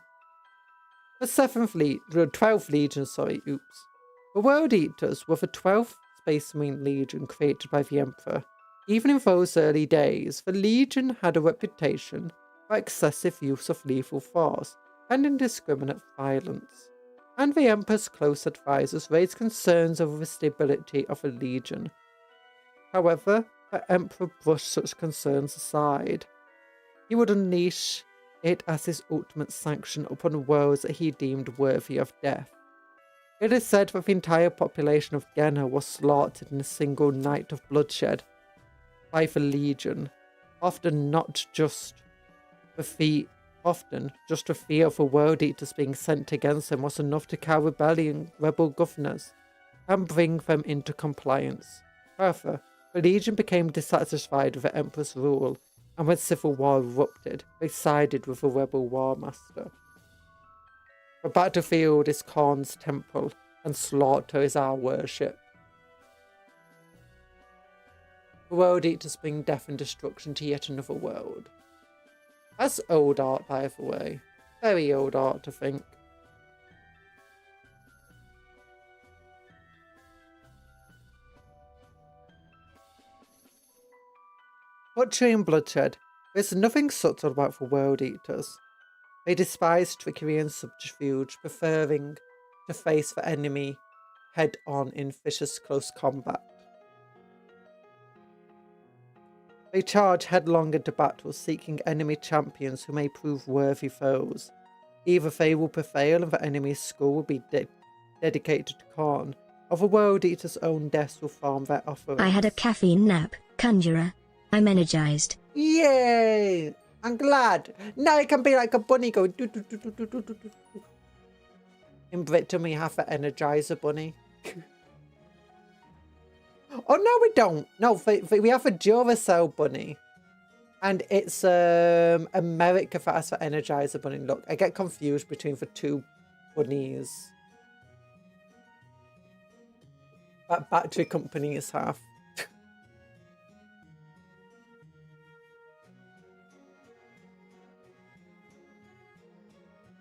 The 12th Legion, sorry, oops. The World Eaters were the 12th Space Marine Legion created by the Emperor. Even in those early days, the Legion had a reputation for excessive use of lethal force and indiscriminate violence, and the Emperor's close advisors raised concerns over the stability of the Legion However, the Emperor brushed such concerns aside. He would unleash it as his ultimate sanction upon worlds that he deemed worthy of death. It is said that the entire population of Genna was slaughtered in a single night of bloodshed by the Legion, often just the fear of the World Eaters being sent against them was enough to cow rebel governors and bring them into compliance. However, the Legion became dissatisfied with the Emperor's rule, and when civil war erupted, they sided with the rebel war master. The battlefield is Khorne's temple, and slaughter is our worship. The World Eaters bring death and destruction to yet another world. That's old art, by the way. Very old art, I think. Butchery and bloodshed. There's nothing subtle about the World Eaters. They despise trickery and subterfuge, preferring to face the enemy head-on in vicious close combat. They charge headlong into battle, seeking enemy champions who may prove worthy foes. Either they will prevail and the enemy's skull will be dedicated to Khorne, or the World Eater's own deaths will farm their offerings. I had a caffeine nap, Conjurer. I'm energized. Yay! I'm glad. Now I can be like a bunny going do do do do do do do do. In Britain we have the Energizer Bunny. Oh no, we don't. No, we have a Duracell Bunny, and it's America that has the Energizer Bunny. Look, I get confused between the two bunnies that battery companies have.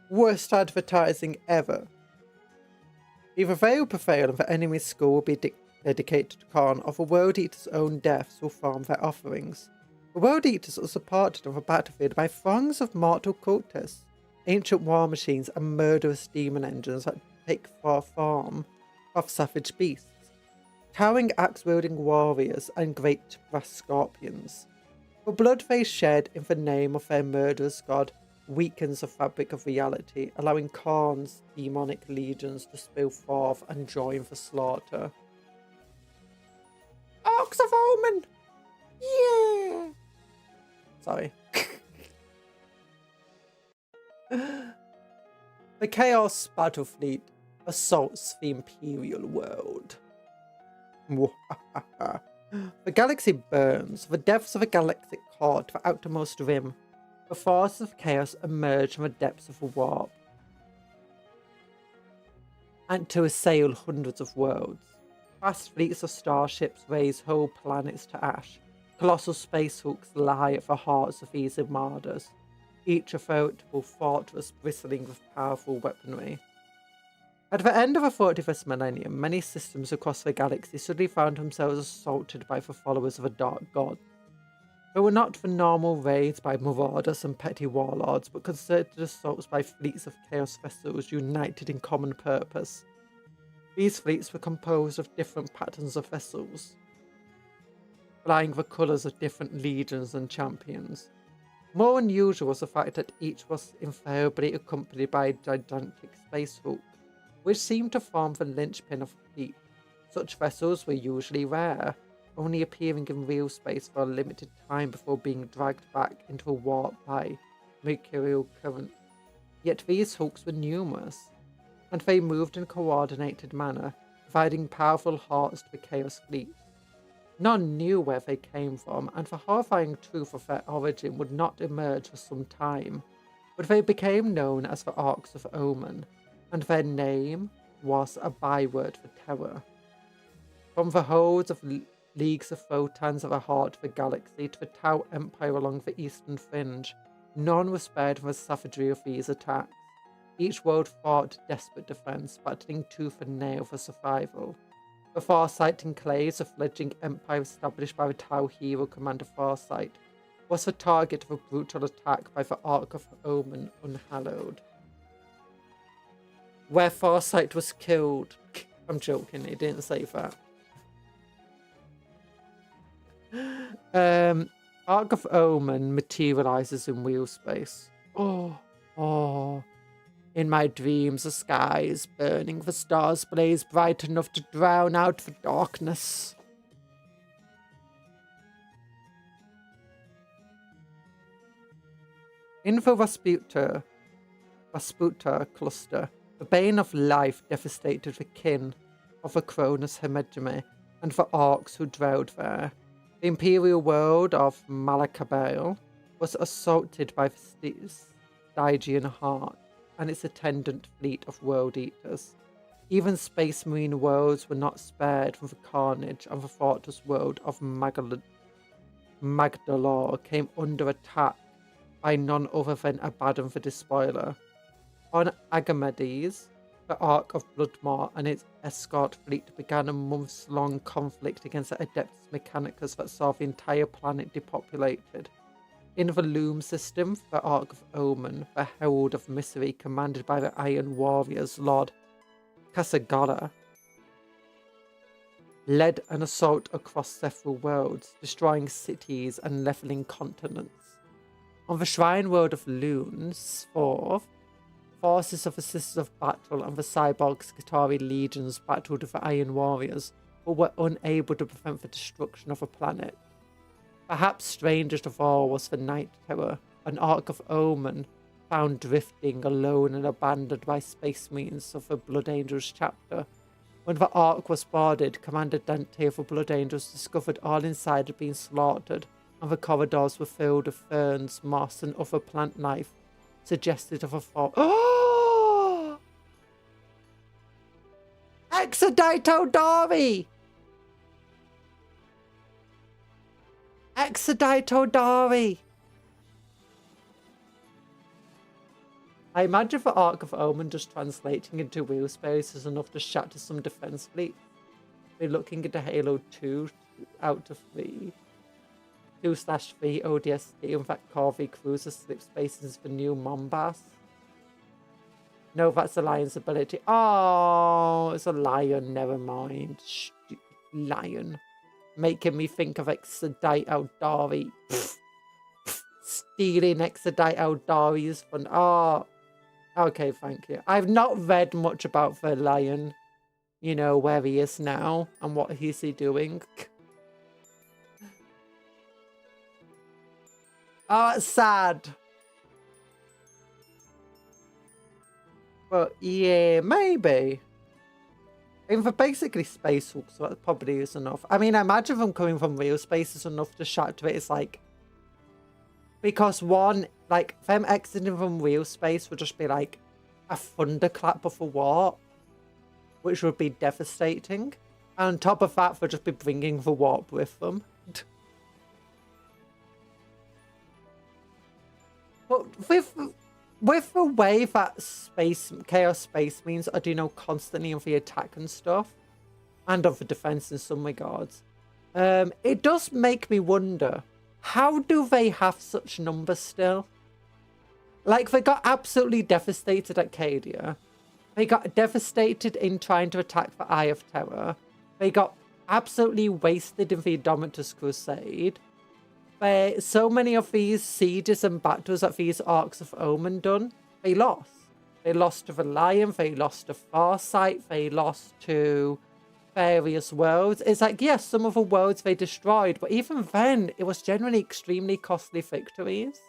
Worst advertising ever. Either they will prevail and the enemy's skull will be dedicated to Khorne, or the World Eaters' own deaths will farm their offerings. The World Eaters are supported on the battlefield by throngs of mortal cultists, ancient war machines, and murderous demon engines that take form of savage beasts, towering axe-wielding warriors, and great brass scorpions. The blood they shed in the name of their murderous god weakens the fabric of reality, allowing Khorne's demonic legions to spill forth and join the slaughter. Ox of Omen! Yeah! Sorry. The Chaos Battle Fleet assaults the Imperial world. The galaxy burns. The depths of a galactic core to the outermost rim. The forces of chaos emerge from the depths of the warp and to assail hundreds of worlds. Vast fleets of starships raise whole planets to ash. Colossal space hooks lie at the hearts of these armadas, each a veritable fortress bristling with powerful weaponry. At the end of the 41st millennium, many systems across the galaxy suddenly found themselves assaulted by the followers of the Dark God. They were not the normal raids by marauders and petty warlords, but concerted assaults by fleets of chaos vessels united in common purpose. These fleets were composed of different patterns of vessels, flying the colours of different legions and champions. More unusual was the fact that each was invariably accompanied by a gigantic space hulk, which seemed to form the linchpin of the fleet. Such vessels were usually rare, only appearing in real space for a limited time before being dragged back into a warp by mercurial current. Yet these hulks were numerous, and they moved in a coordinated manner, providing powerful halts to the Chaos Fleet. None knew where they came from, and the horrifying truth of their origin would not emerge for some time, but they became known as the Arcs of Omen, and their name was a byword for terror. From the holds of leagues of photons at the heart of the galaxy to the Tau Empire along the eastern fringe, none was spared from the savagery of these attacks. Each world fought desperate defense, battling tooth and nail for survival. The Farsight enclaves, a fledgling empire established by the Tau hero Commander Farsight, was the target of a brutal attack by the Arc of Omen Unhallowed, where Farsight was killed. I'm joking, he didn't say that. Arc of Omen materializes in wheel space. Oh. In my dreams, the sky is burning, the stars blaze bright enough to drown out the darkness. In the Rasputa cluster, the bane of life devastated the kin of the Cronus Hemedjame and the orcs who dwelled there. The imperial world of Malakabale was assaulted by the Stygian Heart and its attendant fleet of world eaters. Even space marine worlds were not spared from the carnage, and the fortress world of Magdalor came under attack by none other than Abaddon the Despoiler. On Agamedes, the Ark of Bloodmaw and its escort fleet began a months-long conflict against the Adeptus Mechanicus that saw the entire planet depopulated. In the Loom system, the Ark of Omen, the Herald of Misery commanded by the Iron Warriors, Lord Kasagara, led an assault across several worlds, destroying cities and leveling continents. On the Shrine World of Loons, forces of the Sisters of Battle and the Cyborg Skitarii legions battled with the Iron Warriors, but were unable to prevent the destruction of the planet. Perhaps strangest of all was the Night Terror, an Ark of Omen found drifting alone and abandoned by Space Marines of the Blood Angels chapter. When the Ark was boarded, Commander Dante of the Blood Angels discovered all inside had been slaughtered, and the corridors were filled with ferns, moss, and other plant life, suggested of a fall. Oh! Exodito Dori! Exodito Dori! I imagine the Ark of Omen just translating into wheel space is enough to shatter some defense fleet. We're looking into Halo 2 out of 3. 2/3 ODST, in fact Corvi Cruiser slip spaces the new Mombas. No, that's the lion's ability. Oh, it's a lion, never mind. Stupid lion. Making me think of Exodito Dori. Stealing Exodito Dori's fun. Oh, okay, thank you. I've not read much about the lion. You know, where he is now and what is he doing. Oh, it's sad. But yeah, maybe. I mean, for basically space hooks, so that probably is enough. I mean, I imagine them coming from real space is enough to shatter it. It's like, because one, like, them exiting from real space would just be like a thunderclap of a warp, which would be devastating. And on top of that, they'd just be bringing the warp with them. But with the way that Chaos Space Marines are doing constantly on the attack and stuff, and of the defense in some regards, it does make me wonder, how do they have such numbers still? Like, they got absolutely devastated at Cadia. They got devastated in trying to attack the Eye of Terror. They got absolutely wasted in the Indomitus Crusade. So many of these sieges and battles that these Arks of Omen done, they lost. They lost to the Lion, they lost to Farsight, they lost to various worlds. It's like, yes, some of the worlds they destroyed, but even then, it was generally extremely costly victories.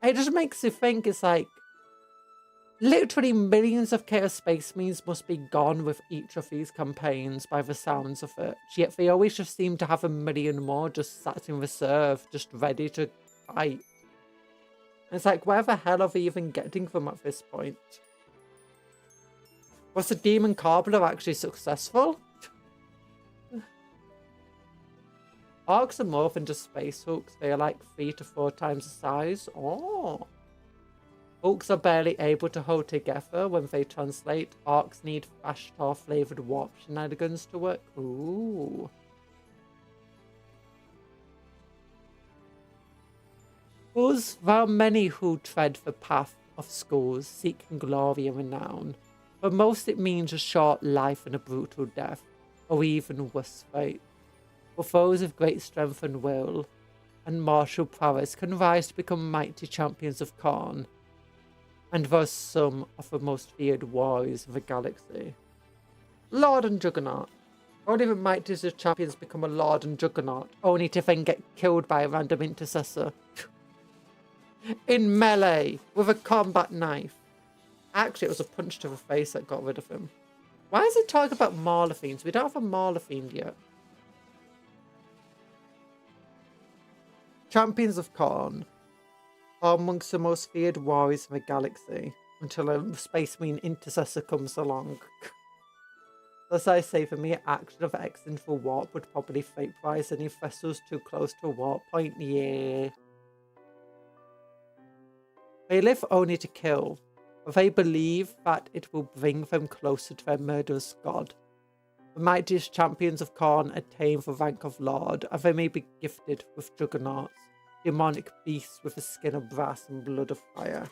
It just makes you think, it's like, literally millions of Chaos Space Marines must be gone with each of these campaigns by the sounds of it. Yet they always just seem to have a million more just sat in reserve, just ready to fight. And it's like, where the hell are they even getting them at this point? Was the Demon Carpenter actually successful? Arcs are more than just space hooks. They are like 3 to 4 times the size. Oh. Hooks are barely able to hold together when they translate. Arcs need Ashtar flavoured warp shenanigans to work. Ooh. Thus, there are many who tread the path of schools, seeking glory and renown. For most it means a short life and a brutal death, or even worse fate. For those of great strength and will and martial prowess can rise to become mighty champions of Khorne, and thus some of the most feared warriors of the galaxy. Lord and Juggernaut. Only the mightiest of champions become a Lord and Juggernaut, only to then get killed by a random intercessor. In melee, with a combat knife. Actually, it was a punch to the face that got rid of him. Why is it talking about Marla Fiends? We don't have a Marla Fiend yet. Champions of Khorne are amongst the most feared warriors in the galaxy until a Space Marine intercessor comes along. As I say, for me, action of exiting for warp would probably vaporize any vessels too close to a warp point. Yeah. They live only to kill, but they believe that it will bring them closer to their murderous god. The mightiest champions of Khorne attain the rank of Lord, and they may be gifted with juggernauts, demonic beasts with a skin of brass and blood of fire.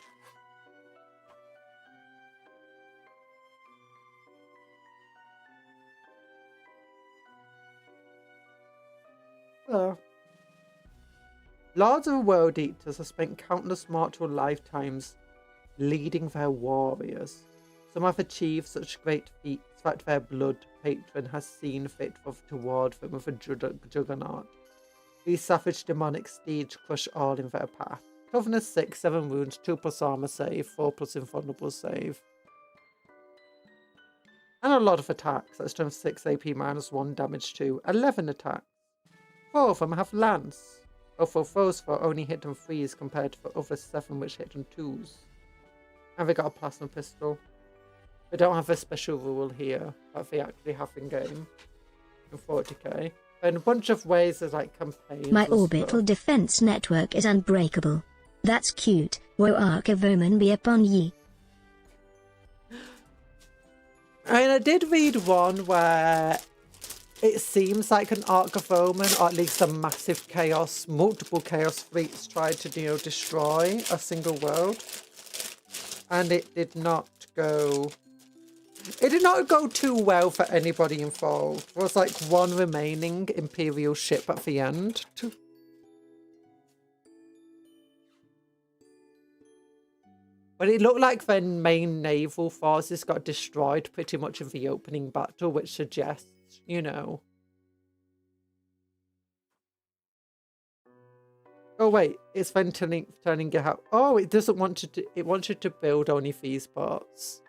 Lords of the World Eaters have spent countless mortal lifetimes leading their warriors. Some have achieved such great feats that their blood patron has seen fit to ward them with a juggernaut. These savage demonic steeds crush all in their path. Toughness 6, 7 wounds, 2+ armor save, 4+ invulnerable save. And a lot of attacks. That's strength 6, AP -1, damage 2, 11 attacks. 4 of them have lance. Although those 4 only hit them 3s compared to the other 7 which hit them 2s. And they got a plasma pistol. They don't have a special rule here that they actually have in game in 40k. And a bunch of ways there's like campaigns. My orbital defense network is unbreakable. That's cute. Wo Archivoman be upon ye. I mean, I did read one where it seems like an Ark of Omen, or at least a massive chaos, multiple chaos fleets tried to, destroy a single world. And it did not go too well for anybody involved. There was like one remaining Imperial ship at the end. But it looked like their main naval forces got destroyed pretty much in the opening battle, which suggests, Oh wait, it's then turning it out. Oh, it doesn't want to. It wants you to build only these parts,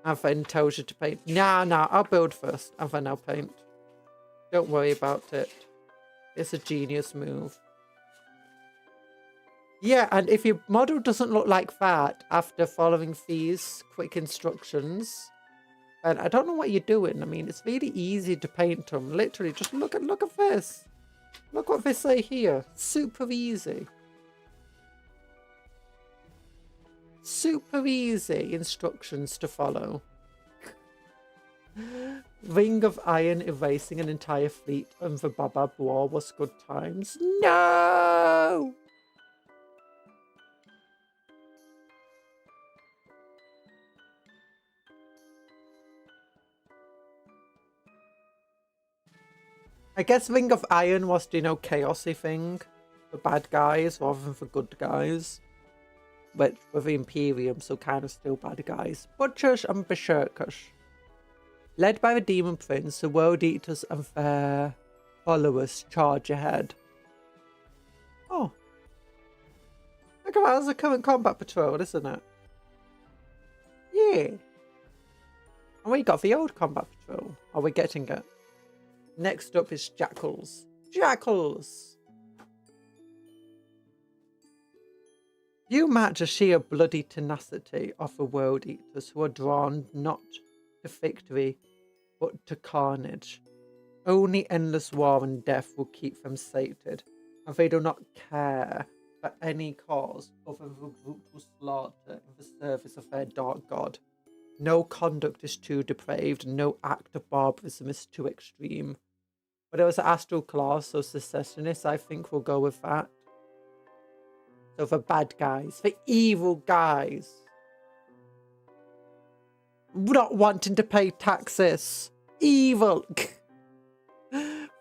and then tells you to paint. Nah. I'll build first, and then I'll paint. Don't worry about it. It's a genius move. Yeah, and if your model doesn't look like that after following these quick instructions, then I don't know what you're doing. I mean, it's really easy to paint them. Literally, just look at this. Look what they say here. Super easy. Super easy instructions to follow. Ring of Iron erasing an entire fleet of the Babab War was good times. No! I guess Ring of Iron was, chaosy thing for bad guys rather than for good guys. But with the Imperium, so kind of still bad guys. Butchers and Berserkers. Led by the Demon Prince, the World Eaters and their followers charge ahead. Oh. Look at that, that's a current combat patrol, isn't it? Yeah. And we got the old combat patrol. Are we getting it? Next up is Jackals. Jackals! You match the sheer bloody tenacity of the World Eaters, who are drawn not to victory, but to carnage. Only endless war and death will keep them sated, and they do not care for any cause other than the brutal slaughter in the service of their dark god. No conduct is too depraved, no act of barbarism is too extreme. But it was an astral class, so secessionists, I think we'll go with that. So for bad guys, for evil guys. Not wanting to pay taxes. Evil.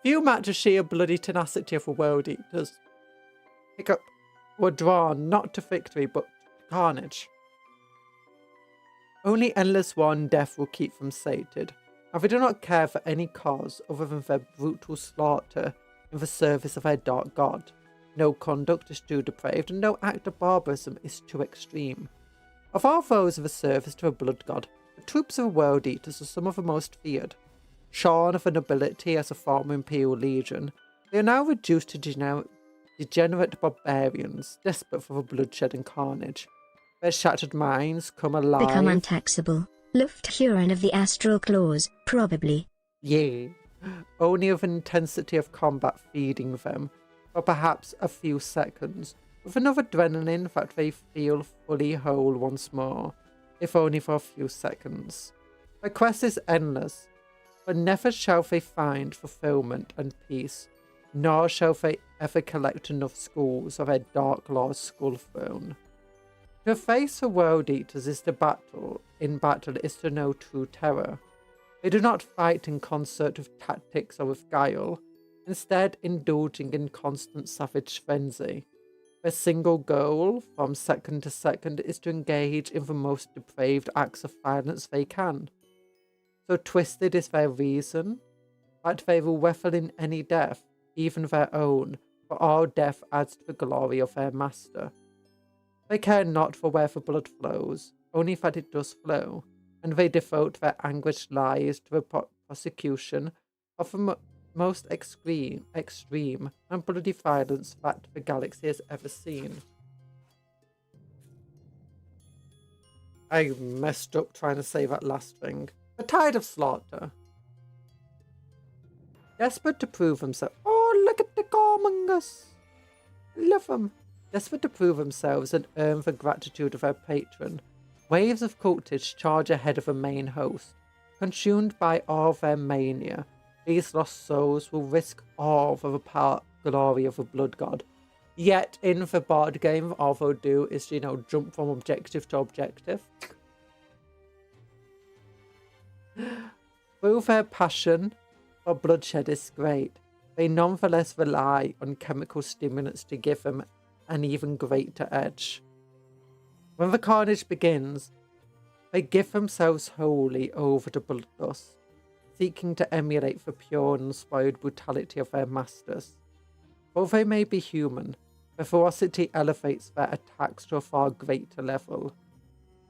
Few match the sheer bloody tenacity of the world eaters. Hiccup were drawn not to victory but to carnage. Only endless war and death will keep them sated, and they do not care for any cause other than their brutal slaughter in the service of their dark god. No conduct is too depraved, and no act of barbarism is too extreme. Of all those of the service to a blood god, the troops of the world eaters are some of the most feared. Shorn of the nobility as a former imperial legion, they are now reduced to degenerate barbarians, desperate for the bloodshed and carnage. Their shattered minds come alive. Become untaxable. Lufthuren of the astral claws, probably. Yeah. Only of intensity of combat feeding them, for perhaps a few seconds, with enough adrenaline that they feel fully whole once more, if only for a few seconds. Their quest is endless, but never shall they find fulfillment and peace, nor shall they ever collect enough schools of their dark lord's skull throne. To face the world eaters is in battle is to know true terror. They do not fight in concert with tactics or with guile, instead indulging in constant savage frenzy. Their single goal, from second to second, is to engage in the most depraved acts of violence they can. So twisted is their reason, that they will revel in any death, even their own, for all death adds to the glory of their master. They care not for where the blood flows, only that it does flow, and they devote their anguished lives to the prosecution of the most extreme and bloody violence that the galaxy has ever seen. I messed up trying to say that last thing. The tide of slaughter. Desperate to prove themselves. Oh, look at the Gormungus! Love them. Desperate to prove themselves and earn the gratitude of their patron, waves of cultists charge ahead of the main host. Consumed by all their mania, these lost souls will risk all for the glory of the blood god. Yet in the board game, all they'll do is, jump from objective to objective. Through their passion for bloodshed is great, they nonetheless rely on chemical stimulants to give them an even greater edge. When the carnage begins, they give themselves wholly over to bloodlust, seeking to emulate the pure and unspoiled brutality of their masters. Though they may be human, their ferocity elevates their attacks to a far greater level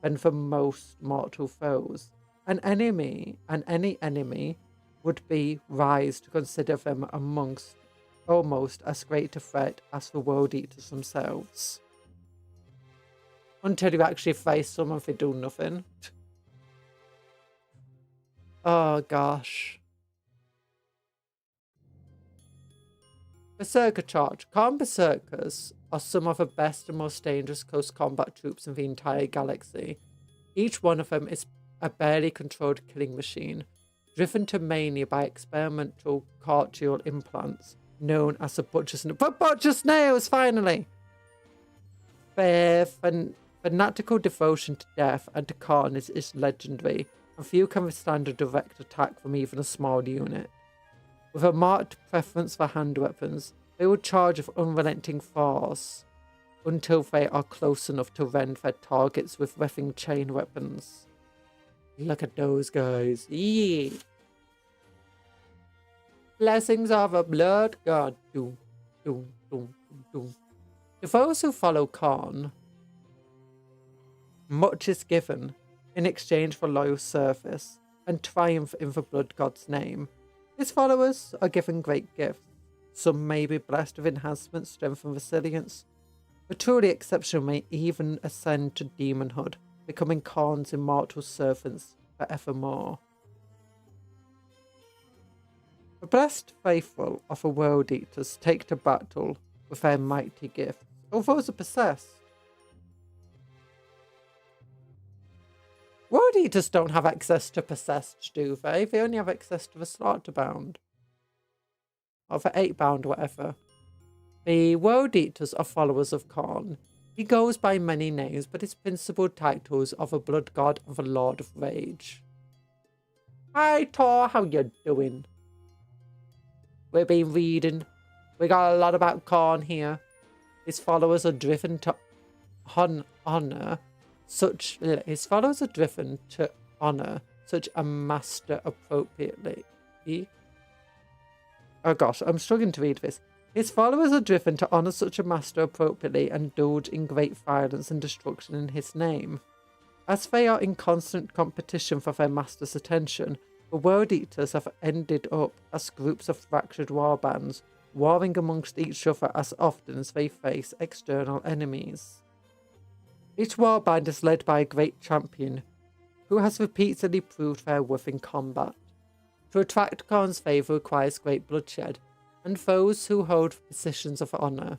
than for most mortal foes. Any enemy would be wise to consider them amongst almost as great a threat as the world eaters themselves. Until you actually face them and they do nothing. Oh gosh. Berserker Charge. Khorne Berserkers are some of the best and most dangerous close combat troops in the entire galaxy. Each one of them is a barely controlled killing machine, driven to mania by experimental cortical implants known as the Butcher's Nails, finally! Their fanatical devotion to death and to Khorne is legendary, and few can withstand a direct attack from even a small unit. With a marked preference for hand weapons, they will charge with unrelenting force until they are close enough to rend their targets with reffing chain weapons. Look at those guys. Yeah. Blessings of a blood god. Doom, doom, doom, doom. To those who follow Khorne, much is given in exchange for loyal service and triumph in the blood god's name. His followers are given great gifts. Some may be blessed with enhancement, strength and resilience. The truly exceptional may even ascend to demonhood, becoming Khorne's immortal servants forevermore. The blessed faithful of the world eaters take to battle with their mighty gifts, or those are possessed. World eaters don't have access to possessed, do they? They only have access to the slaughterbound. Or the 8-bound, whatever. The world eaters are followers of Khorne. He goes by many names, but his principal titles are the Blood God and the Lord of Rage. Hi Tor, how you doing? We've been reading. We got a lot about Khorne here. His followers are driven to honor such a master appropriately. Oh gosh, I'm struggling to read this. His followers are driven to honor such a master appropriately and indulge in great violence and destruction in his name. As they are in constant competition for their master's attention, the World Eaters have ended up as groups of fractured warbands, warring amongst each other as often as they face external enemies. Each warband is led by a great champion, who has repeatedly proved their worth in combat. To attract Khorne's favour requires great bloodshed, and those who hold positions of honour.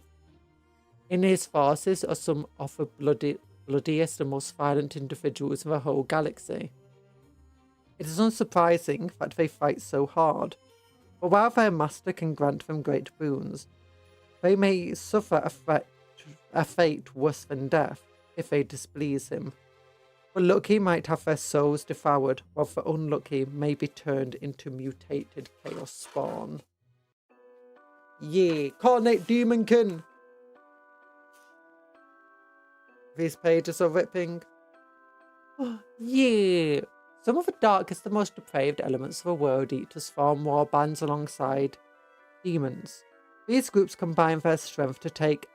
In his forces are some of the bloodiest and most violent individuals in the whole galaxy. It is unsurprising that they fight so hard, but while their master can grant them great boons, they may suffer a fate worse than death if they displease him. The lucky might have their souls devoured, while the unlucky may be turned into mutated chaos spawn. Yeah, Khorne Demonkin! These pages are ripping. Yeah! Some of the darkest and most depraved elements of the World Eaters form warbands alongside demons. These groups combine their strength to take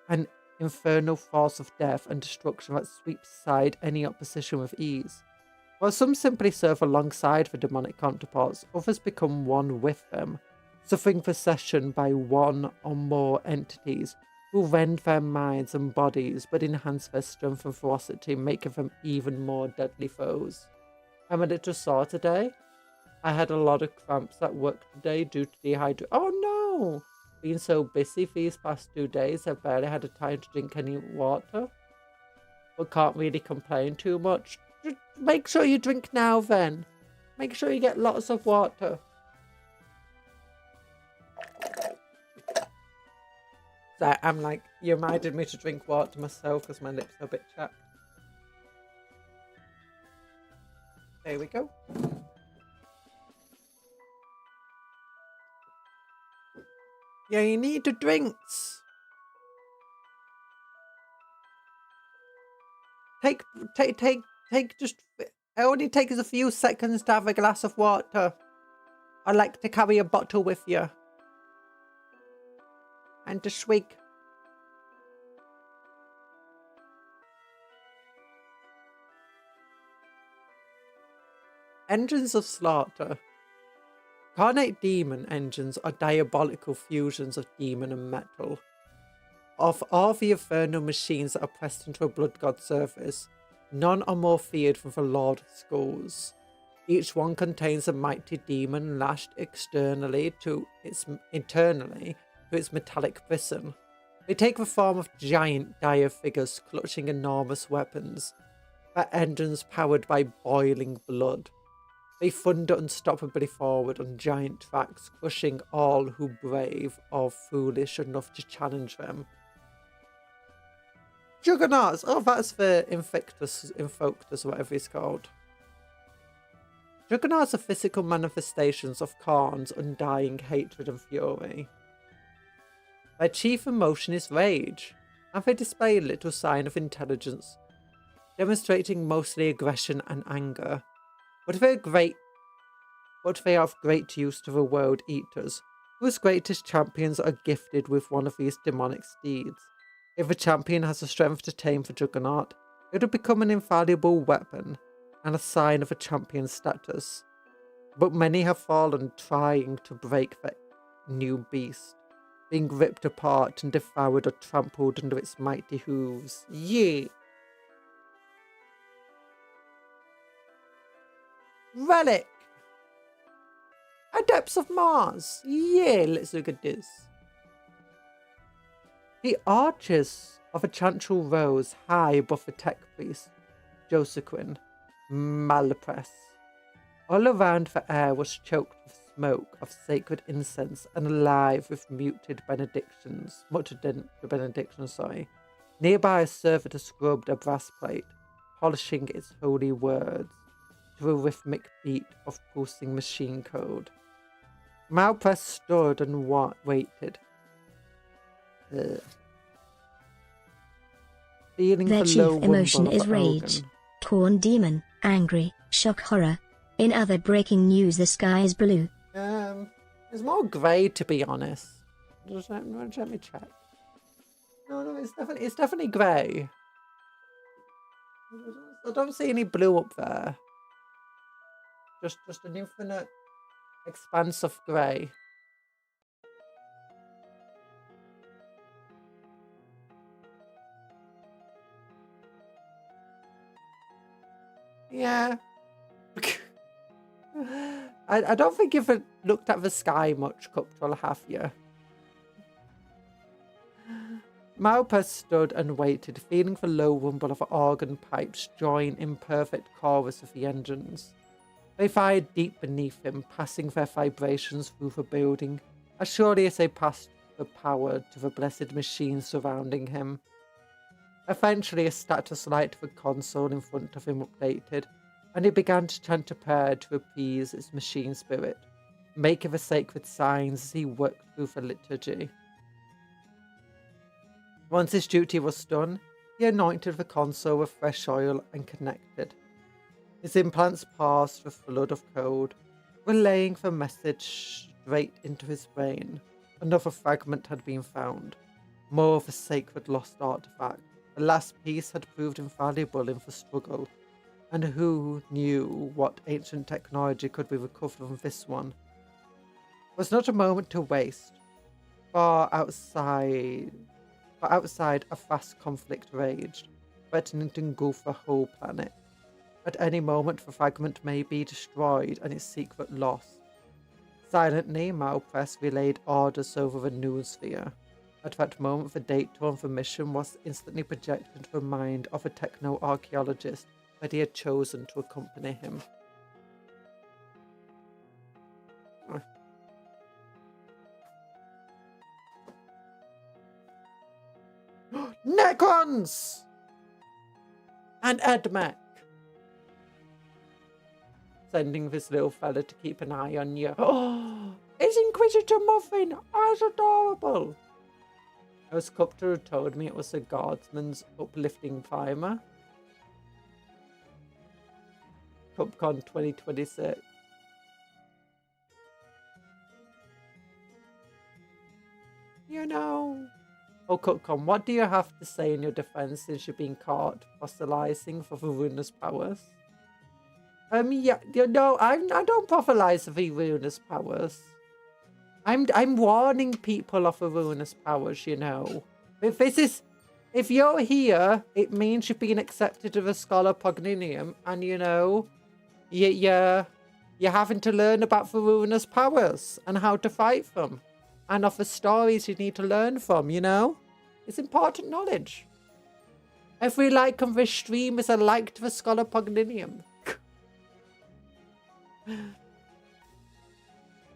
an infernal force of death and destruction that sweeps aside any opposition with ease. While some simply serve alongside the demonic counterparts, others become one with them, suffering possession by one or more entities who rend their minds and bodies but enhance their strength and ferocity, making them even more deadly foes. I'm a little sore today. I had a lot of cramps at work today due to dehydration. Oh no! Been so busy these past 2 days, I've barely had a time to drink any water. But can't really complain too much. Just make sure you drink now then. Make sure you get lots of water. So I'm like, you reminded me to drink water myself because my lips are a bit chapped. There we go. Yeah, you need the drinks. Take just, it only takes a few seconds to have a glass of water. I like to carry a bottle with you. And to swig. Engines of slaughter. Carnate demon engines are diabolical fusions of demon and metal. Of all the infernal machines that are pressed into a blood god surface, none are more feared than the Lord of Skulls. Each one contains a mighty demon lashed internally to its metallic prison. They take the form of giant dire figures clutching enormous weapons, their engines powered by boiling blood. They thunder unstoppably forward on giant tracks, crushing all who brave or foolish enough to challenge them. Juggernauts! Oh, that's the Infoctus, whatever it's called. Juggernauts are physical manifestations of Khorne's undying hatred and fury. Their chief emotion is rage, and they display little sign of intelligence, demonstrating mostly aggression and anger. But they are of great use to the World Eaters, whose greatest champions are gifted with one of these demonic steeds. If a champion has the strength to tame the Juggernaut, it will become an invaluable weapon and a sign of a champion's status. But many have fallen trying to break the new beast, being ripped apart and devoured or trampled under its mighty hooves. Yeah! Relic! Adepts of Mars! Yeah, let's look at this. The arches of a chancel rose high above the tech priest, Josequin, Malpress. All around the air was choked with smoke of sacred incense and alive with muttered benedictions. Nearby a servitor scrubbed a brass plate, polishing its holy words to a rhythmic beat of pulsing machine code. Malpress stood and waited. Feeling Their the chief low emotion rumble of is rage. Ogun. Khorne demon, angry, shock, horror. In other breaking news, the sky is blue. It's more grey, to be honest. Just let me check. No, it's definitely grey. I don't see any blue up there. Just an infinite expanse of grey. Yeah. I don't think you've looked at the sky much, Cuptle, have you? Malpress stood and waited, feeling the low rumble of organ pipes join in perfect chorus of the engines. They fired deep beneath him, passing their vibrations through the building, as surely as they passed the power to the blessed machines surrounding him. Eventually, a status light of the console in front of him updated, and he began to chant a prayer to appease its machine spirit, making the sacred signs as he worked through the liturgy. Once his duty was done, he anointed the console with fresh oil and connected. His implants passed the flood of code, relaying the message straight into his brain. Another fragment had been found, more of a sacred lost artifact. The last piece had proved invaluable in the struggle, and who knew what ancient technology could be recovered from this one? It was not a moment to waste. Far outside, a vast conflict raged, threatening to engulf the whole planet. At any moment, the fragment may be destroyed and its secret lost. Silently, Malpress relayed orders over the noosphere. At that moment, the date for the mission was instantly projected into the mind of a techno-archaeologist that he had chosen to accompany him. Necrons! And Edmec! Sending this little fella to keep an eye on you. Oh, it's Inquisitor Muffin! Oh, it's adorable! It was Cuptle who told me it was a guardsman's uplifting primer. Cupcon 2026. You know. Oh, Cupcon, what do you have to say in your defense since you're being caught fossilizing for the ruinous powers? Yeah, you know, I don't prophesize the ruinous powers. I'm warning people of the ruinous powers, you know. If you're here, it means you've been accepted to the Scholar Pogninium, and you know, you're having to learn about the ruinous powers and how to fight them, and of the stories you need to learn from, you know? It's important knowledge. Every like on this stream is a like to the Scholar Pogninium.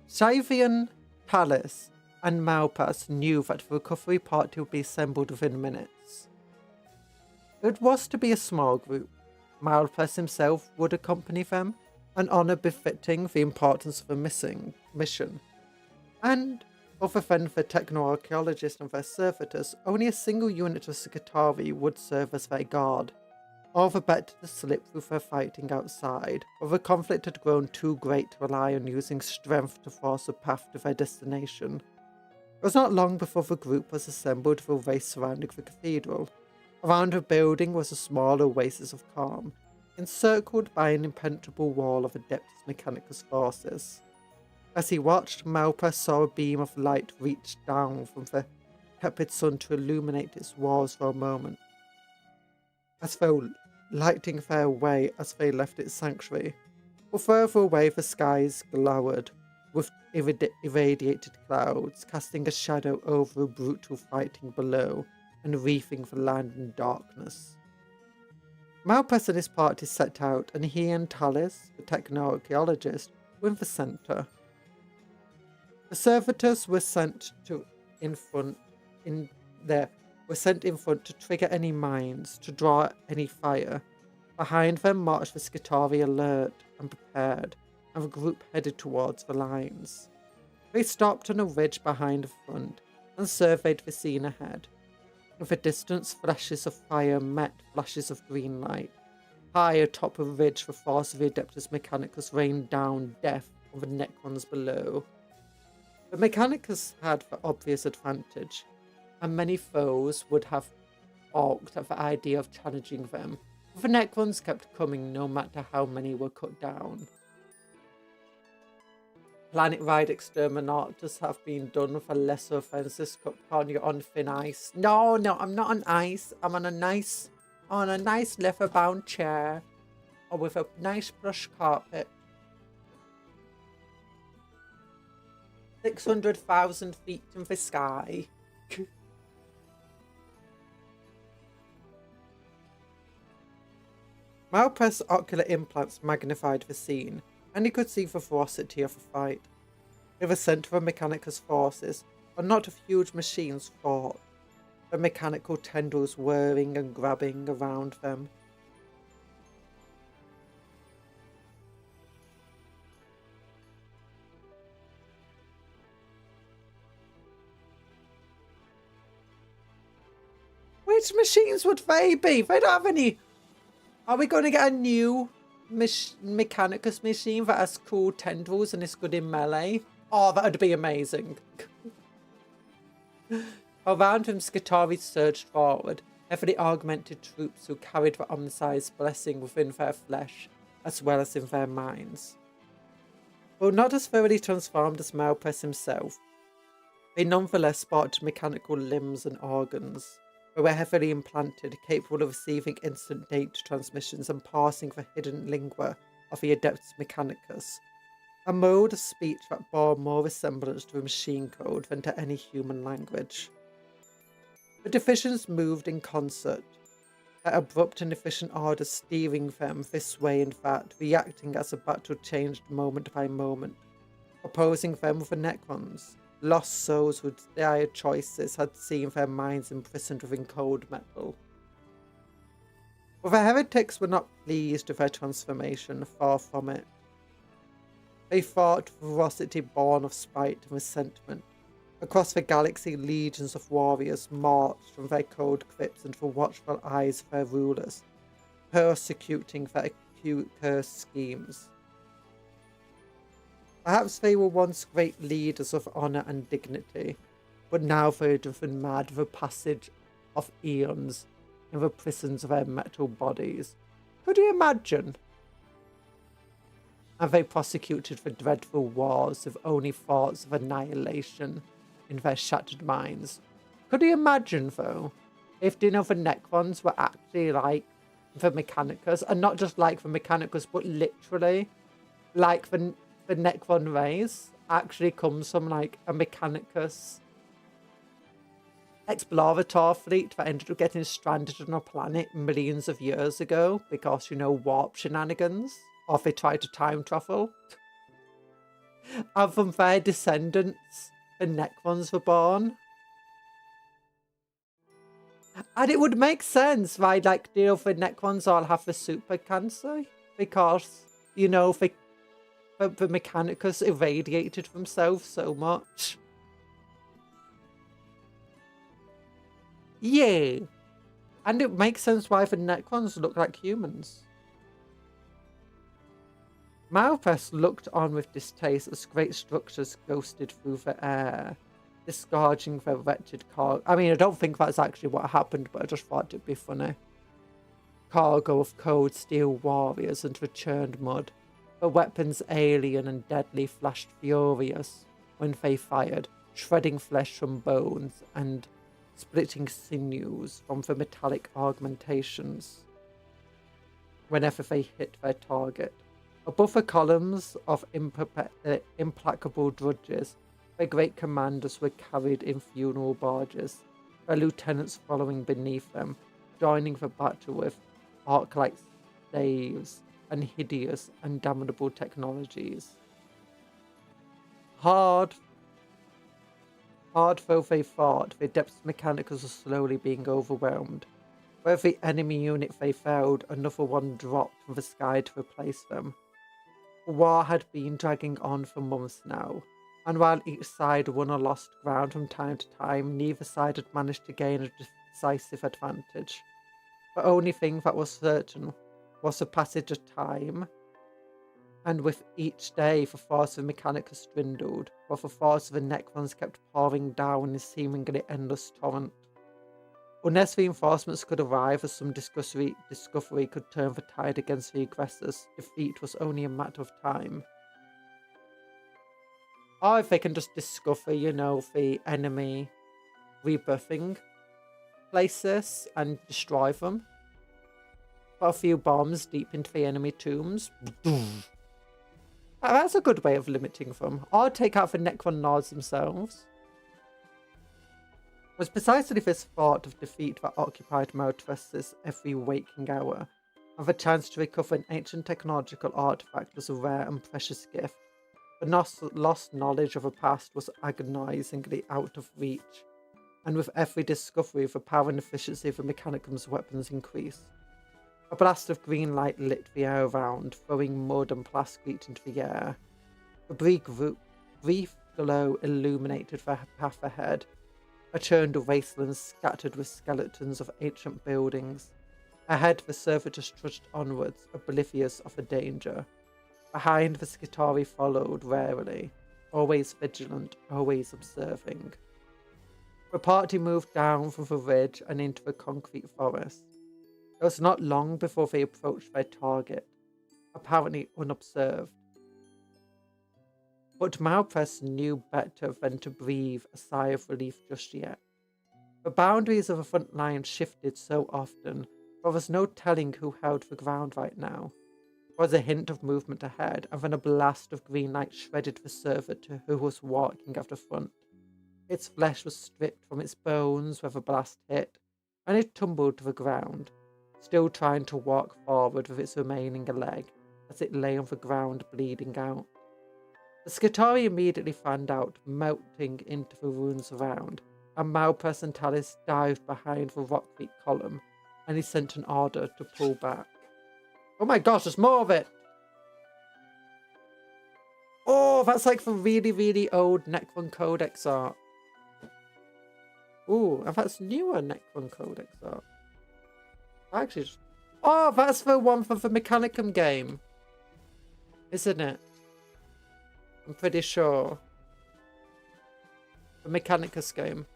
Scythian, Talus, and Malpass knew that the recovery party would be assembled within minutes. It was to be a small group. Malpass himself would accompany them, an honour befitting the importance of the mission. And, other than the techno-archaeologists and their servitors, only a single unit of Skitarii would serve as their guard. All the better to slip through their fighting outside, but the conflict had grown too great to rely on using strength to force a path to their destination. It was not long before the group was assembled for a race surrounding the cathedral. Around the building was a small oasis of calm, encircled by an impenetrable wall of Adeptus Mechanicus forces. As he watched, Malpass saw a beam of light reach down from the tepid sun to illuminate its walls for a moment. As though lighting their way as they left its sanctuary. But further away the skies glowered with irradiated clouds, casting a shadow over the brutal fighting below and wreathing the land in darkness. Malpass and his party set out, and he and Talus, the techno-archaeologist, were in the centre. The servitors were sent in front to trigger any mines, to draw any fire. Behind them marched the Skitarii alert and prepared, and the group headed towards the lines. They stopped on a ridge behind the front and surveyed the scene ahead. In the distance, flashes of fire met flashes of green light. High atop a ridge, the force of the Adeptus Mechanicus rained down death on the Necrons below. The Mechanicus had the obvious advantage, and many foes would have balked at the idea of challenging them. But the Necrons kept coming no matter how many were cut down. Planet-wide exterminators have been done for lesser offences. Cuptle, you're on thin ice. No, I'm not on ice. I'm on a nice leather-bound chair, or with a nice plush carpet. 600,000 feet in the sky. Malpress ocular implants magnified the scene, and he could see the ferocity of the fight. In the centre of Mechanicus' forces, a knot of huge machines fought, the mechanical tendrils whirring and grabbing around them. Which machines would they be? They don't have any. Are we going to get a new Mechanicus machine that has cool tendrils and is good in melee? Oh, that would be amazing. Around him, Skitarii surged forward, heavily augmented troops who carried the Omnisci's blessing within their flesh, as well as in their minds. Though not as thoroughly transformed as Malpress himself, they nonetheless sported mechanical limbs and organs. They were heavily implanted, capable of receiving instant data transmissions and parsing the hidden lingua of the Adeptus Mechanicus, a mode of speech that bore more resemblance to a machine code than to any human language. The divisions moved in concert, their abrupt and efficient orders steering them this way and that, reacting as the battle changed moment by moment, opposing them with the Necrons. Lost souls whose dire choices had seen their minds imprisoned within cold metal. But the heretics were not pleased with their transformation, far from it. They fought with ferocity born of spite and resentment. Across the galaxy, legions of warriors marched from their cold crypts into the watchful eyes of their rulers, persecuting their cursed schemes. Perhaps they were once great leaders of honour and dignity, but now they had driven mad with the passage of eons in the prisons of their metal bodies. Could you imagine? And they prosecuted the dreadful wars with only thoughts of annihilation in their shattered minds. Could you imagine, though, if the Necrons were actually like the Mechanicus, and not just like the Mechanicus, but literally like the Necron race actually comes from like a Mechanicus explorator fleet that ended up getting stranded on a planet millions of years ago because, warp shenanigans, or if they tried to time travel. And from their descendants, the Necrons were born. And it would make sense why, the Necrons all have the super cancer, because, the Mechanicus irradiated themselves so much. Yeah. And it makes sense why the Necrons look like humans. Malpress looked on with distaste as great structures ghosted through the air, disgorging their wretched cargo. I mean, I don't think that's actually what happened, but I just thought it'd be funny. Cargo of cold steel warriors and returned mud. The weapons alien and deadly flashed furious when they fired, shredding flesh from bones and splitting sinews from the metallic augmentations whenever they hit their target. Above the columns of implacable drudges, their great commanders were carried in funeral barges, their lieutenants following beneath them, joining the battle with arc-like staves and hideous and damnable technologies. Hard though they fought, the Adeptus Mechanicus were slowly being overwhelmed. For every enemy unit they felled, another one dropped from the sky to replace them. The war had been dragging on for months now, and while each side won or lost ground from time to time, neither side had managed to gain a decisive advantage. The only thing that was certain was the passage of time, and with each day the force of the Mechanicus dwindled, while the force of the Necrons kept pouring down in a seemingly endless torrent. Unless reinforcements could arrive or some discovery could turn the tide against the aggressors, defeat was only a matter of time. Or if they can just discover, the enemy rebirthing places and destroy them. Put a few bombs deep into the enemy tombs. That's a good way of limiting them. Or take out the Necron Lords themselves. It was precisely this thought of defeat that occupied Maltres's every waking hour, and the chance to recover an ancient technological artifact was a rare and precious gift. The lost knowledge of the past was agonizingly out of reach, and with every discovery, the power and efficiency of the Mechanicum's weapons increased. A blast of green light lit the air around, throwing mud and plascrete into the air. A brief glow illuminated the path ahead, a churned wasteland scattered with skeletons of ancient buildings. Ahead, the servitors trudged onwards, oblivious of the danger. Behind, the Skitarii followed warily, always vigilant, always observing. The party moved down from the ridge and into the concrete forest. It was not long before they approached their target, apparently unobserved. But Maltres knew better than to breathe a sigh of relief just yet. The boundaries of the front line shifted so often, there was no telling who held the ground right now. There was a hint of movement ahead, and then a blast of green light shredded the servitor who was walking at the front. Its flesh was stripped from its bones where the blast hit, and it tumbled to the ground, still trying to walk forward with its remaining leg as it lay on the ground bleeding out. The Skitarii immediately fanned out, melting into the ruins around, and Malpres and Talis dived behind the rockcrete column, and he sent an order to pull back. Oh my gosh, there's more of it! Oh, that's like the really, really old Necron Codex art. Ooh, and that's newer Necron Codex art. Actually, oh, that's the one from the Mechanicum game, isn't it? I'm pretty sure. The Mechanicus game.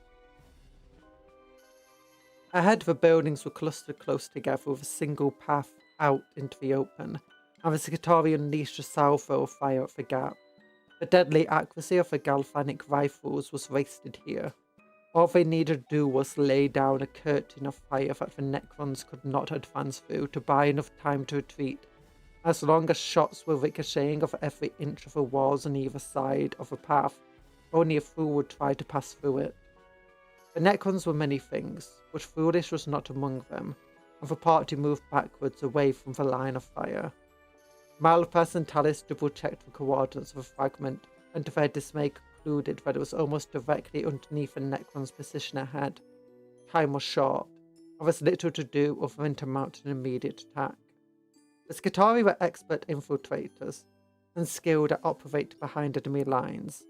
Ahead, the buildings were clustered close together with a single path out into the open, and the Skitarii unleashed a salvo of fire at the gap. The deadly accuracy of the galvanic rifles was wasted here. All they needed to do was lay down a curtain of fire that the Necrons could not advance through to buy enough time to retreat. As long as shots were ricocheting off every inch of the walls on either side of the path, only a fool would try to pass through it. The Necrons were many things, but foolish was not among them, and the party moved backwards away from the line of fire. Malpres and Talis double-checked the coordinates of the fragment, and to their dismay concluded that it was almost directly underneath the Necron's position ahead. Time was short, and there was little to do other than to mount an immediate attack. The Skitarii were expert infiltrators, and skilled at operating behind enemy lines,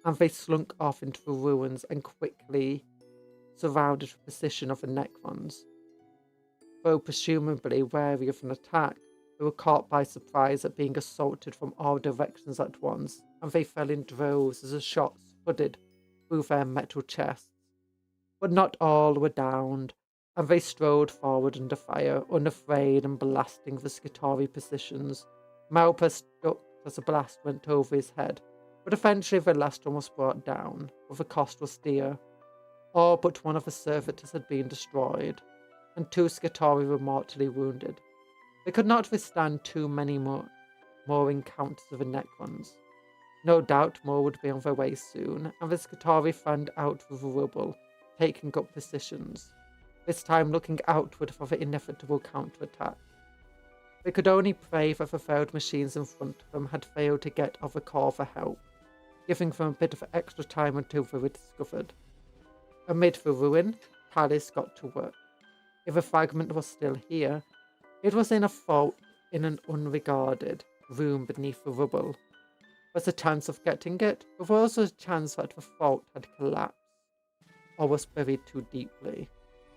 and they slunk off into the ruins and quickly surrounded the position of the Necrons. Though presumably wary of an attack, they were caught by surprise at being assaulted from all directions at once, and they fell in droves as the shots thudded through their metal chests. But not all were downed, and they strode forward under fire, unafraid and blasting the Skitarii positions. Malpres ducked as a blast went over his head, but eventually the last one was brought down, but the cost was dear. All but one of the servitors had been destroyed, and 2 Skitarii were mortally wounded. They could not withstand too many more encounters of the Necrons. No doubt more would be on their way soon, and the Skitarii fanned out with the rubble, taking up positions, this time looking outward for the inevitable counterattack. They could only pray that the failed machines in front of them had failed to get of a call for help, giving them a bit of extra time until they were discovered. Amid the ruin, Talis got to work. If a fragment was still here, it was in a vault in an unregarded room beneath the rubble. was a chance of getting it, but there was also a chance that the fault had collapsed, or was buried too deeply.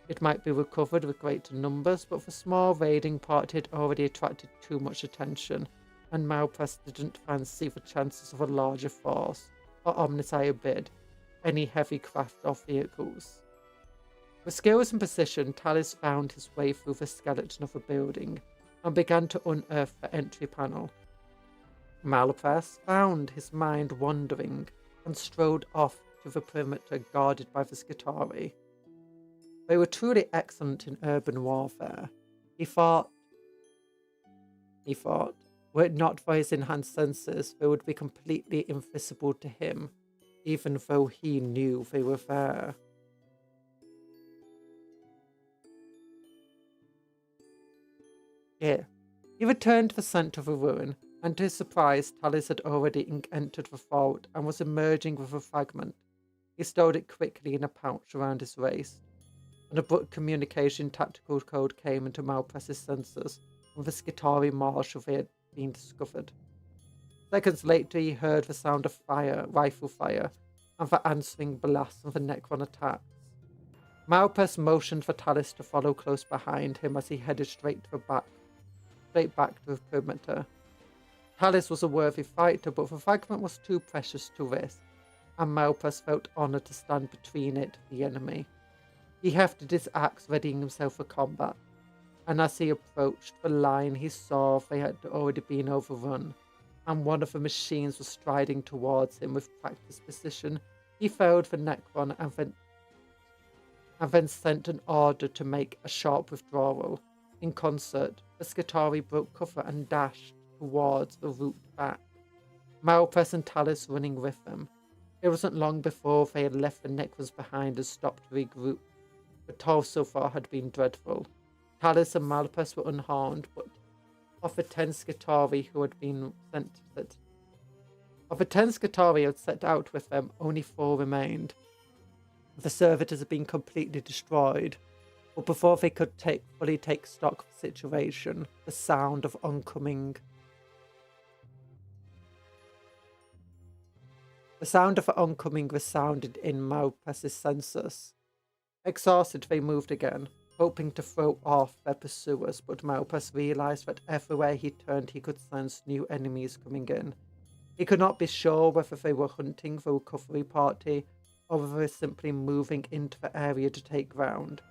It might be recovered with greater numbers, but the small raiding party had already attracted too much attention, and Malpress didn't fancy the chances of a larger force, or omnisire bid, any heavy craft or vehicles. With skills and precision, Talis found his way through the skeleton of a building, and began to unearth the entry panel. Malpress found his mind wandering, and strode off to the perimeter guarded by the Skitarii. They were truly excellent in urban warfare. He thought, were it not for his enhanced senses, they would be completely invisible to him, even though he knew they were there. Here, he returned to the centre of the ruin, and to his surprise, Talis had already entered the vault and was emerging with a fragment. He stowed it quickly in a pouch around his waist. An abrupt communication tactical code came into Malpress's sensors, and the Skitarii marshal they had been discovered. Seconds later, he heard the sound of fire, rifle fire, and the answering blast of the Necron attacks. Malpress motioned for Talis to follow close behind him as he headed straight back to the perimeter. Talis was a worthy fighter, but the fragment was too precious to risk, and Malpress felt honoured to stand between it and the enemy. He hefted his axe, readying himself for combat, and as he approached the line, he saw they had already been overrun, and one of the machines was striding towards him with practiced precision. He felled the Necron and then sent an order to make a sharp withdrawal. In concert, the Skitarii broke cover and dashed towards the route back, Malpress and Talis running with them. It wasn't long before they had left the Necrons behind and stopped to regroup. The toll so far had been dreadful. Talis and Malpress were unharmed, but of the 10 Skitarii who had been set out with them, only 4 remained. The servitors had been completely destroyed, but before they could fully take stock of the situation, the sound of oncoming resounded in Malpress's senses. Exhausted, they moved again, hoping to throw off their pursuers, but Malpress realized that everywhere he turned he could sense new enemies coming in. He could not be sure whether they were hunting the recovery party, or whether they were simply moving into the area to take ground,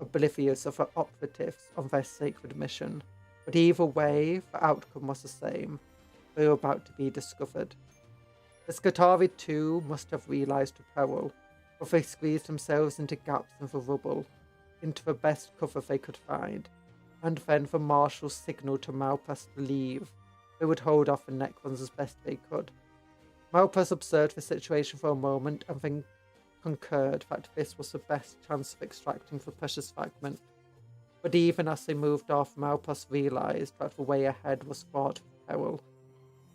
oblivious of the operatives on their sacred mission. But either way, the outcome was the same. They were about to be discovered. The Skitarii too must have realized the peril, for they squeezed themselves into gaps in the rubble, into the best cover they could find, and then the marshal signalled to Malpress to leave. They would hold off the Necrons as best they could. Malpress observed the situation for a moment and then concurred that this was the best chance of extracting the precious fragment. But even as they moved off, Malpress realized that the way ahead was fraught with peril.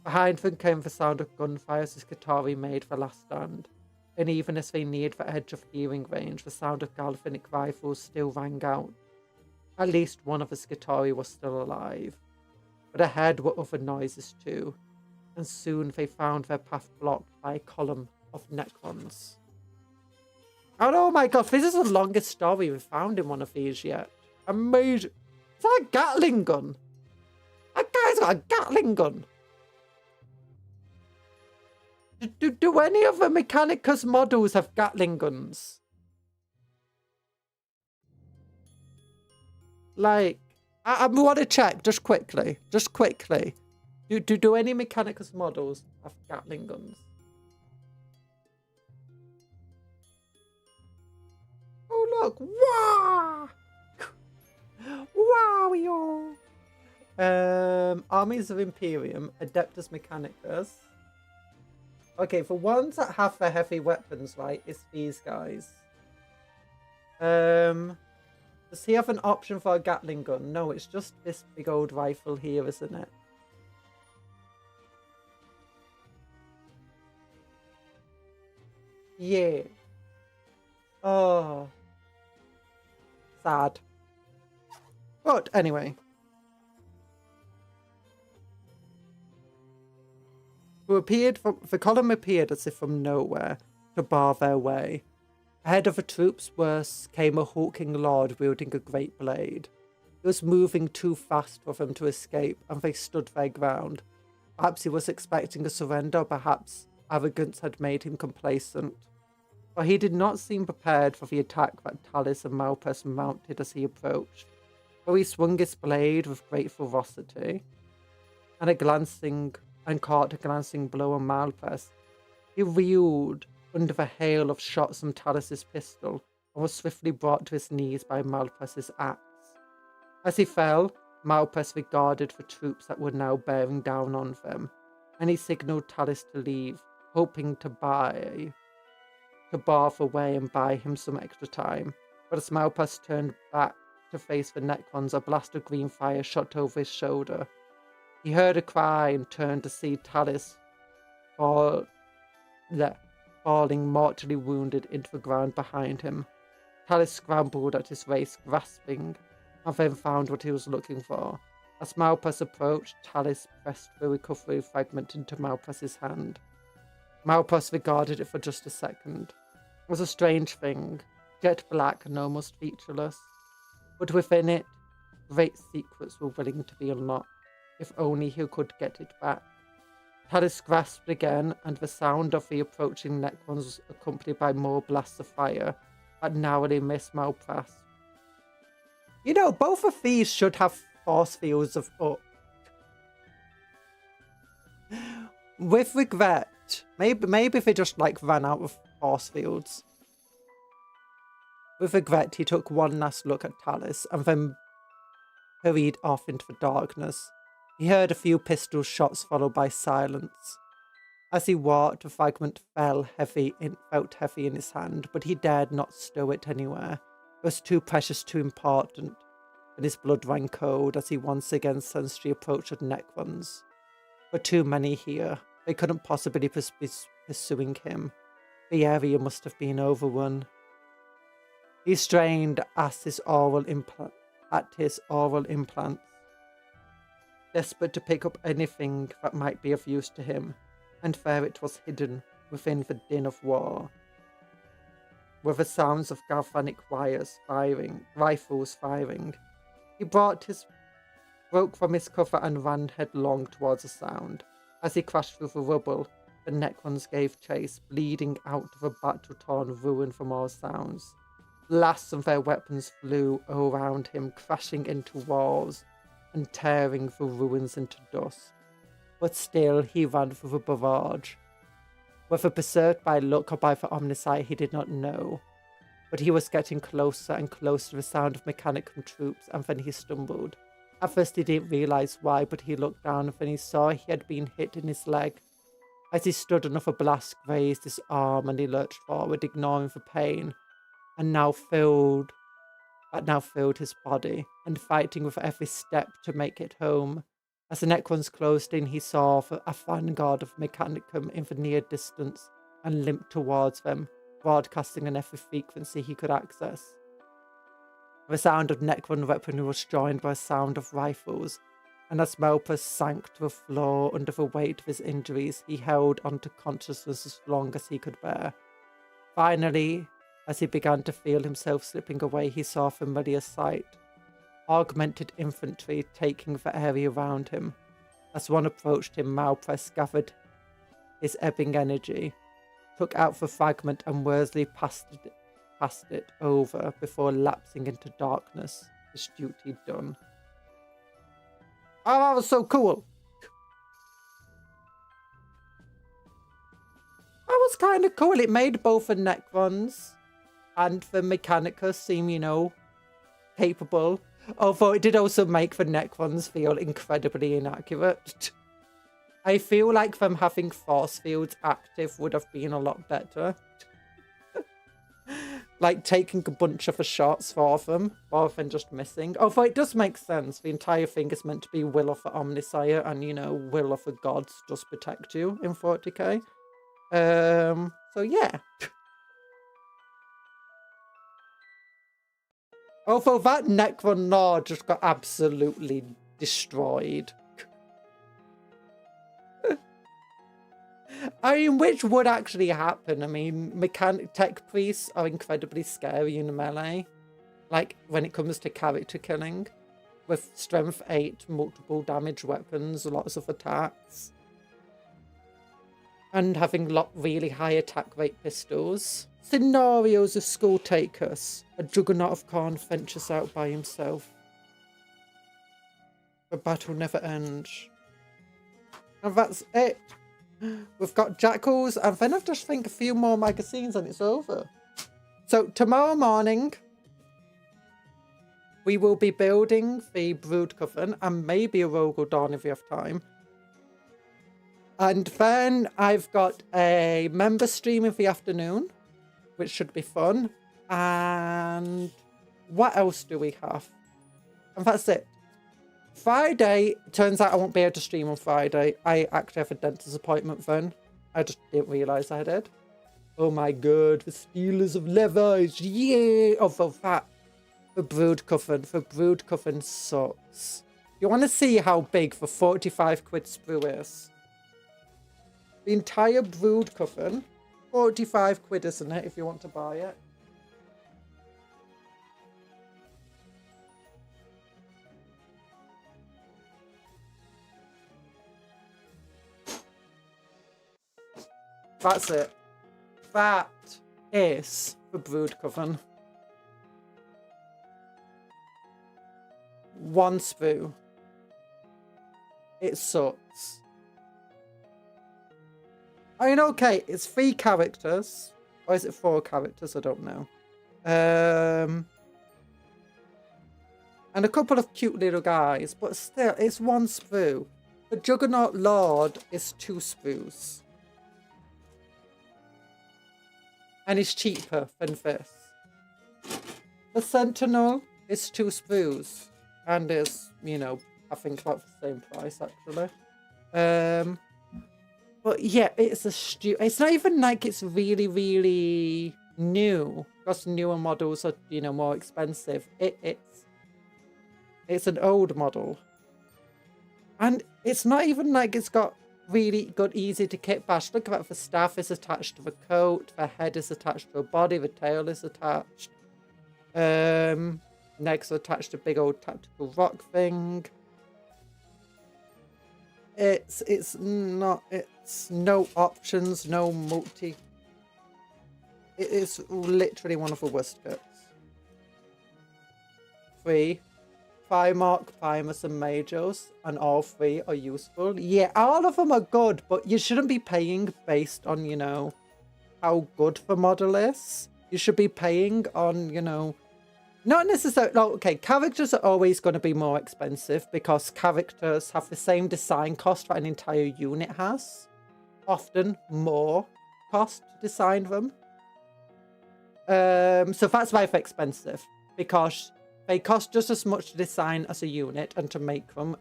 Behind them came the sound of gunfire as the Skitarii made the last stand, and even as they neared the edge of hearing range, the sound of galvanic rifles still rang out. At least one of the Skitarii was still alive, but ahead were other noises too, and soon they found their path blocked by a column of Necrons. And oh my god, this is the longest story we've found in one of these yet. Amazing. Is that a Gatling gun? That guy's got a Gatling gun. Do any of the Mechanicus models have Gatling guns? Like, I want to check just quickly. Do any Mechanicus models have Gatling guns? Oh look! Wow! Wow! Armies of Imperium, Adeptus Mechanicus. Okay, the ones that have the heavy weapons, right, it's these guys. Does he have an option for a Gatling gun? No, it's just this big old rifle here, isn't it? Yeah. Oh. Sad. But anyway. The column appeared as if from nowhere to bar their way. Ahead of the troops came a hulking lord wielding a great blade. He was moving too fast for them to escape, and they stood their ground. Perhaps he was expecting a surrender, or perhaps arrogance had made him complacent. For he did not seem prepared for the attack that Talis and Malpas mounted as he approached. For he swung his blade with great ferocity, and caught a glancing blow on Malpas. He reeled under the hail of shots from Talis' pistol, and was swiftly brought to his knees by Malpas' axe. As he fell, Malpas regarded the troops that were now bearing down on them, and he signalled Talis to leave, hoping to bar the way and buy him some extra time. But as Malpas turned back to face the Necrons, a blast of green fire shot over his shoulder. He heard a cry and turned to see Talis falling mortally wounded into the ground behind him. Talis scrambled at his waist, grasping, and then found what he was looking for. As Malpas approached, Talis pressed the recovery fragment into Malpas's hand. Malpas regarded it for just a second. It was a strange thing, jet black and almost featureless. But within it, great secrets were willing to be unlocked, if only he could get it back. Talis grasped again, and the sound of the approaching Necrons was accompanied by more blasts of fire that narrowly missed Malpas. You know, both of these should have force fields of up. With regret, maybe if they just ran out of force fields. With regret, he took one last look at Talis and then hurried off into the darkness. He heard a few pistol shots followed by silence. As he walked, the fragment felt heavy in his hand, but he dared not stow it anywhere. It was too precious, too important, and his blood ran cold as he once again sensed the approach of Necrons. But too many here. They couldn't possibly be pursuing him. The area must have been overrun. He strained at his oral implants, desperate to pick up anything that might be of use to him, and there it was hidden within the din of war, with the sounds of galvanic rifles firing. He broke from his cover and ran headlong towards the sound. As he crashed through the rubble, the Necrons gave chase, bleeding out of a battle-torn ruin from all sounds. Blasts of their weapons flew around him, crashing into walls and tearing the ruins into dust. But still he ran through the barrage. Whether berserked by luck or by the omnisci, he did not know. But he was getting closer and closer to the sound of Mechanicum troops, and then he stumbled. At first he didn't realise why, but he looked down and then he saw he had been hit in his leg. As he stood, another blast grazed his arm and he lurched forward, ignoring the pain, that now filled his body, and fighting with every step to make it home. As the Necrons closed in, he saw a vanguard of Mechanicum in the near distance and limped towards them, broadcasting on every frequency he could access. The sound of Necron weaponry was joined by a sound of rifles, and as Malpas sank to the floor under the weight of his injuries, he held on to consciousness as long as he could bear. Finally, as he began to feel himself slipping away, he saw a familiar sight. Augmented infantry taking the area around him. As one approached him, Malpas gathered his ebbing energy, took out the fragment and worthily passed it over before lapsing into darkness, his duty done. Oh, that was so cool! That was kind of cool. It made both the Necrons and the Mechanicus seem, capable. Although it did also make the Necrons feel incredibly inaccurate. I feel like them having force fields active would have been a lot better. Like taking a bunch of the shots for them, rather than just missing. Although it does make sense. The entire thing is meant to be will of the Omniscire, and, will of the gods just protect you in 40k. So yeah. Although that Necron Lord just got absolutely destroyed. I mean, which would actually happen. I mean, tech priests are incredibly scary in melee. Like, when it comes to character killing. With strength 8, multiple damage weapons, lots of attacks. And having really high attack rate pistols. Scenarios of Skull Takers. A juggernaut of Khorne ventures out by himself. The battle never ends. And that's it. We've got jackals, and then I just think a few more magazines and it's over. So tomorrow morning, we will be building the Brood Coven and maybe a Rogal Dawn if we have time. And then I've got a member stream in the afternoon, which should be fun. And what else do we have? And that's it. Friday, turns out I won't be able to stream on Friday. I actually have a dentist appointment then. I just didn't realise I did. Oh my god, the Steelers of Levi's, yeah! Oh, for that. The Brood Coven. The Brood Coven sucks. You want to see how big the 45 quid sprue is? The entire Brood Coven. 45 quid, isn't it, if you want to buy it? That's it. That is the Brood Coven. One sprue. It sucks. I mean, okay, it's 3 characters. Or is it 4 characters? I don't know. And a couple of cute little guys. But still, it's 1 sprue. The Juggernaut Lord is 2 sprues. And it's cheaper than this. The Sentinel is 2 sprues. And is, you know, I think about the same price, actually. But yeah, it's it's not even like it's really, really new. Because newer models are, you know, more expensive. It's an old model. And it's not even like it's got really good, easy to kit bash. Look at that, the staff is attached to the coat, the head is attached to the body, the tail is attached. Next attached to big old tactical rock thing. It's no options, no multi. It is literally one of the worst kits. 3. Primarch, Primus and Majors, and all 3 are useful. Yeah, all of them are good, but you shouldn't be paying based on, you know, how good the model is. You should be paying on, you know, not necessarily, no, okay, characters are always going to be more expensive because characters have the same design cost that an entire unit has. Often more cost to design them. So that's why they're expensive, because they cost just as much to design as a unit and to make them,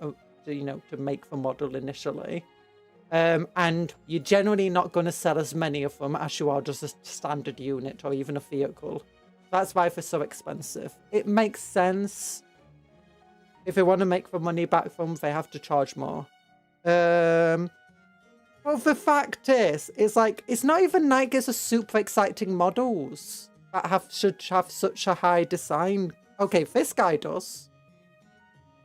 you know, to make the model initially. And you're generally not going to sell as many of them as you are just a standard unit or even a vehicle. That's why they're so expensive. It makes sense. If they want to make the money back from them, they have to charge more. Well, the fact is, it's like, it's not even like it's a super exciting models that should have such a high design. Okay, this guy does.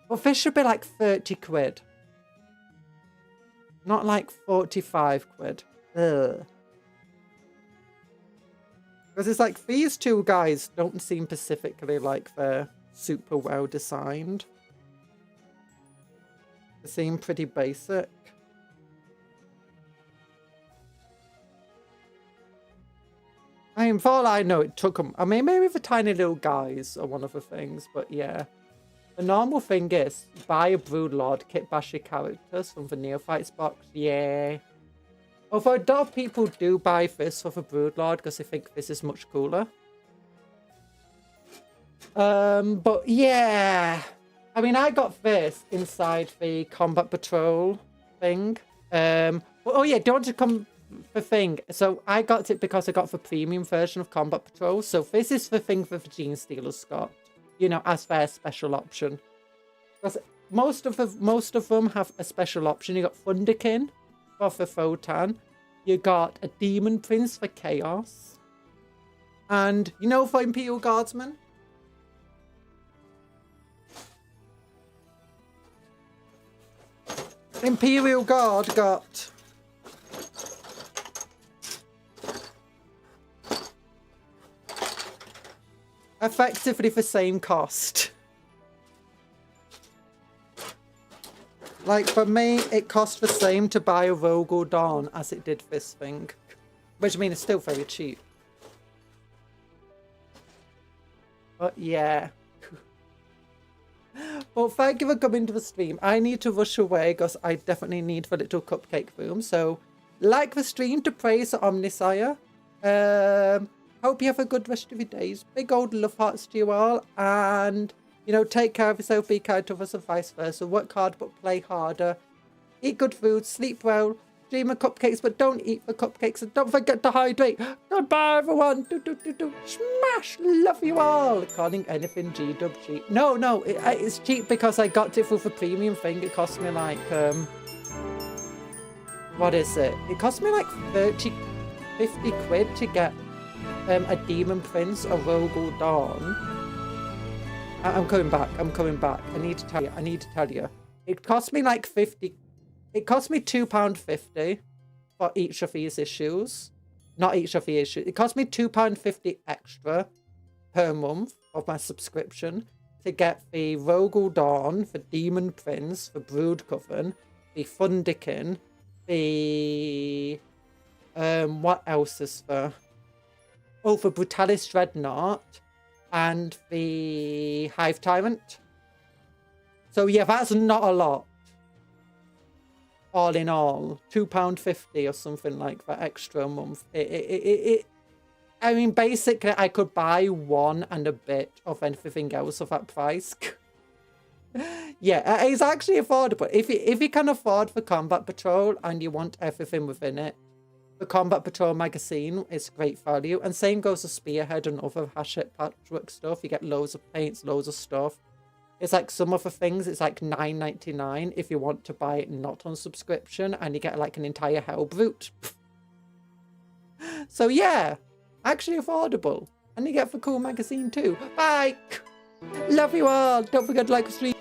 But this should be like 30 quid. Not like 45 quid. Ugh. Because it's like, these 2 guys don't seem specifically like they're super well designed. They seem pretty basic. I mean, for all I know, it took them... I mean, maybe the tiny little guys are one of the things, but yeah. The normal thing is, buy a Broodlord, kit bash your characters from the Neophytes box. Yeah. Although a lot of people do buy this for the Broodlord because they think this is much cooler. But yeah. I mean, I got this inside the Combat Patrol thing. Oh yeah, don't want to come... The thing, so I got it because I got the premium version of Combat Patrol. So this is the thing that the Gene Stealers got, you know, as their special option. Because most of them have a special option. You got Thunderkin for the Photon. You got a Demon Prince for Chaos. And, you know, for Imperial Guardsmen? Imperial Guard got effectively the same cost. Like, for me, it cost the same to buy a Rogue or Dawn as it did this thing. Which, I mean, it's still very cheap. But, yeah. Well, thank you for coming to the stream. I need to rush away because I definitely need the little cupcake room. So, like the stream to praise the Omnisire. Hope you have a good rest of your days. Big old love hearts to you all. And... you know, take care of yourself, be kind to others, and vice versa. Work hard, but play harder. Eat good food, sleep well, dream of cupcakes, but don't eat the cupcakes, and don't forget to hydrate. Goodbye, everyone. Smash. Love you all. Calling anything GW cheap. No, it's cheap because I got it for the premium thing. It cost me like, what is it? It cost me like 50 quid to get a Demon Prince, a Rogue or Dawn. I'm coming back. I need to tell you. It cost me like 50. It cost me £2.50 for each of these issues. Not each of the issues. It cost me £2.50 extra per month of my subscription to get the Rogue Dawn, the Demon Prince, the Brood Coven, the Fundikin, the what else is there? Oh, the Brutalis Dreadnought. And the Hive Tyrant. So yeah, that's not a lot. All in all, £2.50 or something like that extra a month. I mean, basically, I could buy one and a bit of anything else of that price. Yeah, it's actually affordable. If you can afford the Combat Patrol and you want everything within it, the Combat Patrol magazine is great value. And same goes to Spearhead and other Hachette Patchwork stuff. You get loads of paints, loads of stuff. It's like some of the things, it's like $9.99 if you want to buy it not on subscription. And you get like an entire Hellbrute. So yeah, actually affordable. And you get the cool magazine too. Bye! Love you all. Don't forget to like the stream.